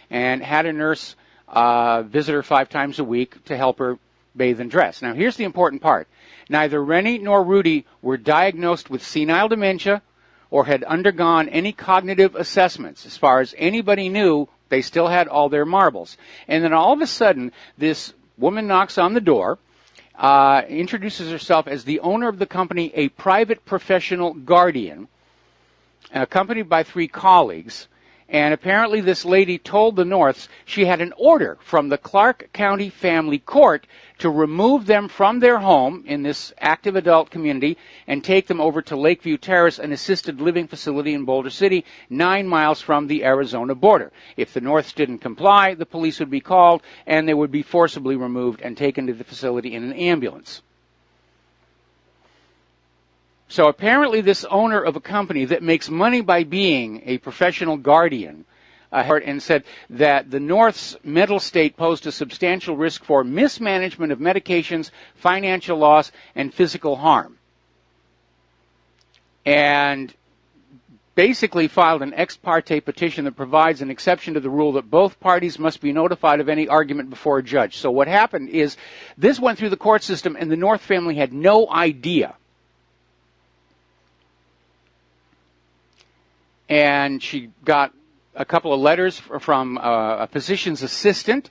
and had a nurse visit her 5 times a week to help her bathe and dress. Now, here's the important part. Neither Rennie nor Rudy were diagnosed with senile dementia or had undergone any cognitive assessments. As far as anybody knew, they still had all their marbles. And then all of a sudden, this woman knocks on the door, introduces herself as the owner of the company, a private professional guardian, accompanied by 3 colleagues. And apparently this lady told the Norths she had an order from the Clark County Family Court to remove them from their home in this active adult community and take them over to Lakeview Terrace, an assisted living facility in Boulder City, 9 miles from the Arizona border. If the Norths didn't comply, the police would be called and they would be forcibly removed and taken to the facility in an ambulance. So apparently this owner of a company that makes money by being a professional guardian and said that the North's mental state posed a substantial risk for mismanagement of medications, financial loss, and physical harm. And basically filed an ex parte petition that provides an exception to the rule that both parties must be notified of any argument before a judge. So what happened is this went through the court system and the North family had no idea. And she got a couple of letters from a physician's assistant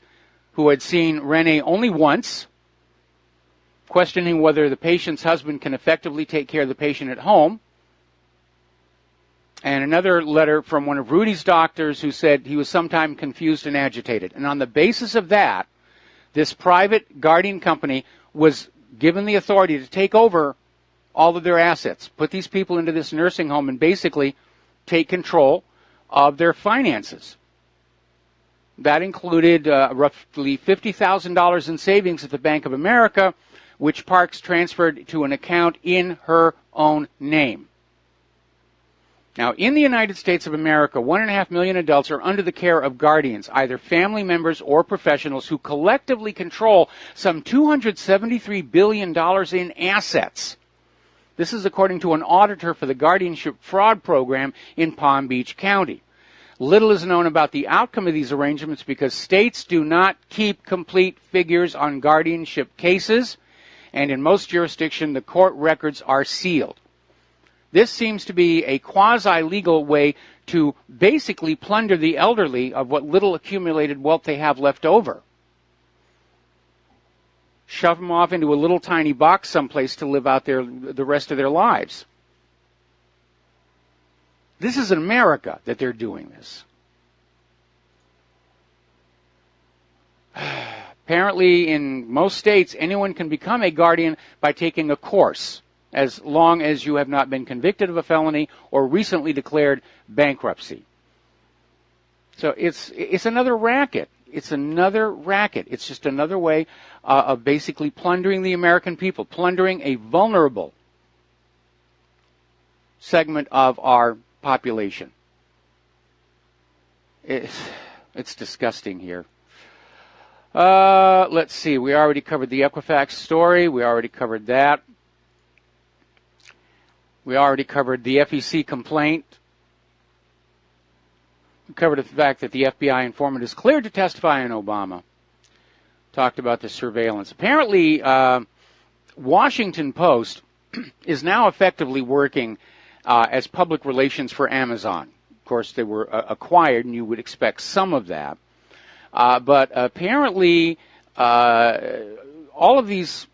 who had seen Rennie only once, questioning whether the patient's husband can effectively take care of the patient at home. And another letter from one of Rudy's doctors who said he was sometimes confused and agitated. And on the basis of that, this private guardian company was given the authority to take over all of their assets, put these people into this nursing home, and basically take control of their finances. That included roughly $50,000 in savings at the Bank of America, which Parks transferred to an account in her own name. Now, in the United States of America, 1.5 million adults are under the care of guardians, either family members or professionals, who collectively control some $273 billion in assets. This is according to an auditor for the Guardianship Fraud Program in Palm Beach County. Little is known about the outcome of these arrangements because states do not keep complete figures on guardianship cases, and in most jurisdictions, the court records are sealed. This seems to be a quasi-legal way to basically plunder the elderly of what little accumulated wealth they have left over. Shove them off into a little tiny box someplace to live out there the rest of their lives. This is in America that they're doing this. Apparently, in most states, anyone can become a guardian by taking a course, as long as you have not been convicted of a felony or recently declared bankruptcy. So it's another racket. It's another racket. It's just another way of basically plundering the American people, plundering a vulnerable segment of our population. It's disgusting here. Let's see. We already covered the Equifax story. We already covered that. We already covered the FEC complaint. We covered the fact that the FBI informant is cleared to testify in Obama. Talked about the surveillance. Apparently, Washington Post is now effectively working as public relations for Amazon. Of course, they were acquired, and you would expect some of that. But apparently, all of these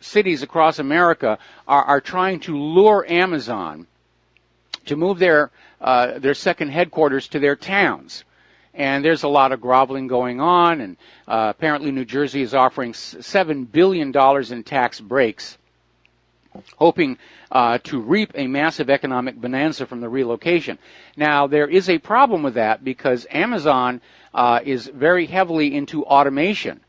cities across America are trying to lure Amazon to move their second headquarters to their towns. And there's a lot of groveling going on, and apparently New Jersey is offering $7 billion in tax breaks, hoping to reap a massive economic bonanza from the relocation. Now, there is a problem with that because Amazon is very heavily into automation,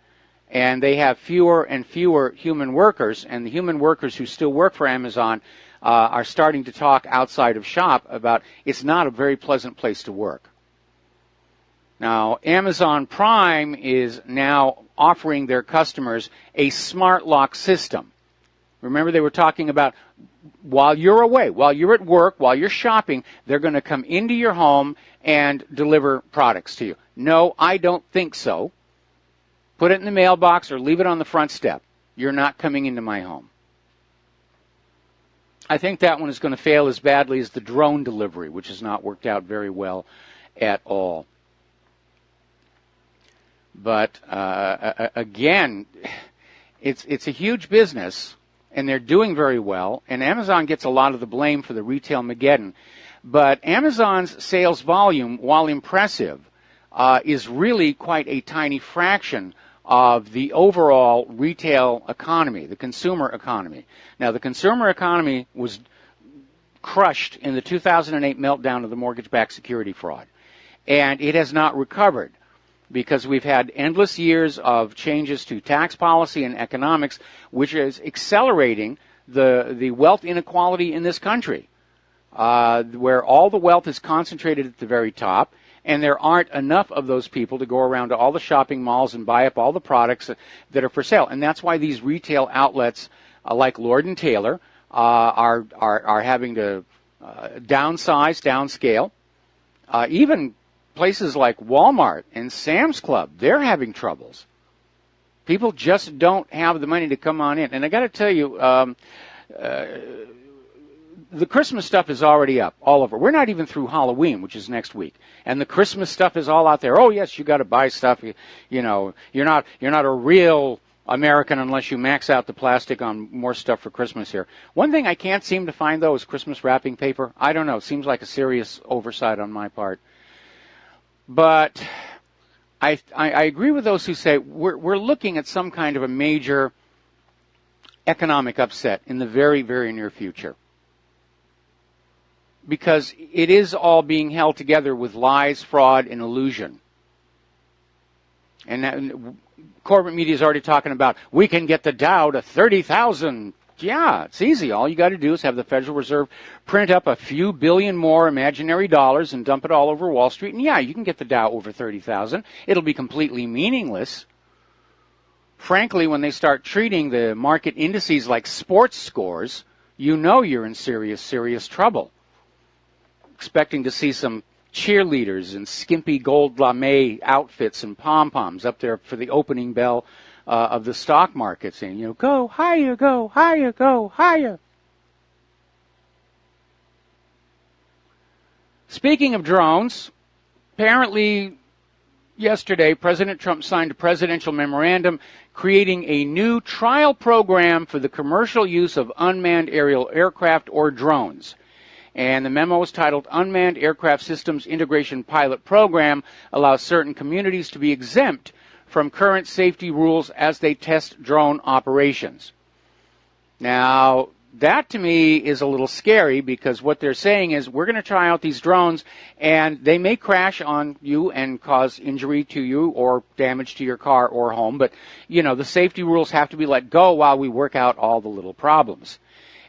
and they have fewer and fewer human workers, and the human workers who still work for Amazon are starting to talk outside of shop about it's not a very pleasant place to work. Now, Amazon Prime is now offering their customers a smart lock system. Remember, they were talking about while you're away, while you're at work, while you're shopping, they're going to come into your home and deliver products to you. No, I don't think so. Put it in the mailbox or leave it on the front step. You're not coming into my home. I think that one is going to fail as badly as the drone delivery, which has not worked out very well at all. But again, it's a huge business, and they're doing very well, and Amazon gets a lot of the blame for the retail Mageddon. But Amazon's sales volume, while impressive, is really quite a tiny fraction of the overall retail economy, the consumer economy. Now, the consumer economy was crushed in the 2008 meltdown of the mortgage-backed security fraud, and it has not recovered, because we've had endless years of changes to tax policy and economics, which is accelerating the wealth inequality in this country, where all the wealth is concentrated at the very top, and there aren't enough of those people to go around to all the shopping malls and buy up all the products that are for sale. And that's why these retail outlets like Lord & Taylor are having to downsize, downscale. Even places like Walmart and Sam's Club, they're having troubles. People just don't have the money to come on in. And I got to tell you, the Christmas stuff is already up all over. We're not even through Halloween, which is next week, and the Christmas stuff is all out there. Oh yes, you got to buy stuff. You know, you're not a real American unless you max out the plastic on more stuff for Christmas here. One thing I can't seem to find though is Christmas wrapping paper. I don't know. It seems like a serious oversight on my part. But I agree with those who say we're looking at some kind of a major economic upset in the very, very near future, because it is all being held together with lies, fraud, and illusion. And corporate media is already talking about we can get the Dow to 30,000. Yeah, it's easy. All you got to do is have the Federal Reserve print up a few billion more imaginary dollars and dump it all over Wall Street. And yeah, you can get the Dow over 30,000. It'll be completely meaningless. Frankly, when they start treating the market indices like sports scores, you know you're in serious, serious trouble. Expecting to see some cheerleaders in skimpy gold lame outfits and pom-poms up there for the opening bell of the stock market, saying, go higher, go higher, go higher. Speaking of drones, apparently yesterday President Trump signed a presidential memorandum creating a new trial program for the commercial use of unmanned aerial aircraft or drones. And the memo is titled Unmanned Aircraft Systems Integration Pilot Program allows certain communities to be exempt from current safety rules as they test drone operations. Now, that to me is a little scary because what they're saying is we're going to try out these drones and they may crash on you and cause injury to you or damage to your car or home, but the safety rules have to be let go while we work out all the little problems.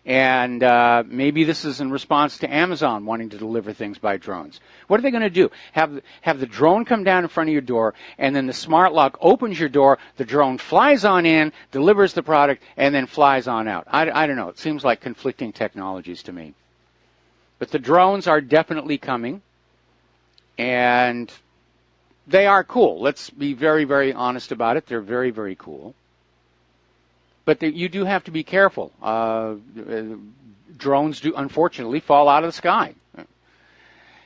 And maybe this is in response to Amazon wanting to deliver things by drones. What are they going to do? Have the drone come down in front of your door, and then the smart lock opens your door, the drone flies on in, delivers the product, and then flies on out. I don't know. It seems like conflicting technologies to me. But the drones are definitely coming, and they are cool. Let's be very, very honest about it. They're very, very cool. But you do have to be careful. Drones do, unfortunately, fall out of the sky.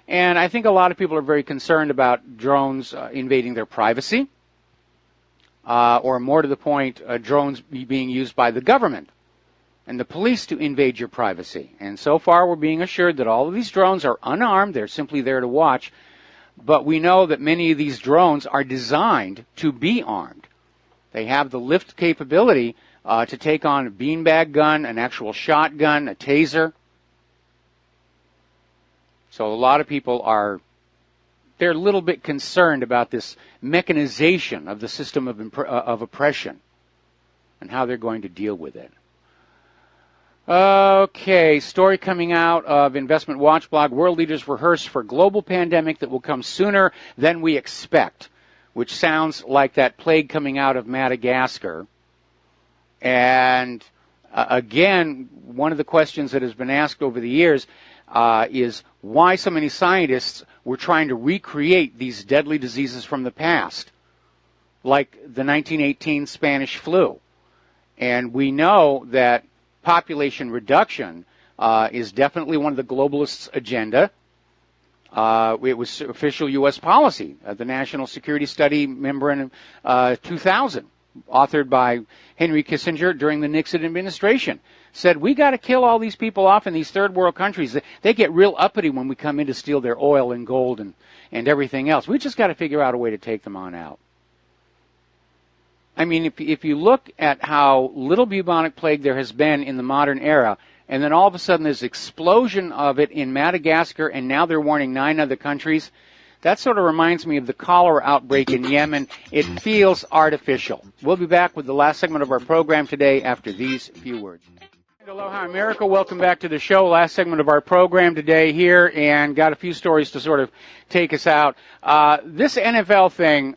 And I think a lot of people are very concerned about drones invading their privacy, or more to the point, drones being used by the government and the police to invade your privacy. And so far, we're being assured that all of these drones are unarmed. They're simply there to watch. But we know that many of these drones are designed to be armed. They have the lift capability to take on a beanbag gun, an actual shotgun, a taser. So a lot of people they're a little bit concerned about this mechanization of the system of oppression and how they're going to deal with it. Okay, story coming out of Investment Watch blog, world leaders rehearse for global pandemic that will come sooner than we expect, which sounds like that plague coming out of Madagascar. And again, one of the questions that has been asked over the years is why so many scientists were trying to recreate these deadly diseases from the past, like the 1918 Spanish flu. And we know that population reduction is definitely one of the globalists' agenda. It was official U.S. policy. The National Security Study member in 2000, authored by Henry Kissinger during the Nixon administration, said we got to kill all these people off in these third world countries. They get real uppity when we come in to steal their oil and gold and everything else. We just got to figure out a way to take them on out. I mean, if you look at how little bubonic plague there has been in the modern era, and then all of a sudden there's an explosion of it in Madagascar, and now they're warning 9 other countries, that sort of reminds me of the cholera outbreak in Yemen. It feels artificial. We'll be back with the last segment of our program today after these few words. Aloha America, welcome back to the show. Last segment of our program today here, and got a few stories to sort of take us out. This NFL thing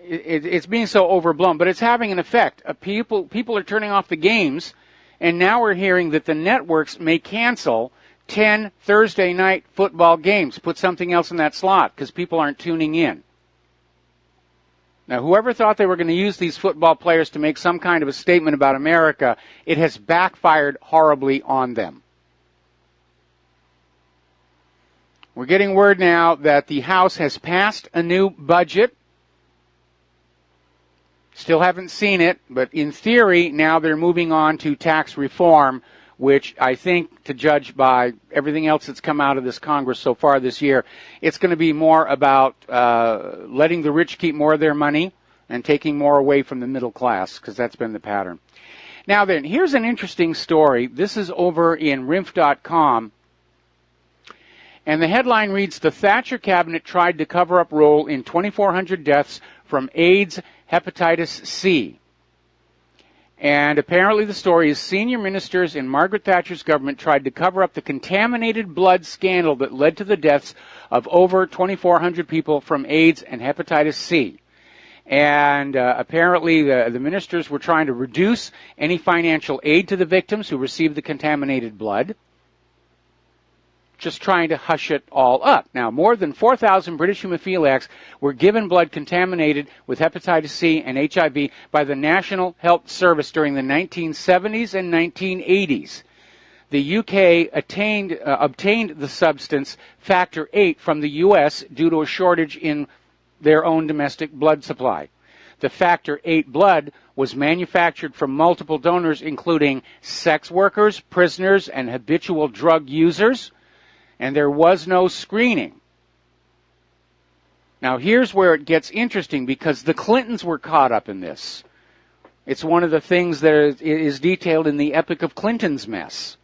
it's being so overblown, but it's having an effect. People are turning off the games, and now we're hearing that the networks may cancel 10 Thursday night football games, put something else in that slot because people aren't tuning in. Now, whoever thought they were going to use these football players to make some kind of a statement about America, it has backfired horribly on them. We're getting word now that the House has passed a new budget. Still haven't seen it, but in theory, now they're moving on to tax reform, which I think, to judge by everything else that's come out of this Congress so far this year, it's going to be more about letting the rich keep more of their money and taking more away from the middle class, because that's been the pattern. Now then, here's an interesting story. This is over in RINF.com, and the headline reads, the Thatcher cabinet tried to cover up role in 2,400 deaths from AIDS, hepatitis C. And apparently the story is senior ministers in Margaret Thatcher's government tried to cover up the contaminated blood scandal that led to the deaths of over 2,400 people from AIDS and hepatitis C. And apparently the ministers were trying to reduce any financial aid to the victims who received the contaminated blood, just trying to hush it all up. Now, more than 4,000 British hemophiliacs were given blood contaminated with hepatitis C and HIV by the National Health Service during the 1970s and 1980s. The UK obtained the substance factor 8 from the U.S. due to a shortage in their own domestic blood supply. The factor 8 blood was manufactured from multiple donors, including sex workers, prisoners, and habitual drug users, and there was no screening. Now, here's where it gets interesting, because the Clintons were caught up in this. It's one of the things that is detailed in the Epic of Clinton's Mess.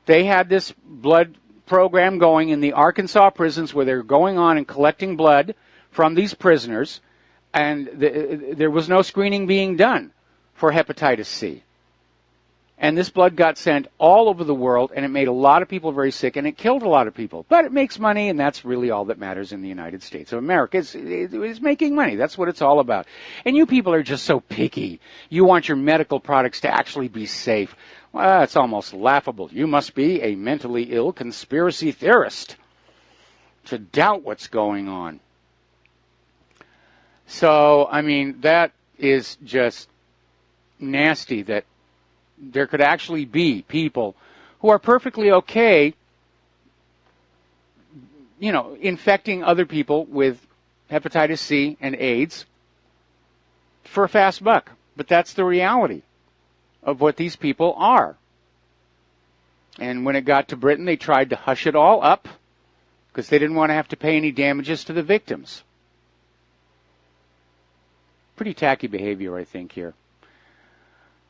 They had this blood program going in the Arkansas prisons where they were going on and collecting blood from these prisoners, and there was no screening being done for hepatitis C. And this blood got sent all over the world, and it made a lot of people very sick, and it killed a lot of people. But it makes money, and that's really all that matters in the United States of America. It's making money. That's what it's all about. And you people are just so picky. You want your medical products to actually be safe. Well, it's almost laughable. You must be a mentally ill conspiracy theorist to doubt what's going on. So, I mean, that is just nasty that there could actually be people who are perfectly okay, you know, infecting other people with hepatitis C and AIDS for a fast buck. But that's the reality of what these people are. And when it got to Britain, they tried to hush it all up because they didn't want to have to pay any damages to the victims. Pretty tacky behavior, I think, here.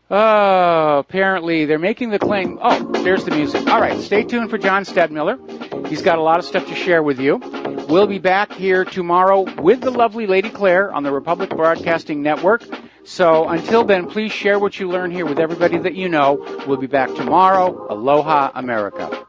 Oh, apparently they're making the claim. Oh, there's the music. All right, stay tuned for John Stedmiller. He's got a lot of stuff to share with you. We'll be back here tomorrow with the lovely Lady Claire on the Republic Broadcasting Network. So until then, please share what you learn here with everybody that you know. We'll be back tomorrow. Aloha, America.